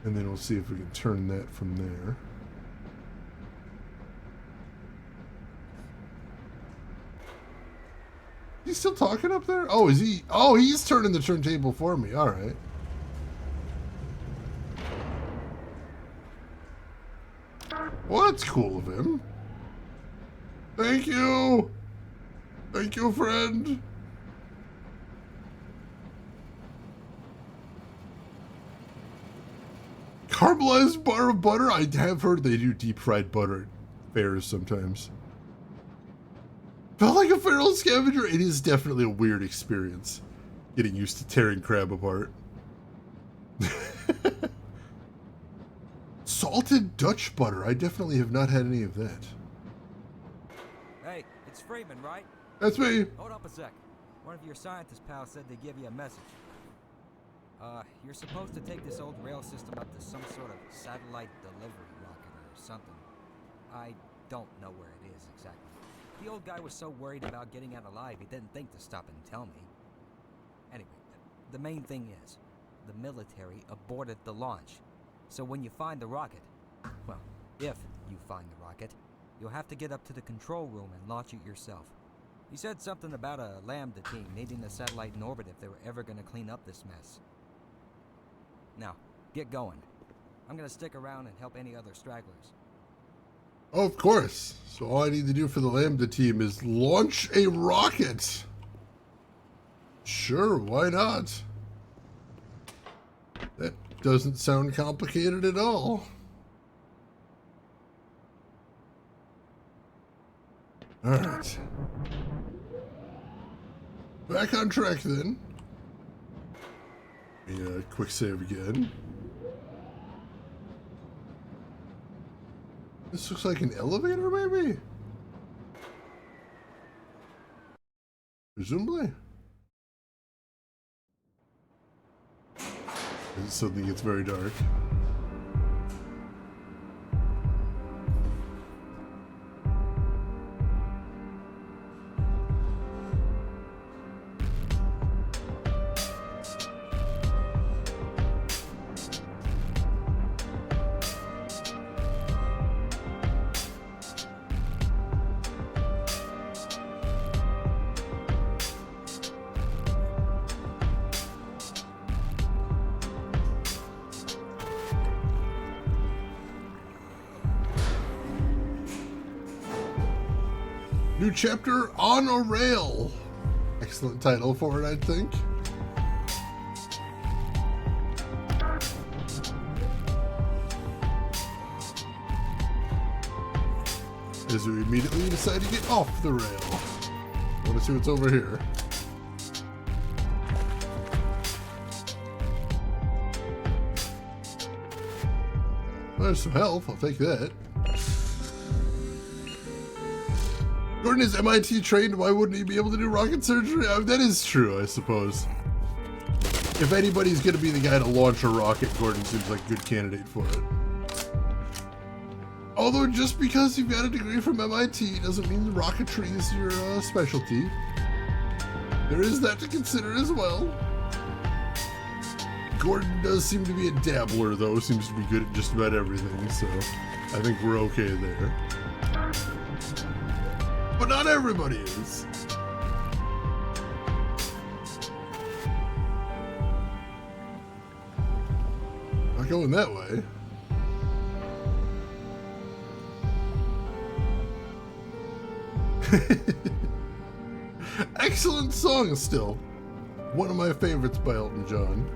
And then we'll see if we can turn that from there. He's still talking up there? Oh, is he? Oh, he's turning the turntable for me. Alright. Well, that's cool of him. Thank you! Thank you, friend! Caramelized bar of butter? I have heard they do deep fried butter at fairs sometimes. Felt like a feral scavenger? It is definitely a weird experience. Getting used to tearing crab apart. Salted Dutch butter. I definitely have not had any of that. Hey, it's Freeman, right? That's me. Hold up a sec. One of your scientist pals said they'd give you a message. You're supposed to take this old rail system up to some sort of satellite delivery rocket or something. I don't know where it is exactly. The old guy was so worried about getting out alive, he didn't think to stop and tell me. Anyway, the main thing is, the military aborted the launch. So when you find the rocket, well, if you find the rocket, you'll have to get up to the control room and launch it yourself. He said something about a Lambda team needing the satellite in orbit if they were ever going to clean up this mess. Now, get going. I'm going to stick around and help any other stragglers. Oh, of course. So all I need to do for the Lambda team is launch a rocket. Sure, why not? That doesn't sound complicated at all. All right. Back on track then. Yeah, quick save again. This looks like an elevator, maybe? Presumably. It suddenly gets very dark. New chapter on a rail. Excellent title for it, I think. As we immediately decide to get off the rail. I want to see what's over here. There's some health, I'll take that. Gordon is MIT trained, why wouldn't he be able to do rocket surgery? That is true, I suppose. If anybody's going to be the guy to launch a rocket, Gordon seems like a good candidate for it. Although just because you've got a degree from MIT doesn't mean rocketry is your specialty. There is that to consider as well. Gordon does seem to be a dabbler, though. Seems to be good at just about everything, so I think we're okay there. But not everybody is. Not going that way. Excellent song still. One of my favorites by Elton John.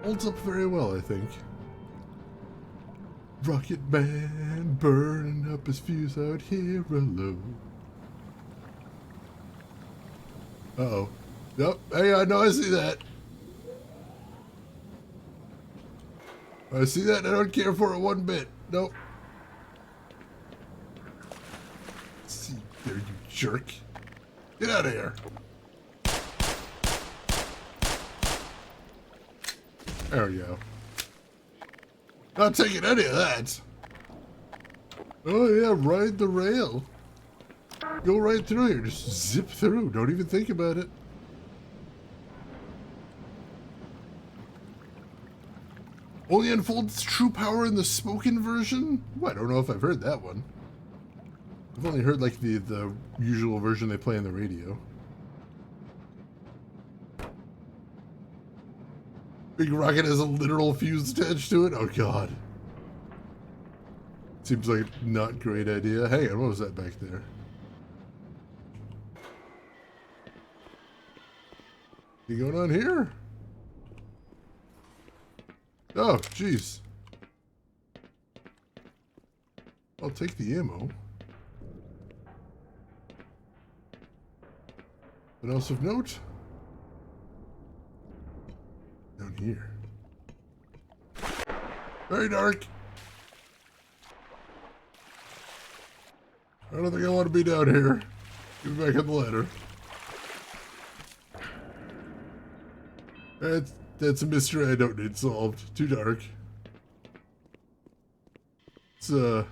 Holds up very well, I think. Rocket Man burning up his fuse out here alone. Uh-oh. Yep, hang on, no, I see that. I see that, I don't care for it one bit. Nope. See there, you jerk. Get out of here. There we go. Not taking any of that. Oh yeah, ride the rail. Go right through here. Just zip through. Don't even think about it. Only unfolds its true power in the spoken version? Well, I don't know if I've heard that one. I've only heard like the usual version they play on the radio. Big rocket has a literal fuse attached to it? Oh god. Seems like not a great idea. Hang on, what was that back there? You going on here? Oh, jeez. I'll take the ammo. What else of note? Down here. Very dark. I don't think I want to be down here. Get me back on the ladder. That's a mystery I don't need solved. Too dark. Let's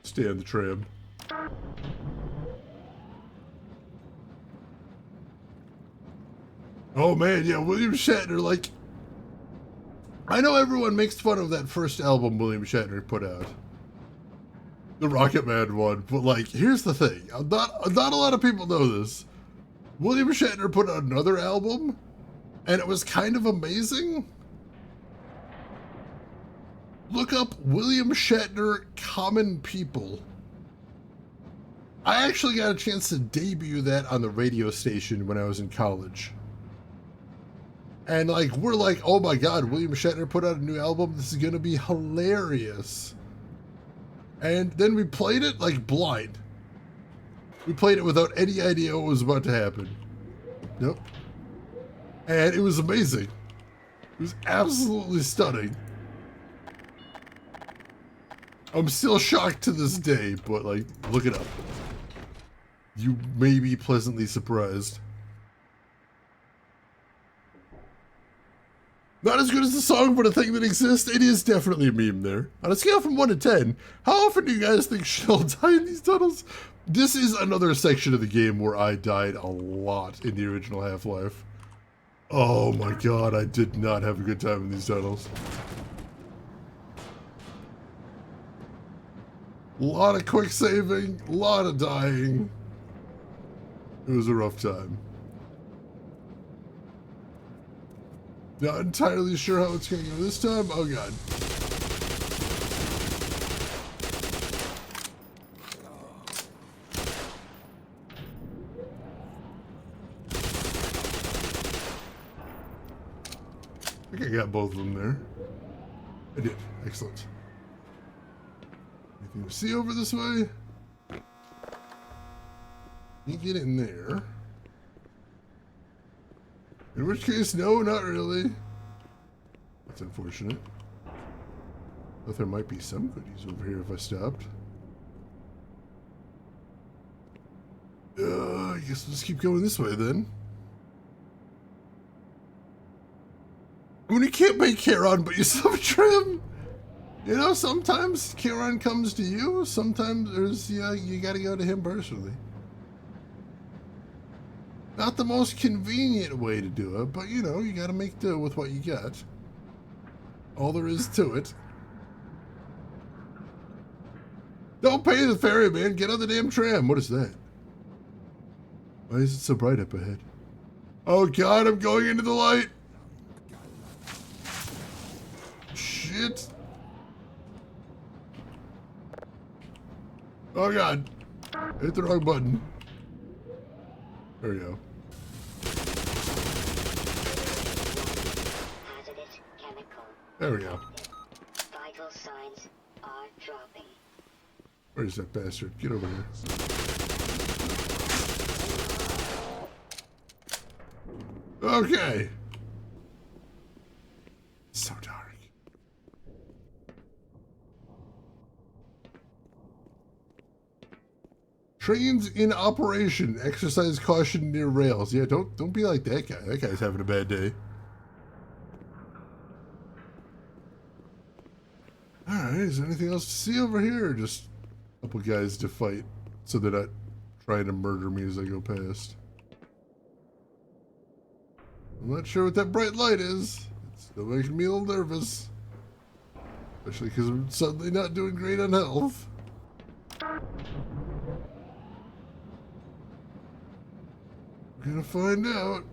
stay on the tram. Oh man, yeah, William Shatner, like, I know everyone makes fun of that first album William Shatner put out. The Rocket Man one, but like, here's the thing. Not a lot of people know this. William Shatner put out another album, and it was kind of amazing. Look up William Shatner Common People. I actually got a chance to debut that on the radio station when I was in college. And like, we're like, oh my god, William Shatner put out a new album, this is gonna be hilarious. And then we played it like blind. We played it without any idea what was about to happen. Nope. And it was amazing. It was absolutely stunning. I'm still shocked to this day, but like, look it up. You may be pleasantly surprised. Not as good as the song, but a thing that exists. It is definitely a meme there. On a scale from 1 to 10, how often do you guys think she'll die in these tunnels? This is another section of the game where I died a lot in the original Half-Life. Oh my god, I did not have a good time in these tunnels. A lot of quick saving, a lot of dying. It was a rough time. Not entirely sure how it's going to go this time. Oh god. I think I got both of them there. I did. Excellent. Anything to see over this way? You get in there. In which case, no, not really. That's unfortunate. But there might be some goodies over here if I stopped. I guess we'll just keep going this way then. I mean, you can't make Charon, but you still have a trim. You know, sometimes Charon comes to you. Sometimes there's, you gotta go to him personally. Not the most convenient way to do it, but you know, you gotta make do with what you got. All there is to it. Don't pay the ferryman, get on the damn tram. What is that? Why is it so bright up ahead? Oh god, I'm going into the light. Shit. Oh god. I hit the wrong button. There we go. Hazardous chemical. There we go. Vital signs are dropping. Where's that bastard? Get over here. Okay. So dark. Trains in operation. Exercise caution near rails. Yeah, don't be like that guy. That guy's having a bad day. Alright, is there anything else to see over here? Or just a couple guys to fight so they're not trying to murder me as I go past. I'm not sure what that bright light is. It's still making me a little nervous. Especially because I'm suddenly not doing great on health. We're gonna find out.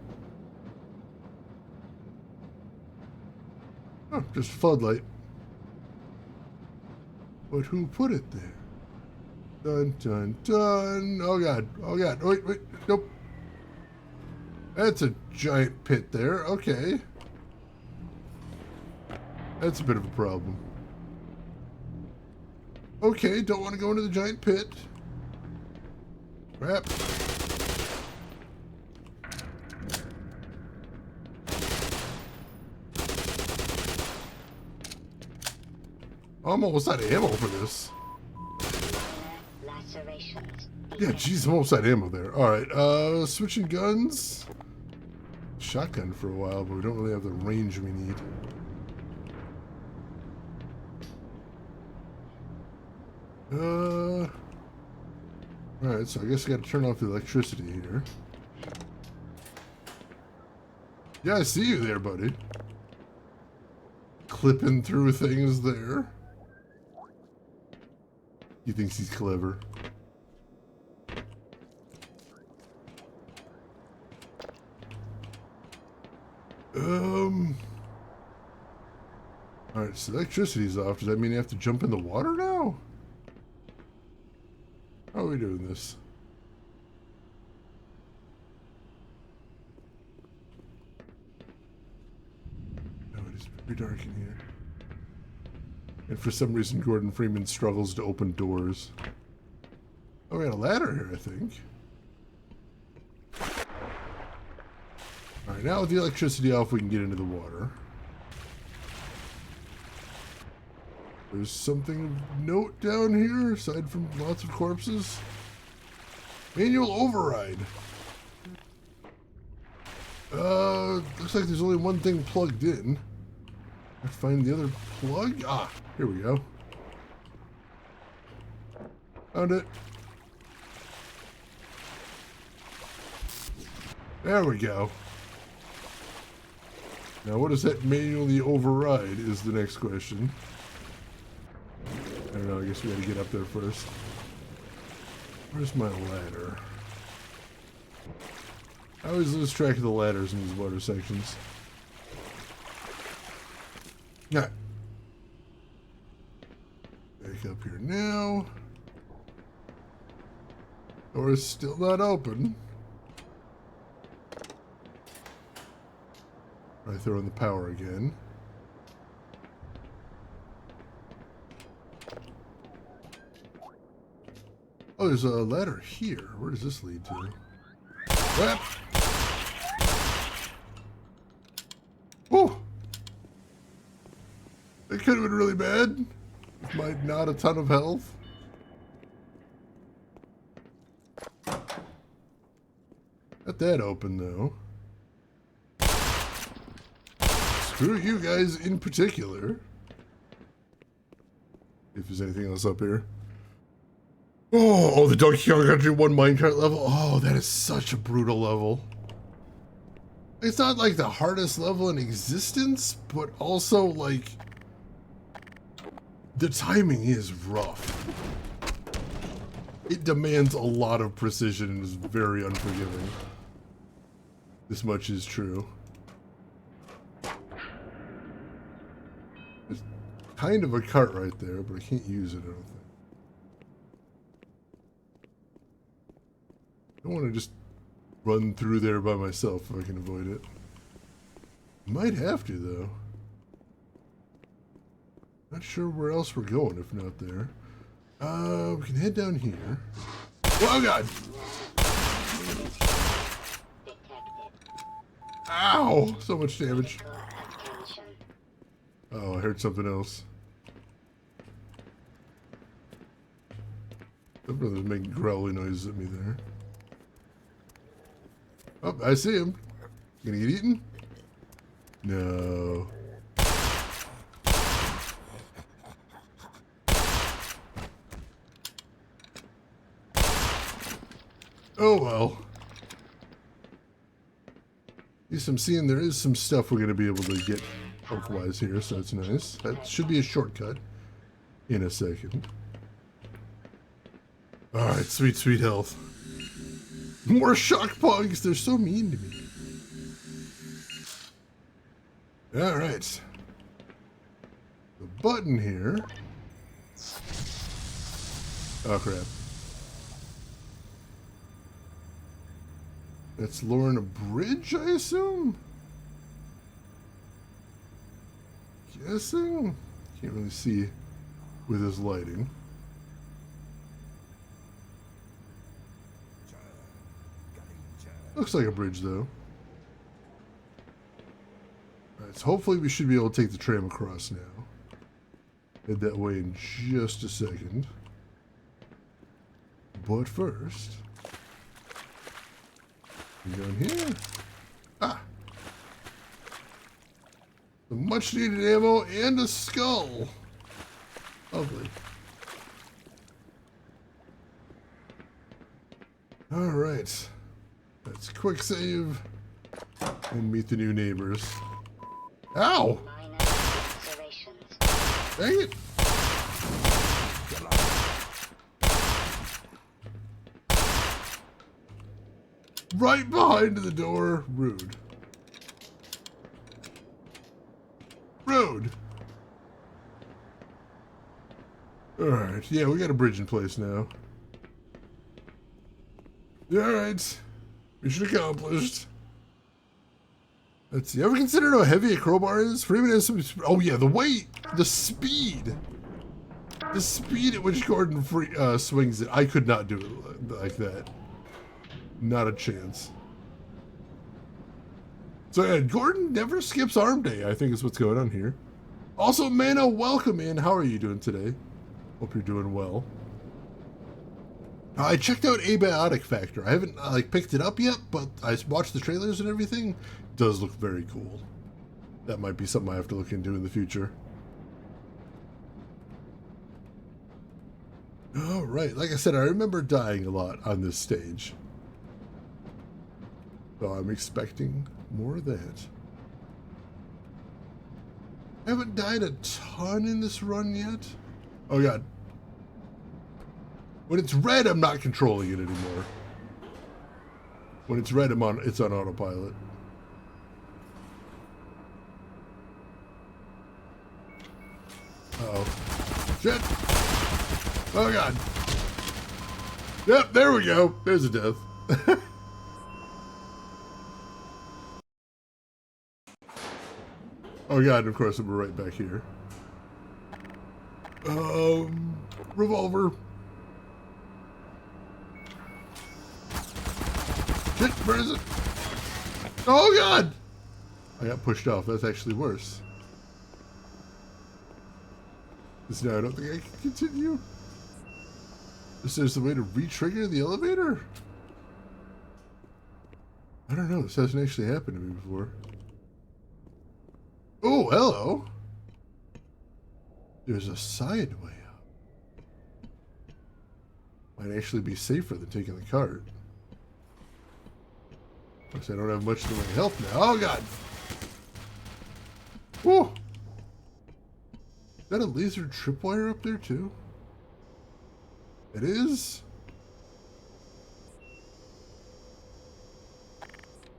Oh, just a floodlight. But who put it there? Dun dun dun. Oh god. Oh god. Wait, wait. Nope. That's a giant pit there. Okay. That's a bit of a problem. Okay, don't want to go into the giant pit. Crap. I'm almost out of ammo for this. Lacerations. Yeah, jeez, I'm almost out of ammo there. Alright, switching guns. Shotgun for a while, but we don't really have the range we need. Alright, so I guess I gotta turn off the electricity here. Yeah, I see you there, buddy. Clipping through things there. He thinks he's clever. Alright, so electricity's off. Does that mean you have to jump in the water now? How are we doing this? No, it is very dark in here. And for some reason, Gordon Freeman struggles to open doors. Oh, we got a ladder here, I think. Alright, now with the electricity off, we can get into the water. There's something of note down here, aside from lots of corpses. Manual override. Looks like there's only one thing plugged in. I have to find the other plug. Ah, here we go. Found it. There we go. Now, what does that manually override is the next question. I don't know, I guess we gotta get up there first. Where's my ladder? I always lose track of the ladders in these water sections. Yeah. Back up here now. Door is still not open. I throw in the power again. Oh, there's a ladder here. Where does this lead to? Crap! Whew! It could have been really bad. With my not a ton of health. Got that open though. Screw you guys in particular. If there's anything else up here. Oh, the Donkey Kong Country 1 minecart level. Oh, that is such a brutal level. It's not like the hardest level in existence, but also like the timing is rough. It demands a lot of precision and is very unforgiving. This much is true. There's kind of a cart right there, but I can't use it, I don't think. I don't want to just run through there by myself if I can avoid it. Might have to, though. Not sure where else we're going if not there. We can head down here. Oh, God! Ow! So much damage. Oh, I heard something else. My brother's making growly noises at me there. Oh, I see him. Gonna get eaten? No. Oh well. At least I'm seeing there is some stuff we're gonna be able to get perk-wise here, so that's nice. That should be a shortcut in a second. Alright, sweet, sweet health. More shock pugs! They're so mean to me. Alright. The button here. Oh crap. That's lowering a bridge, I assume? Guessing? Can't really see with this lighting. Looks like a bridge, though. Alright, so hopefully we should be able to take the tram across now. Head that way in just a second. But first... down here. Ah! Some much needed ammo and a skull. Lovely. Alright. Let's quick save and meet the new neighbors. Ow! Minor observations. Dang it! Right behind the door. Rude. Rude. Alright, yeah, we got a bridge in place now. Alright. Mission accomplished. Let's see. Ever considered how heavy a crowbar is? Freeman has some... Oh yeah, the weight! The speed! The speed at which Gordon swings it. I could not do it like that. Not a chance. So yeah, Gordon never skips arm day, I think is what's going on here. Also, Mana, welcome in. How are you doing today? Hope you're doing well. I checked out Abiotic Factor. I haven't like picked it up yet, but I watched the trailers and everything. It does look very cool. That might be something I have to look into in the future. All right, like I said, I remember dying a lot on this stage. So I'm expecting more of that. I haven't died a ton in this run yet. Oh god. When it's red, I'm not controlling it anymore. When it's red, it's on autopilot. Uh-oh. Shit! Oh god. Yep, there we go. There's a death. Oh god, of course, we're right back here. Revolver. Shit, where is it? Oh god! I got pushed off. That's actually worse. Because now I don't think I can continue. Is there a way to re-trigger the elevator? I don't know. This hasn't actually happened to me before. Oh, hello. There's a side way up. Might actually be safer than taking the cart. Plus, I don't have much in the way of health now. Oh, God. Whoa. Is that a laser tripwire up there, too? It is?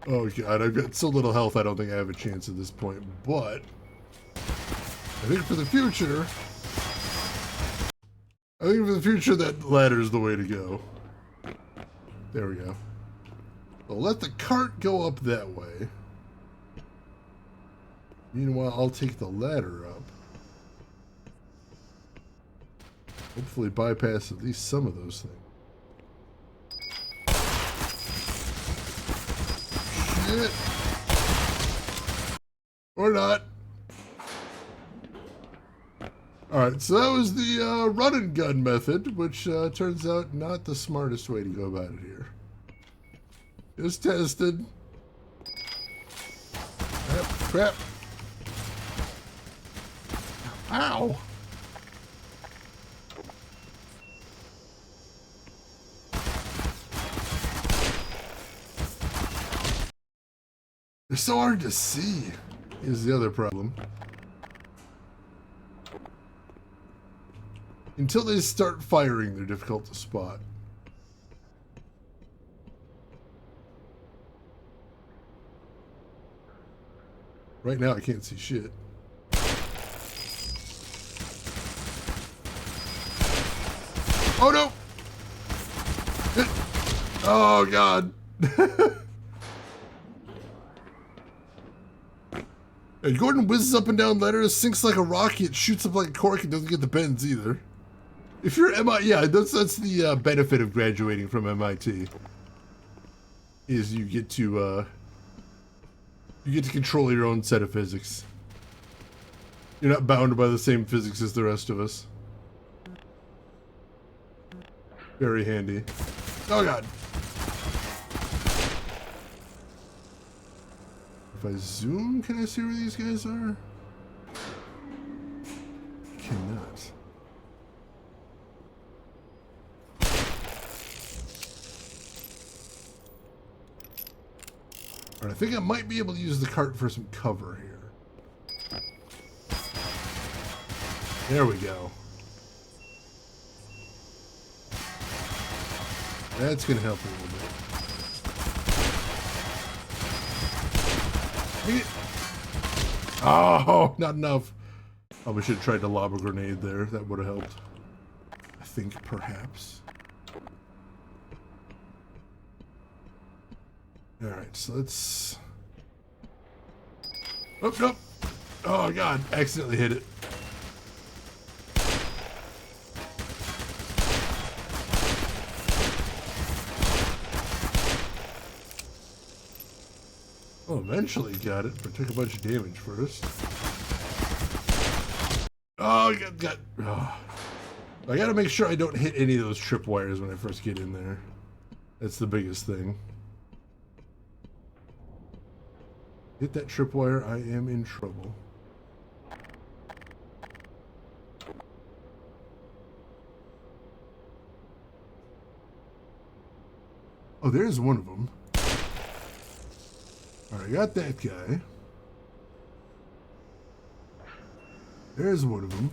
Oh, God. I've got so little health, I don't think I have a chance at this point. But I think for the future... that ladder is the way to go. There we go. Well, let the cart go up that way. Meanwhile, I'll take the ladder up. Hopefully bypass at least some of those things. Shit. Or not. Alright, so that was the run and gun method, which turns out not the smartest way to go about it here. Just tested. Crap. Ow! They're so hard to see, is the other problem. Until they start firing, they're difficult to spot. Right now, I can't see shit. Oh no! Oh god! And Gordon whizzes up and down ladders, sinks like a rocket, shoots up like a cork, and doesn't get the bends either. If you're MIT, yeah, that's the benefit of graduating from MIT. Is you get to control your own set of physics. You're not bound by the same physics as the rest of us. Very handy. Oh god. If I zoom, can I see where these guys are? I cannot. Alright, I think I might be able to use the cart for some cover here. There we go. That's gonna help a little bit. Oh, not enough. Probably should have tried to lob a grenade there. That would have helped. I think, perhaps. Alright, so let's... Oh, nope. Oh, God. Accidentally hit it. Oh, eventually got it, but took a bunch of damage first. Oh, I gotta make sure I don't hit any of those tripwires when I first get in there. That's the biggest thing. Hit that tripwire, I am in trouble. Oh, there's one of them. Alright, got that guy. There's one of them.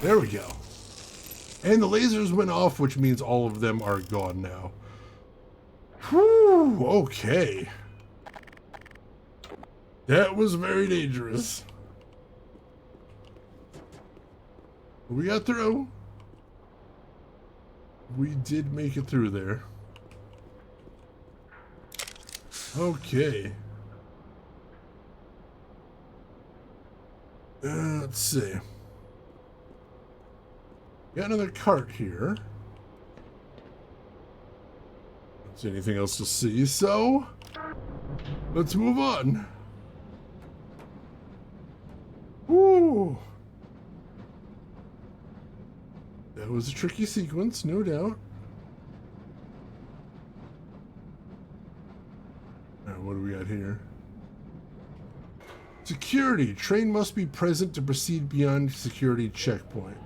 There we go. And the lasers went off, which means all of them are gone now. Whew, okay. That was very dangerous. We got through. We did make it through there. Okay. Let's see. Got another cart here. Don't see anything else to see, so let's move on. Woo! That was a tricky sequence, no doubt. Alright, what do we got here? Security. Train must be present to proceed beyond security checkpoint.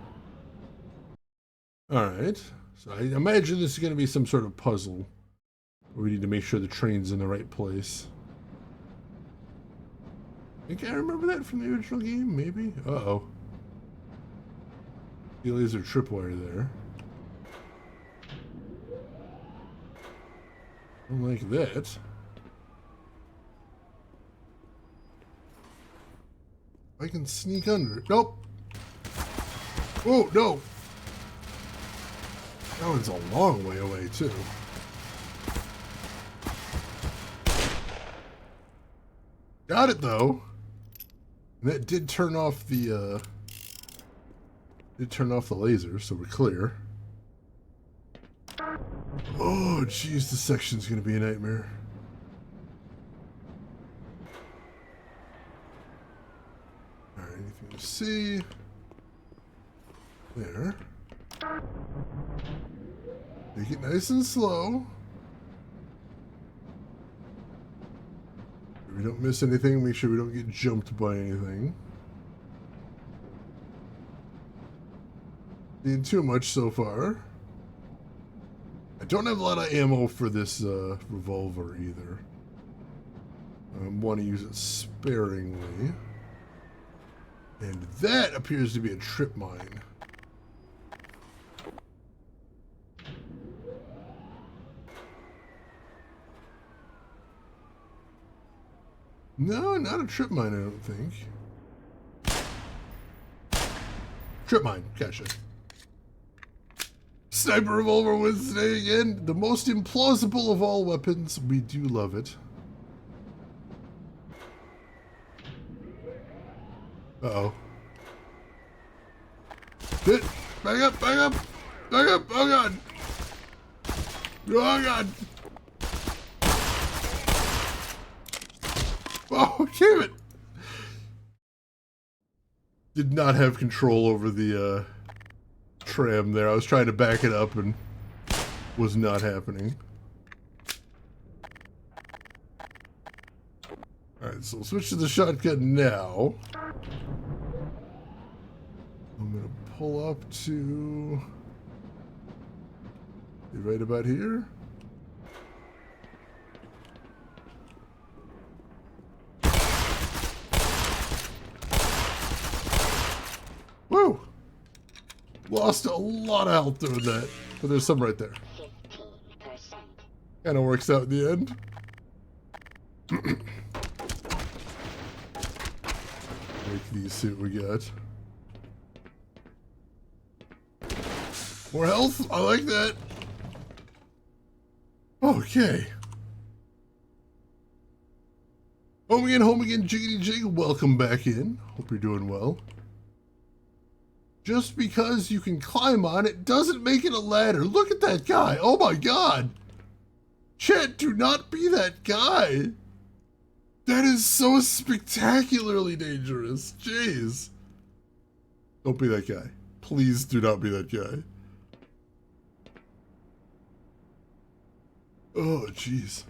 Alright. So I imagine this is going to be some sort of puzzle. We need to make sure the train's in the right place. I think I remember that from the original game, maybe? Uh-oh. The laser tripwire there. Don't like that. I can sneak under it. Nope. Oh, no. That one's a long way away, too. Got it, though. And that did turn off the, laser, so we're clear. Oh, jeez, this section's gonna be a nightmare. Alright, anything to see? There. Take it nice and slow. We don't miss anything, make sure we don't get jumped by anything. Seeing too much so far. I don't have a lot of ammo for this revolver either. I want to use it sparingly. And that appears to be a trip mine. No, not a trip mine, I don't think. Trip mine, gotcha. Sniper revolver Wednesday again. The most implausible of all weapons. We do love it. Uh-oh. Hit! Back up, back up! Back up! Oh god! Oh god! Oh, damn it! Did not have control over the, tram there. I was trying to back it up and was not happening. Alright, so we'll switch to the shotgun now. I'm gonna pull up to right about here. Woo! Lost a lot of health doing that, but there's some right there. 15%. Kind of works out in the end. Make these, see what we got. More health? I like that. Okay. Home again, jiggity jig. Welcome back in. Hope you're doing well. Just because you can climb on it doesn't make it a ladder. Look at that guy. Oh my god. Chet, do not be that guy. That is so spectacularly dangerous. Jeez. Don't be that guy. Please do not be that guy. Oh, jeez.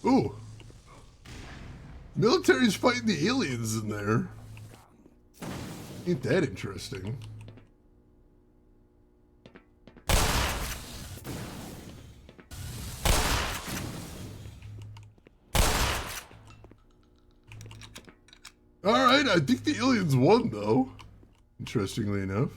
Ooh. Military's fighting the aliens in there. Ain't that interesting? Alright, I think the aliens won though. Interestingly enough.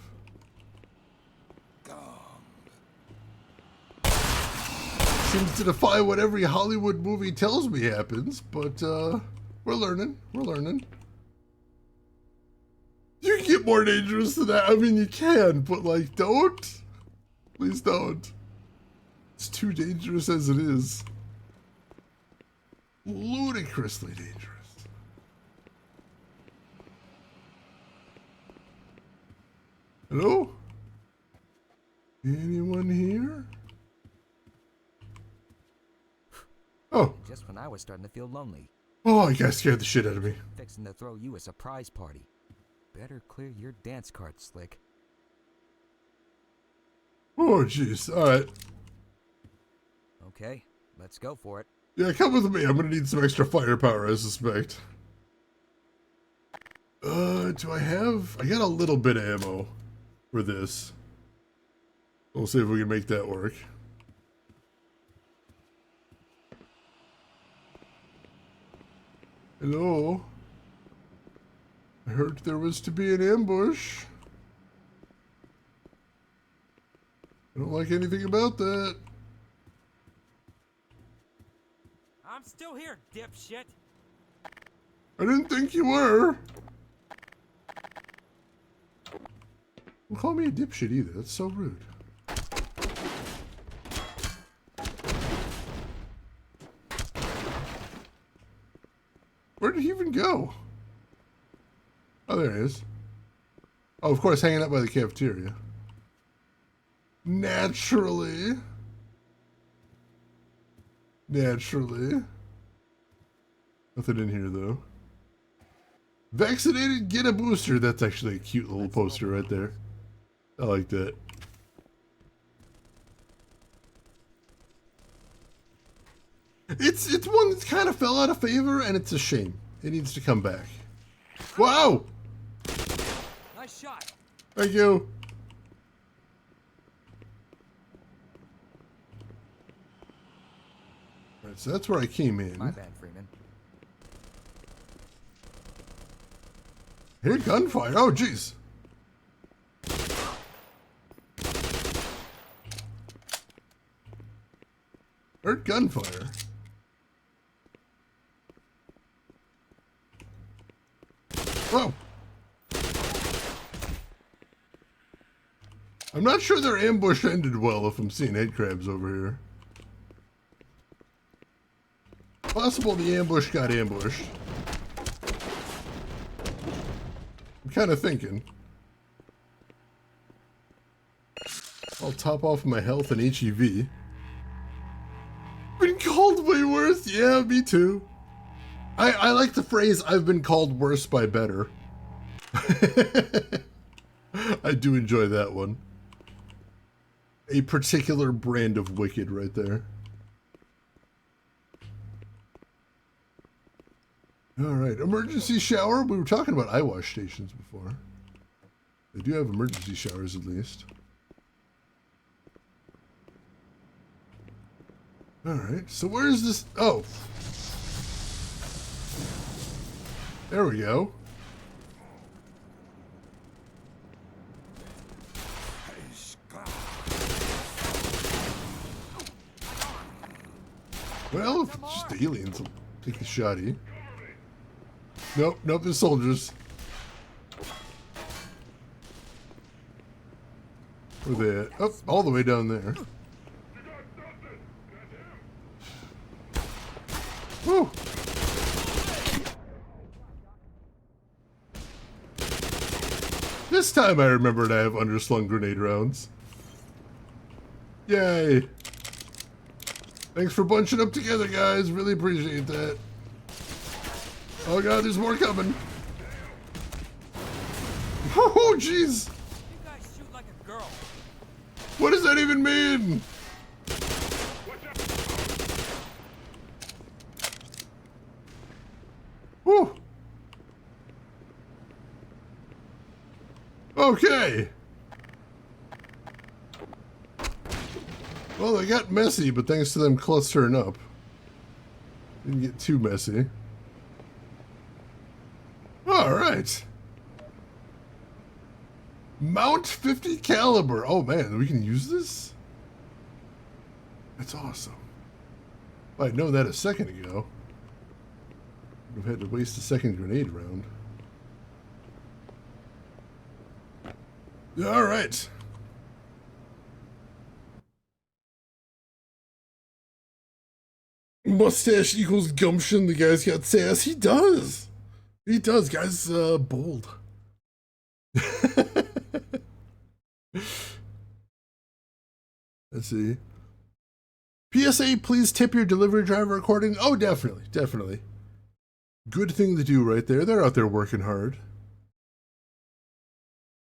Seems to defy what every Hollywood movie tells me happens, but we're learning. We're learning. You can get more dangerous than that. I mean, you can, but like, don't. Please don't. It's too dangerous as it is. Ludicrously dangerous. Hello? Anyone here? Oh. Just when I was starting to feel lonely. Oh, you guys scared the shit out of me. Fixing to throw you a surprise party. Better clear your dance card, Slick. Oh, jeez. All right. Okay, let's go for it. Yeah, come with me. I'm gonna need some extra firepower, I suspect. Do I have... I got a little bit of ammo for this. We'll see if we can make that work. Hello? I heard there was to be an ambush. I don't like anything about that. I'm still here, dipshit. I didn't think you were. Don't call me a dipshit either. That's so rude. Where did he even go? Oh, there he is. Oh, of course, hanging out by the cafeteria. Naturally. Naturally. Nothing in here, though. Vaccinated, get a booster. That's actually a cute little poster right there. I like that. It's one that's kind of fell out of favor, and it's a shame. It needs to come back. Wow! Nice shot. Thank you. Alright, so that's where I came in. My bad, Freeman. Here, gunfire. Oh, jeez. Heard gunfire. Whoa. I'm not sure their ambush ended well if I'm seeing head crabs over here. Possible the ambush got ambushed. I'm kind of thinking. I'll top off my health and HEV. Been called way worse? Yeah, me too. I like the phrase, I've been called worse by better. I do enjoy that one. A particular brand of wicked right there. Alright, emergency shower. We were talking about eye wash stations before. They do have emergency showers at least. Alright, so where's this? Oh. There we go. Well, if it's just the aliens, I'll take the shotty. Nope, nope, there's soldiers. Where they at? Oh, all the way down there. Woo! This time I remembered I have underslung grenade rounds. Yay! Thanks for bunching up together, guys. Really appreciate that. Oh god, there's more coming. Oh, jeez! You guys shoot like a girl. What does that even mean? Whew. Okay. Well, they got messy, but thanks to them clustering up. Didn't get too messy. Alright. Mount 50 caliber. Oh man, we can use this? That's awesome. If I'd known that a second ago, I'd have had to waste a second grenade round. Alright. Mustache equals gumption. The guy's got sass. He does. He does. Guy's bold. Let's see. PSA, please tip your delivery driver accordingly. Oh, definitely. Definitely. Good thing to do right there. They're out there working hard.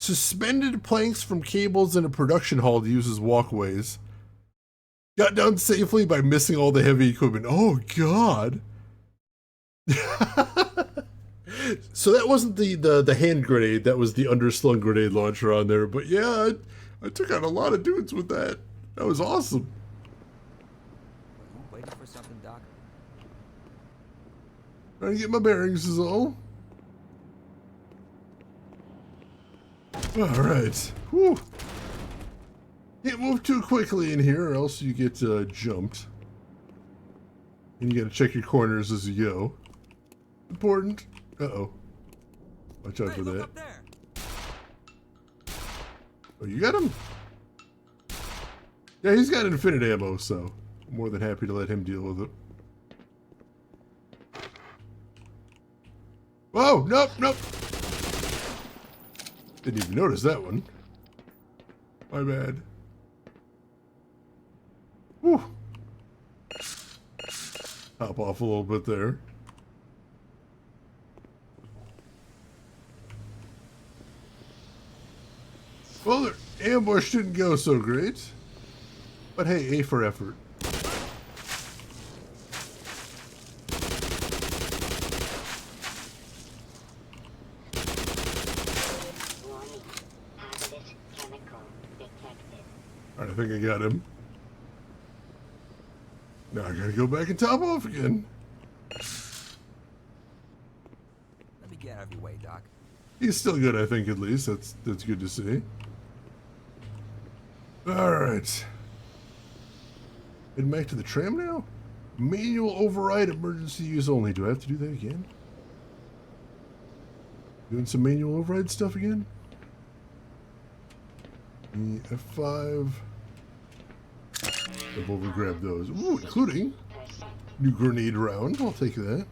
Suspended planks from cables in a production hall to use as walkways. Got done safely by missing all the heavy equipment. Oh, God. So that wasn't the hand grenade. That was the underslung grenade launcher on there. But yeah, I took out a lot of dudes with that. That was awesome. Are you waiting for something, Doc? Trying to get my bearings is all. Alright. Whew. Can't move too quickly in here or else you get jumped. And you gotta check your corners as you go. Important. Uh-oh. Watch out for Look that. up there. Oh, you got him? Yeah, he's got infinite ammo, so I'm more than happy to let him deal with it. Whoa, nope, nope. Didn't even notice that one. My bad. Whew. Hop off a little bit there. Well, their ambush didn't go so great. But hey, A for effort. Warning. Hazardous chemical detected. Alright, I think I got him. Now I gotta go back and top off again. Let me get out of your way, Doc. He's still good, I think, at least. That's good to see. Alright. Heading back to the tram now? Manual override, emergency use only. Do I have to do that again? Doing some manual override stuff again? F5. Jump over and grab those. Ooh, including new grenade round. I'll take that.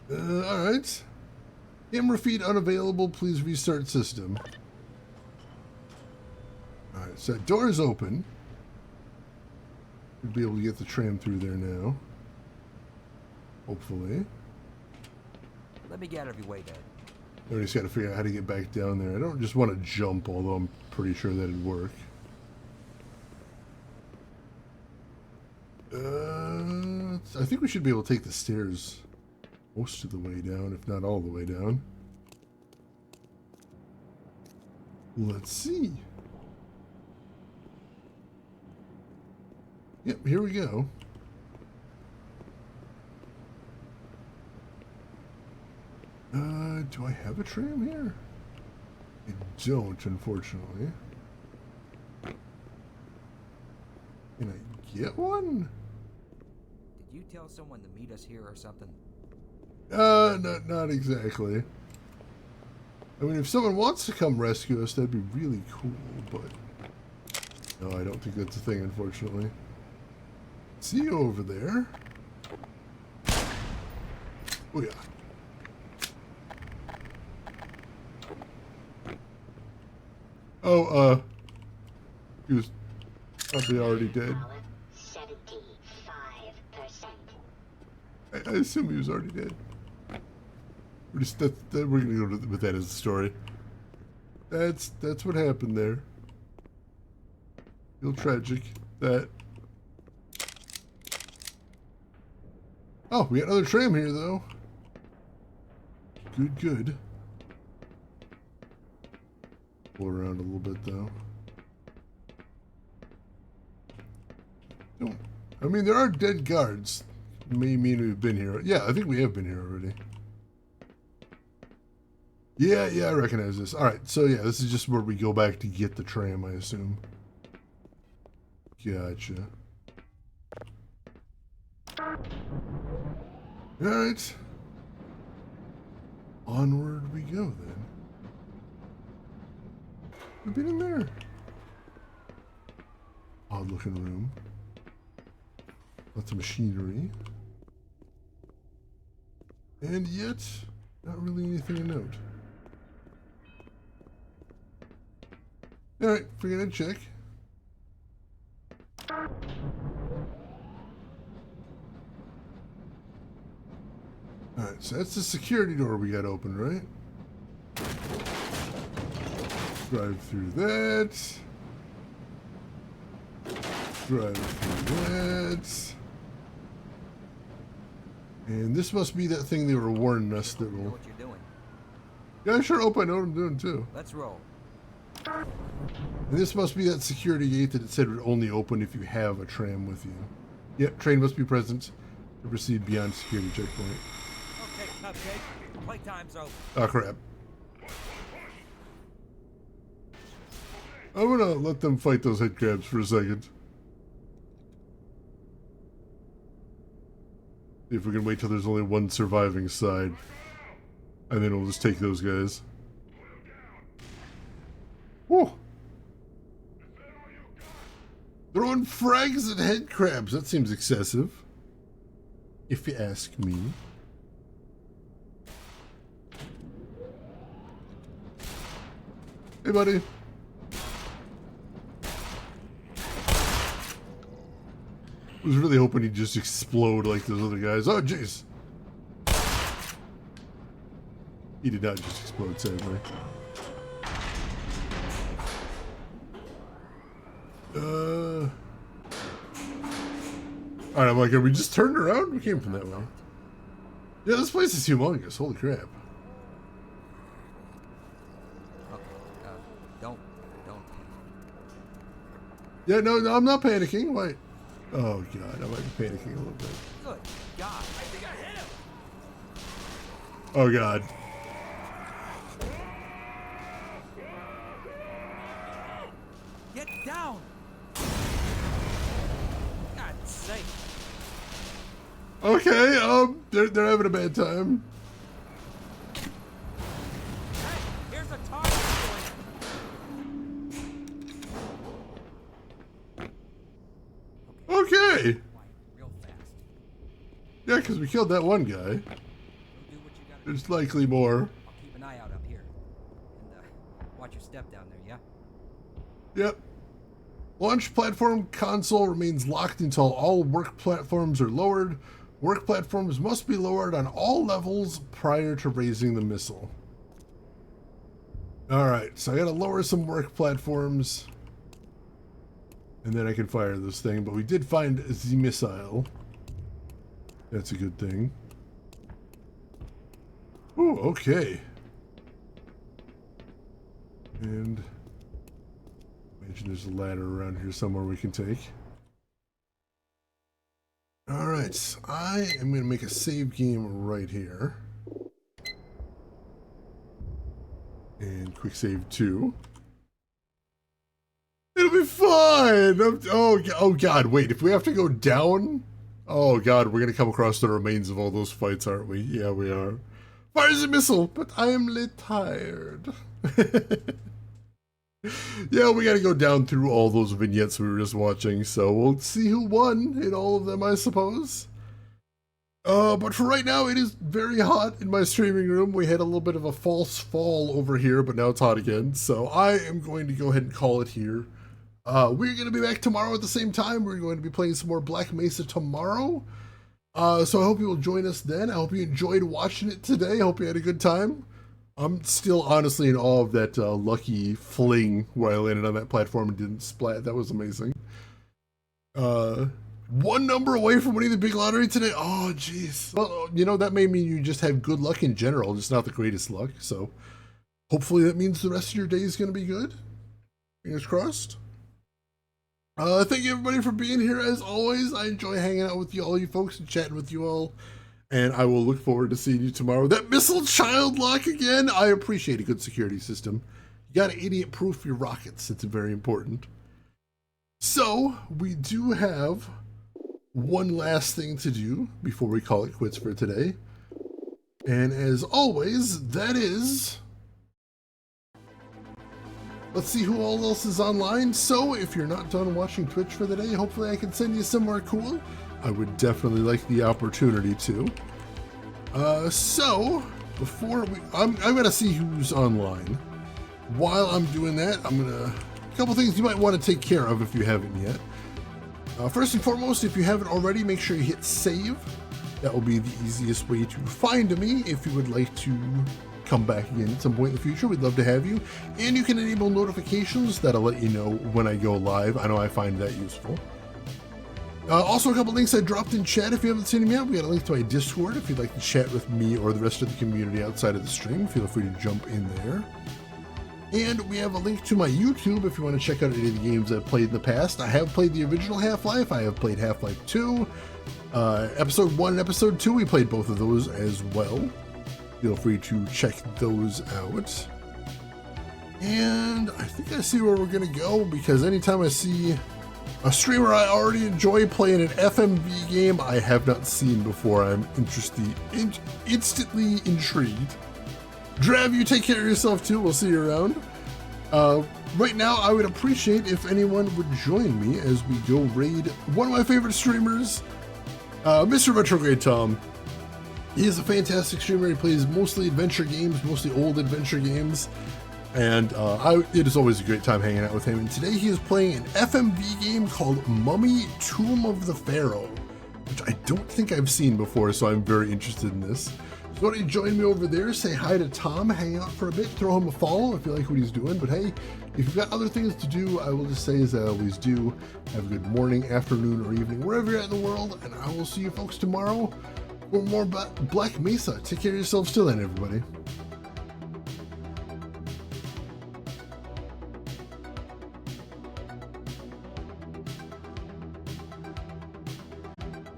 Alright. Camera feed unavailable. Please restart system. Alright, so that door is open. We'll be able to get the tram through there now. Hopefully. Let me get out of your way, Dad. I just got to figure out how to get back down there. I don't just want to jump, although I'm pretty sure that'd work. I think we should be able to take the stairs most of the way down, if not all the way down. Let's see. Yep, here we go. Do I have a tram here? I don't, unfortunately. Can I get one? Did you tell someone to meet us here or something? Not exactly. I mean, if someone wants to come rescue us, that'd be really cool, but... No, I don't think that's a thing, unfortunately. See you over there. Oh, yeah. Oh, he was probably already dead. Power 75%. I assume he was already dead. We're gonna go with that as the story. That's what happened there. Real tragic. That. Oh, we got another tram here though. Good, good. Pull around a little bit though. Don't. I mean, there are dead guards. May mean we've been here. Yeah, I think we have been here already. Yeah, I recognize this. Alright, so yeah, this is just where we go back to get the tram, I assume. Gotcha. Alright. Onward we go then. We've been in there. Odd looking room. Lots of machinery. And yet, not really anything to note. Alright, forget to check. Alright, so that's the security door we got open, right? Drive through that. Drive through that. And this must be that thing they were warning us that You know will... what you're doing. Yeah, sure, Ope, I know what I'm doing too. Let's roll. And this must be that security gate that it said would only open if you have a tram with you. Yep, train must be present to proceed beyond security checkpoint. Okay, Cupcake. Playtime's over. Oh, crap. I'm gonna let them fight those head crabs for a second. See if we can wait till there's only one surviving side. And then we'll just take those guys. Whoa! Throwing frags at head crabs. That seems excessive. If you ask me. Hey, buddy. I was really hoping he'd just explode like those other guys. Oh, jeez. He did not just explode, sadly. Alright, I'm like, are we just turned around? We came from that way. Yeah, this place is humongous. Holy crap. Okay, don't. Yeah, no, I'm not panicking. Wait. Oh, God, I might be panicking a little bit. Good God. I think I hit him. Oh, God. Get down. God's sake. Okay, they're having a bad time. Hey, here's a target for you. Okay. Quiet, real fast. Yeah, because we killed that one guy. Go do what you gotta do. There's likely more. I'll keep an eye out up here. And watch your step down there, yeah? Yep. Launch platform console remains locked until all work platforms are lowered. Work platforms must be lowered on all levels prior to raising the missile. Alright, so I gotta lower some work platforms. And then I can fire this thing, but we did find the missile. That's a good thing. Ooh, okay. And imagine there's a ladder around here somewhere we can take. Alright, I am going to make a save game right here. And quick save 2. It'll be fine! Oh God, wait, if we have to go down? Oh God, we're going to come across the remains of all those fights, aren't we? Yeah, we are. Fires a missile, but I am tired. Yeah, we got to go down through all those vignettes we were just watching, so we'll see who won in all of them, I suppose. But for right now, it is very hot in my streaming room. We had a little bit of a false fall over here, but now it's hot again. So I am going to go ahead and call it here. We're going to be back tomorrow at the same time. We're going to be playing some more Black Mesa tomorrow. So I hope you will join us then. I hope you enjoyed watching it today. I hope you had a good time. I'm still honestly in awe of that lucky fling where I landed on that platform and didn't splat. That was amazing. One number away from winning the big lottery today. Oh, jeez. Well, you know, that may mean you just have good luck in general, just not the greatest luck. So hopefully that means the rest of your day is going to be good. Fingers crossed. Thank you everybody for being here. As always, I enjoy hanging out with you all, you folks, and chatting with you all. And I will look forward to seeing you tomorrow. That missile child lock again. I appreciate a good security system. You got to idiot-proof your rockets. It's very important. So we do have one last thing to do before we call it quits for today. And as always, that is... let's see who all else is online. So if you're not done watching Twitch for the day, hopefully I can send you somewhere cool. I would definitely like the opportunity to. So before I'm gonna see who's online. While I'm doing that, a couple things you might want to take care of if you haven't yet. First and foremost, if you haven't already, make sure you hit save. That will be the easiest way to find me if you would like to come back again at some point in the future. We'd love to have you. And you can enable notifications that'll let you know when I go live. I know I find that useful. Also, a couple links I dropped in chat if you haven't seen them yet. We got a link to my Discord if you'd like to chat with me or the rest of the community outside of the stream. Feel free to jump in there. And we have a link to my YouTube if you want to check out any of the games I've played in the past. I have played the original Half-Life. I have played Half-Life 2. Episode 1 and Episode 2, we played both of those as well. Feel free to check those out. And I think I see where we're going to go, because anytime I see a streamer I already enjoy playing an FMV game I have not seen before, I'm instantly intrigued. Drav, you take care of yourself too. We'll see you around. Right now, I would appreciate if anyone would join me as we go raid one of my favorite streamers, Mr. Retrograde Tom. He is a fantastic streamer. He plays mostly adventure games, mostly old adventure games. And it is always a great time hanging out with him. And today he is playing an FMV game called Mummy Tomb of the Pharaoh, which I don't think I've seen before, so I'm very interested in this. So why don't you join me over there, say hi to Tom, hang out for a bit, throw him a follow if you like what he's doing. But hey, if you've got other things to do, I will just say as I always do, have a good morning, afternoon, or evening, wherever you're at in the world, and I will see you folks tomorrow for more Black Mesa. Take care of yourselves till then, everybody.